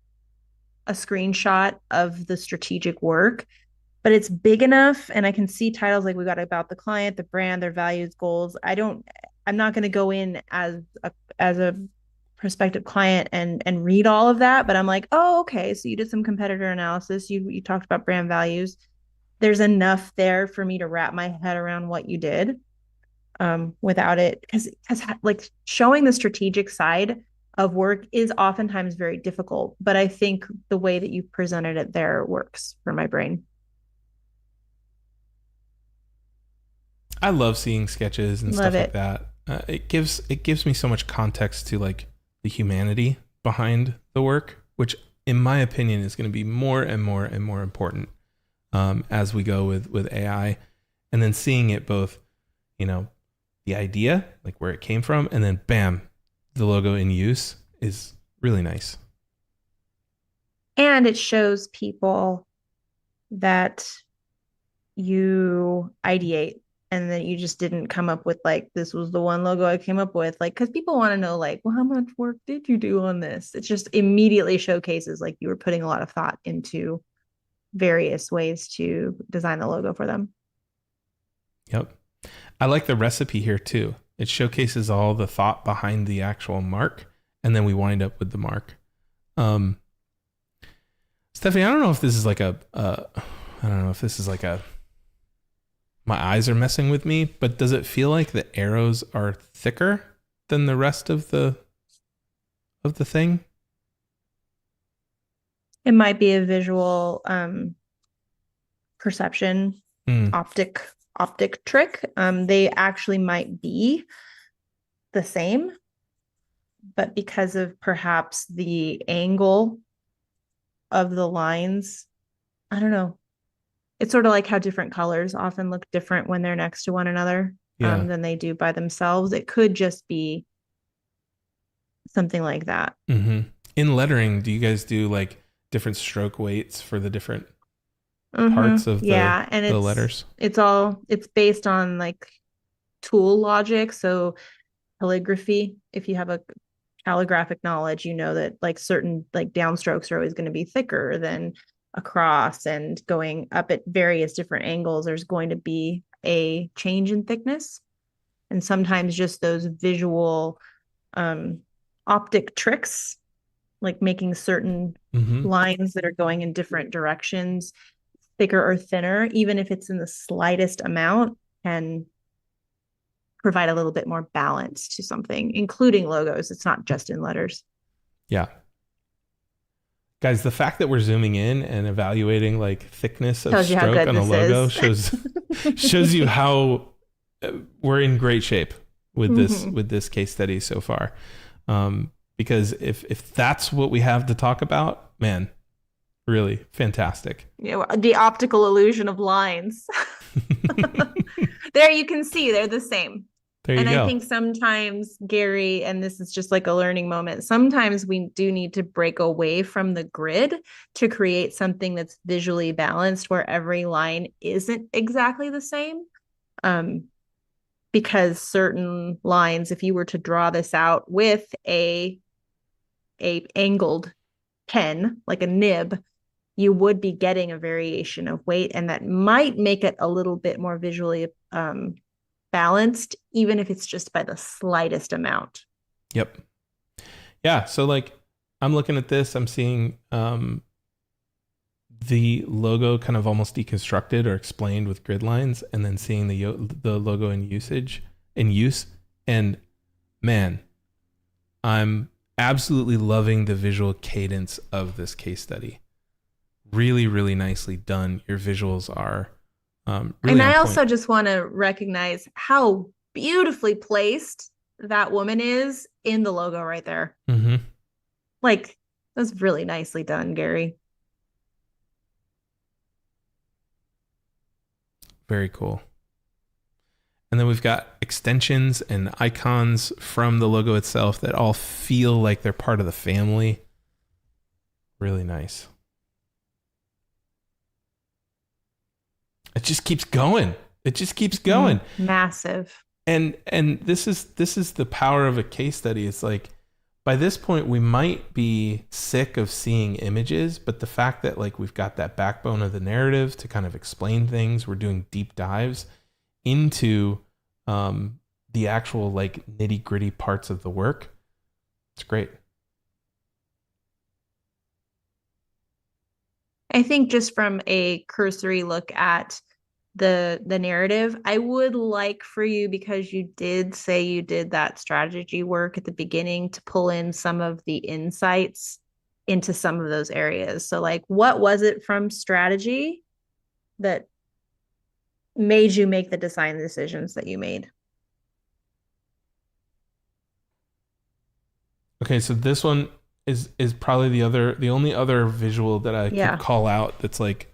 screenshot of the strategic work, but it's big enough and I can see titles like we got about the client, the brand, their values, goals. I'm not going to go in as a prospective client and read all of that, but I'm like, oh, okay. So you did some competitor analysis. You talked about brand values. There's enough there for me to wrap my head around what you did without it. Because like showing the strategic side of work is oftentimes very difficult, but I think the way that you presented it there works for my brain. I love seeing sketches and stuff like that. It gives me so much context to like the humanity behind the work, which in my opinion is going to be more and more and more important as we go with AI, and then seeing it both, the idea, like where it came from, and then bam, the logo in use is Really nice. And it shows people that you ideate and that you just didn't come up with like this was the one logo I came up with, like, because people want to know like, well, how much work did you do on this? It just immediately showcases like you were putting a lot of thought into various ways to design the logo for them. Yep. I like the recipe here too. It showcases all the thought behind the actual mark, and then we wind up with the mark. Um, Stephanie, I don't know if this is like I don't know if this is like a, my eyes are messing with me, but does it feel like the arrows are thicker than the rest of the thing? It might be a visual perception Mm. optic trick. They actually might be the same, but because of perhaps the angle of the lines, I don't know. It's sort of like how different colors often look different when they're next to one another Yeah. than they do by themselves. It could just be something like that. Mm-hmm. In lettering, do you guys do like different stroke weights for the different parts of Yeah, and the letters? it's based on like tool logic. So calligraphy, if you have a calligraphic knowledge, you know that like certain like downstrokes are always going to be thicker than across, and going up at various different angles, there's going to be a change in thickness. And sometimes just those visual um, optic tricks, like making certain Mm-hmm. lines that are going in different directions, thicker or thinner, even if it's in the slightest amount, can provide a little bit more balance to something, including logos. It's not just in letters. Yeah. Guys, the fact that we're zooming in and evaluating like thickness of Tells you how stroke good on a this logo is. shows you how we're in great shape with Mm-hmm. this case study so far. Because if that's what we have to talk about, man, really fantastic. You know, the optical illusion of lines. There you can see they're the same. There you And I go. think sometimes, Gary, and this is just like a learning moment, sometimes we do need to break away from the grid to create something that's visually balanced where every line isn't exactly the same. Um, because certain lines, if you were to draw this out with a angled pen, like a nib, you would be getting a variation of weight, and that might make it a little bit more visually balanced, even if it's just by the slightest amount. Yep. Yeah. So like I'm looking at this, I'm seeing the logo kind of almost deconstructed or explained with grid lines, and then seeing the logo in use. And man, I'm absolutely loving the visual cadence of this case study. Really, really nicely done. Your visuals are really And on I point. also just want to recognize how beautifully placed that woman is in the logo right there. Mm-hmm. Like, that's really nicely done, Gary. Very cool. And then we've got extensions and icons from the logo itself that all feel like they're part of the family. Really nice. It just keeps going. It just keeps going. Massive. And this is the power of a case study. It's like by this point we might be sick of seeing images, but the fact that like we've got that backbone of the narrative to kind of explain things, we're doing deep dives into the actual like nitty gritty parts of the work. It's great. I think just from a cursory look at the narrative, I would like for you, because you did say you did that strategy work at the beginning, to pull in some of the insights into some of those areas. So like, what was it from strategy that made you make the design decisions that you made? Okay, so this one is probably the only other visual that I could call out that's like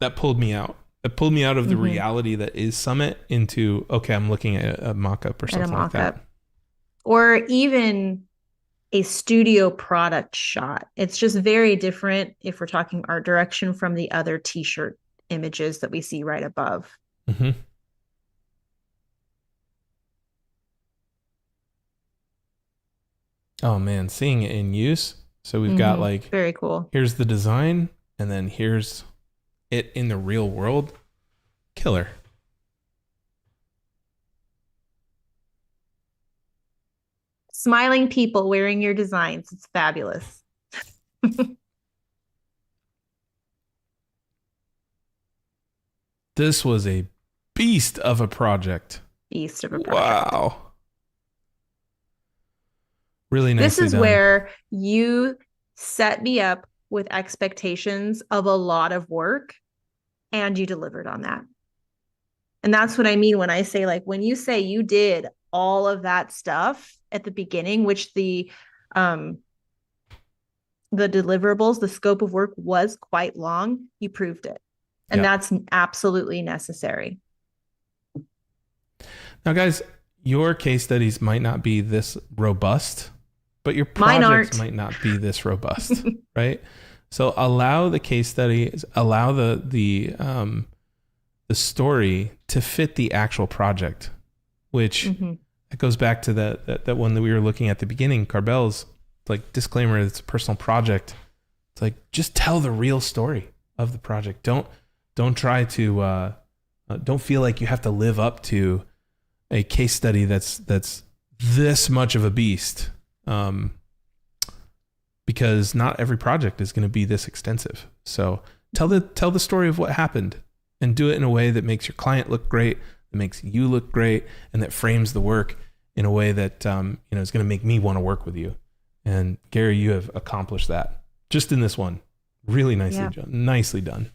that pulled me out. That pulled me out of the reality that is Summit into, okay, I'm looking at a mock-up or something like that. Or even a studio product shot. It's just very different if we're talking art direction from the other t-shirt images that we see right above. Mm-hmm. Oh man, seeing it in use. So we've got like, very cool. here's the design, and then here's it in the real world. Killer. Smiling people wearing your designs. It's fabulous. This was a beast of a project. Beast of a project. Wow. Really nicely This is done. where you set me up with expectations of a lot of work and you delivered on that. And that's what I mean when I say, like, when you say you did all of that stuff at the beginning, which the deliverables, the scope of work was quite long, you proved it. And that's absolutely necessary. Now, guys, your case studies might not be this robust, but your projects might not be this robust, right? So allow the case studies, allow the story to fit the actual project, which it goes back to that one that we were looking at the beginning, Carbell's like disclaimer, it's a personal project. It's like, just tell the real story of the project. Don't try to, don't feel like you have to live up to a case study that's this much of a beast. Because not every project is going to be this extensive. So tell the story of what happened and do it in a way that makes your client look great, that makes you look great, and that frames the work in a way that is going to make me want to work with you. And Gary, you have accomplished that just in this one. Really nicely done.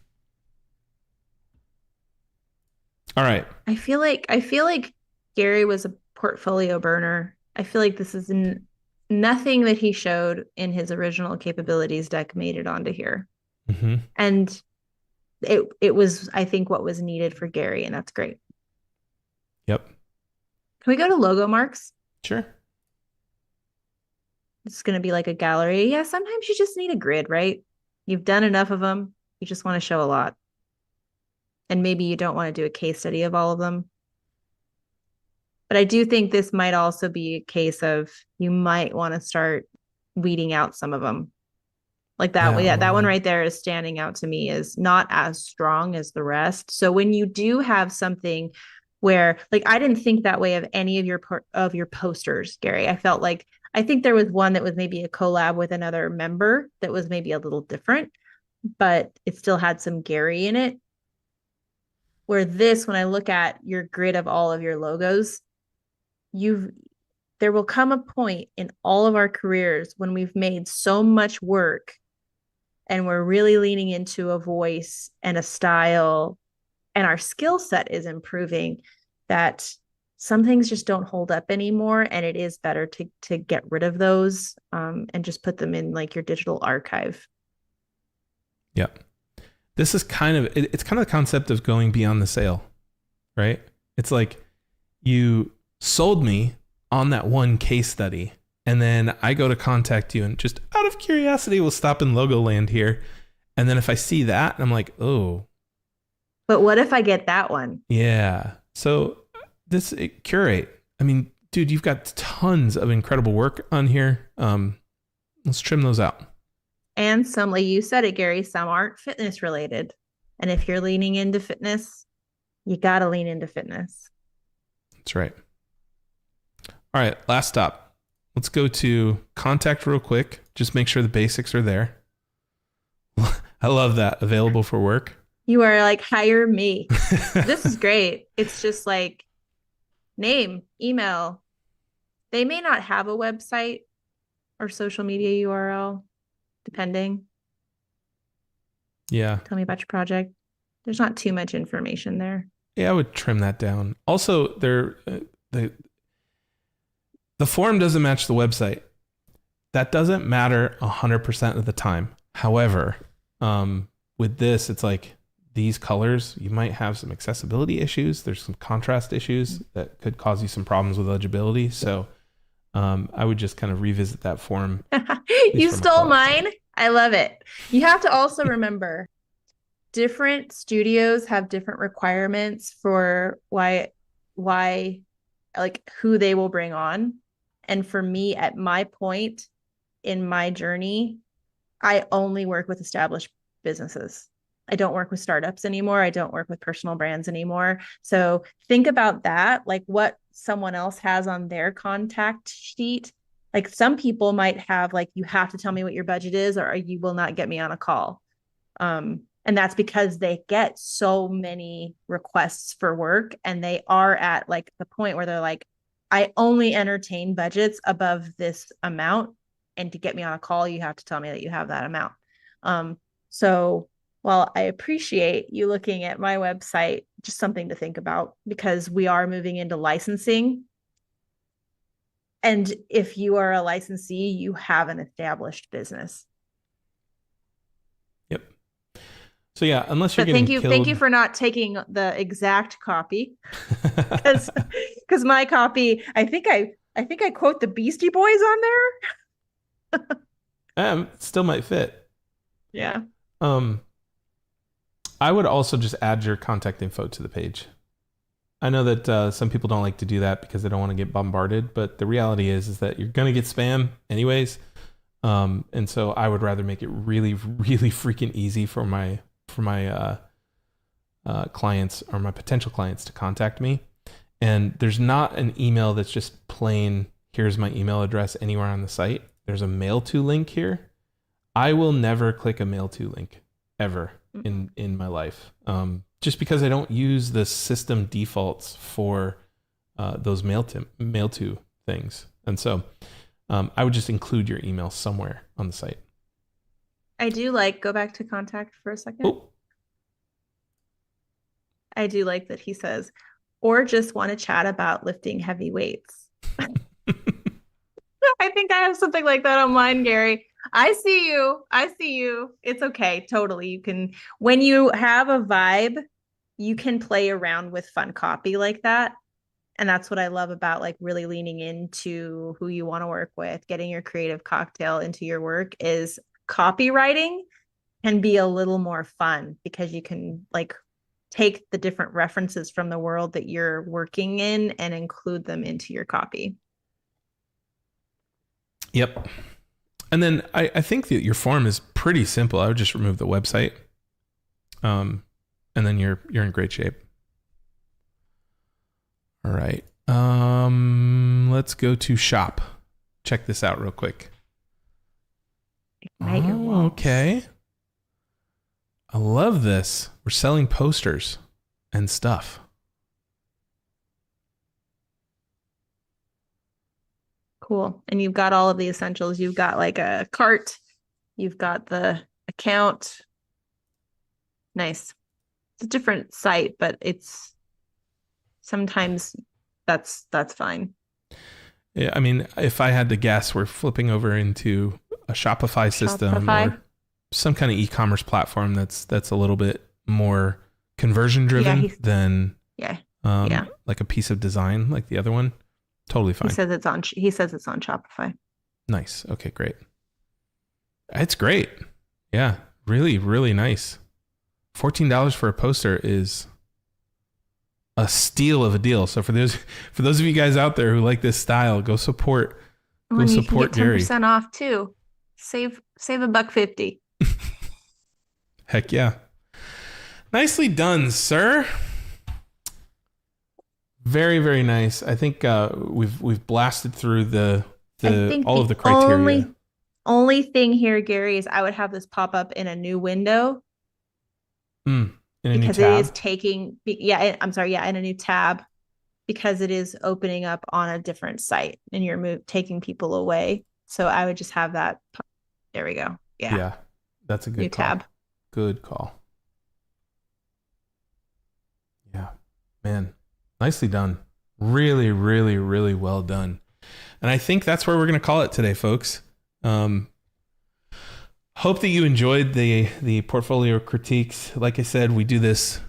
All right. I feel like Gary was a portfolio burner. I feel like this is nothing that he showed in his original capabilities deck made it onto here. Mm-hmm. And it was, I think, what was needed for Gary, and that's great. Yep. Can we go to logo marks? Sure. It's going to be like a gallery. Yeah, sometimes you just need a grid, right? You've done enough of them. You just want to show a lot. And maybe you don't want to do a case study of all of them. But I do think this might also be a case of you might want to start weeding out some of them. Like that one. Yeah, that one right there is standing out to me as not as strong as the rest. So when you do have something where, like, I didn't think that way of any of your posters, Gary. I think there was one that was maybe a collab with another member that was maybe a little different, but it still had some Gary in it. Where this, when I look at your grid of all of your logos, there will come a point in all of our careers when we've made so much work and we're really leaning into a voice and a style and our skill set is improving, that some things just don't hold up anymore. And it is better to get rid of those and just put them in like your digital archive. Yeah. This is it's kind of the concept of going beyond the sale, right? It's like you sold me on that one case study, and then I go to contact you and just out of curiosity, we'll stop in logo land here. And then if I see that, I'm like, oh. But what if I get that one? Yeah. So curate. I mean, dude, you've got tons of incredible work on here. Let's trim those out. And some, like you said it, Gary, some aren't fitness related. And if you're leaning into fitness, you got to lean into fitness. That's right. All right, last stop. Let's go to contact real quick. Just make sure the basics are there. I love that. Available for work. You are like, hire me. This is great. It's just like name, email. They may not have a website or social media URL, depending. Yeah. Tell me about your project. There's not too much information there. Yeah, I would trim that down. Also, the form doesn't match the website. That doesn't matter 100% of the time. However, with this, it's like these colors, you might have some accessibility issues. There's some contrast issues that could cause you some problems with legibility. So I would just kind of revisit that form, at least You from a stole college mine. standpoint. I love it. You have to also remember different studios have different requirements for why like who they will bring on. And for me, at my point in my journey, I only work with established businesses. I don't work with startups anymore. I don't work with personal brands anymore. So think about that, like what someone else has on their contact sheet. Like some people might have like, you have to tell me what your budget is, or you will not get me on a call. And that's because they get so many requests for work, and they are at like the point where they're like, I only entertain budgets above this amount. And to get me on a call, you have to tell me that you have that amount. So while I appreciate you looking at my website, just something to think about, because we are moving into licensing. And if you are a licensee, you have an established business. Yep. So yeah, unless you're But getting killed. thank you for not taking the exact copy, because my copy, I think I quote the Beastie Boys on there. Still might fit. Yeah. I would also just add your contact info to the page. I know that some people don't like to do that because they don't want to get bombarded, but the reality is that you're going to get spam anyways. And so I would rather make it really, really freaking easy for my clients or my potential clients to contact me. And there's not an email that's just plain, here's my email address anywhere on the site. There's a mail to link here. I will never click a mail to link ever in my life. Just because I don't use the system defaults for those mail to things. And so I would just include your email somewhere on the site. I do go back to contact for a second. Oh. I do like that he says, or just want to chat about lifting heavy weights. I think I have something like that on mine, Gary. I see you. It's okay. Totally. You can, when you have a vibe, you can play around with fun copy like that. And that's what I love about like really leaning into who you want to work with, getting your creative cocktail into your work, is copywriting can be a little more fun because you can like take the different references from the world that you're working in and include them into your copy. Yep. And then I think that your form is pretty simple. I would just remove the website. And then you're in great shape. All right. Let's go to shop. Check this out real quick. Okay. I love this. We're selling posters and stuff. Cool. And you've got all of the essentials. You've got like a cart. You've got the account. Nice. It's a different site, but it's sometimes that's fine. Yeah, I mean, if I had to guess, we're flipping over into a Shopify system or some kind of e-commerce platform that's a little bit more conversion driven than like a piece of design like the other one. Totally fine. He says it's on Shopify. Nice. Okay, great. It's great. Yeah, really, really nice. $14 for a poster is a steal of a deal. So for those of you guys out there who like this style, go support. Go support Gary. 10% off too. Save $1.50. Heck yeah. Nicely done, sir. Very, very nice. I think we've blasted through all of the criteria. Only thing here, Gary, is I would have this pop up in a new window. In a new tab. Because it is taking, in a new tab, because it is opening up on a different site and you're taking people away. So I would just have that. There we go. Yeah. Yeah. That's a good new call. tab. Good call. Yeah, man. Nicely done. Really, really, really well done. And I think that's where we're going to call it today, folks. Hope that you enjoyed the portfolio critiques. Like I said, we do this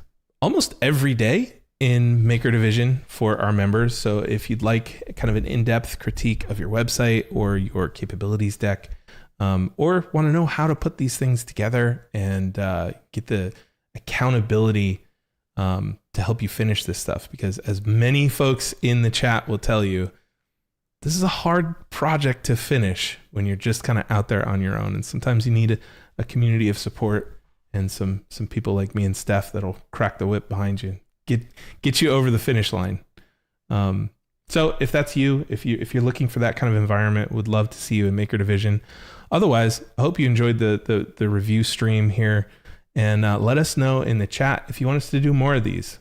almost every day in Maker Division for our members. So if you'd like kind of an in-depth critique of your website or your capabilities deck, or want to know how to put these things together and get the accountability to help you finish this stuff, because as many folks in the chat will tell you, this is a hard project to finish when you're just kind of out there on your own. And sometimes you need a community of support and some people like me and Steph that'll crack the whip behind you, get you over the finish line. So if that's you, if you're looking for that kind of environment, would love to see you in Maker Division. Otherwise, I hope you enjoyed the review stream here, and let us know in the chat if you want us to do more of these.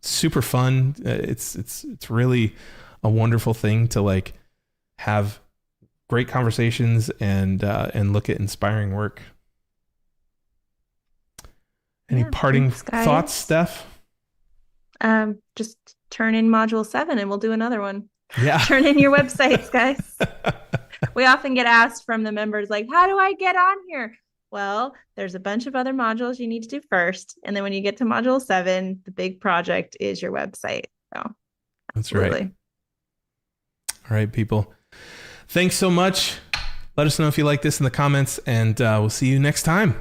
Super fun. It's really a wonderful thing to like have great conversations and look at inspiring work. Any parting thoughts, Steph? Just turn in module 7 and we'll do another one. Yeah. Turn in your websites, guys. We often get asked from the members, like, how do I get on here? Well, there's a bunch of other modules you need to do first. And then when you get to module 7, the big project is your website. So that's right. All right, people. Thanks so much. Let us know if you like this in the comments, and we'll see you next time.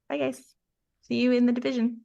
Bye, guys. See you in the division.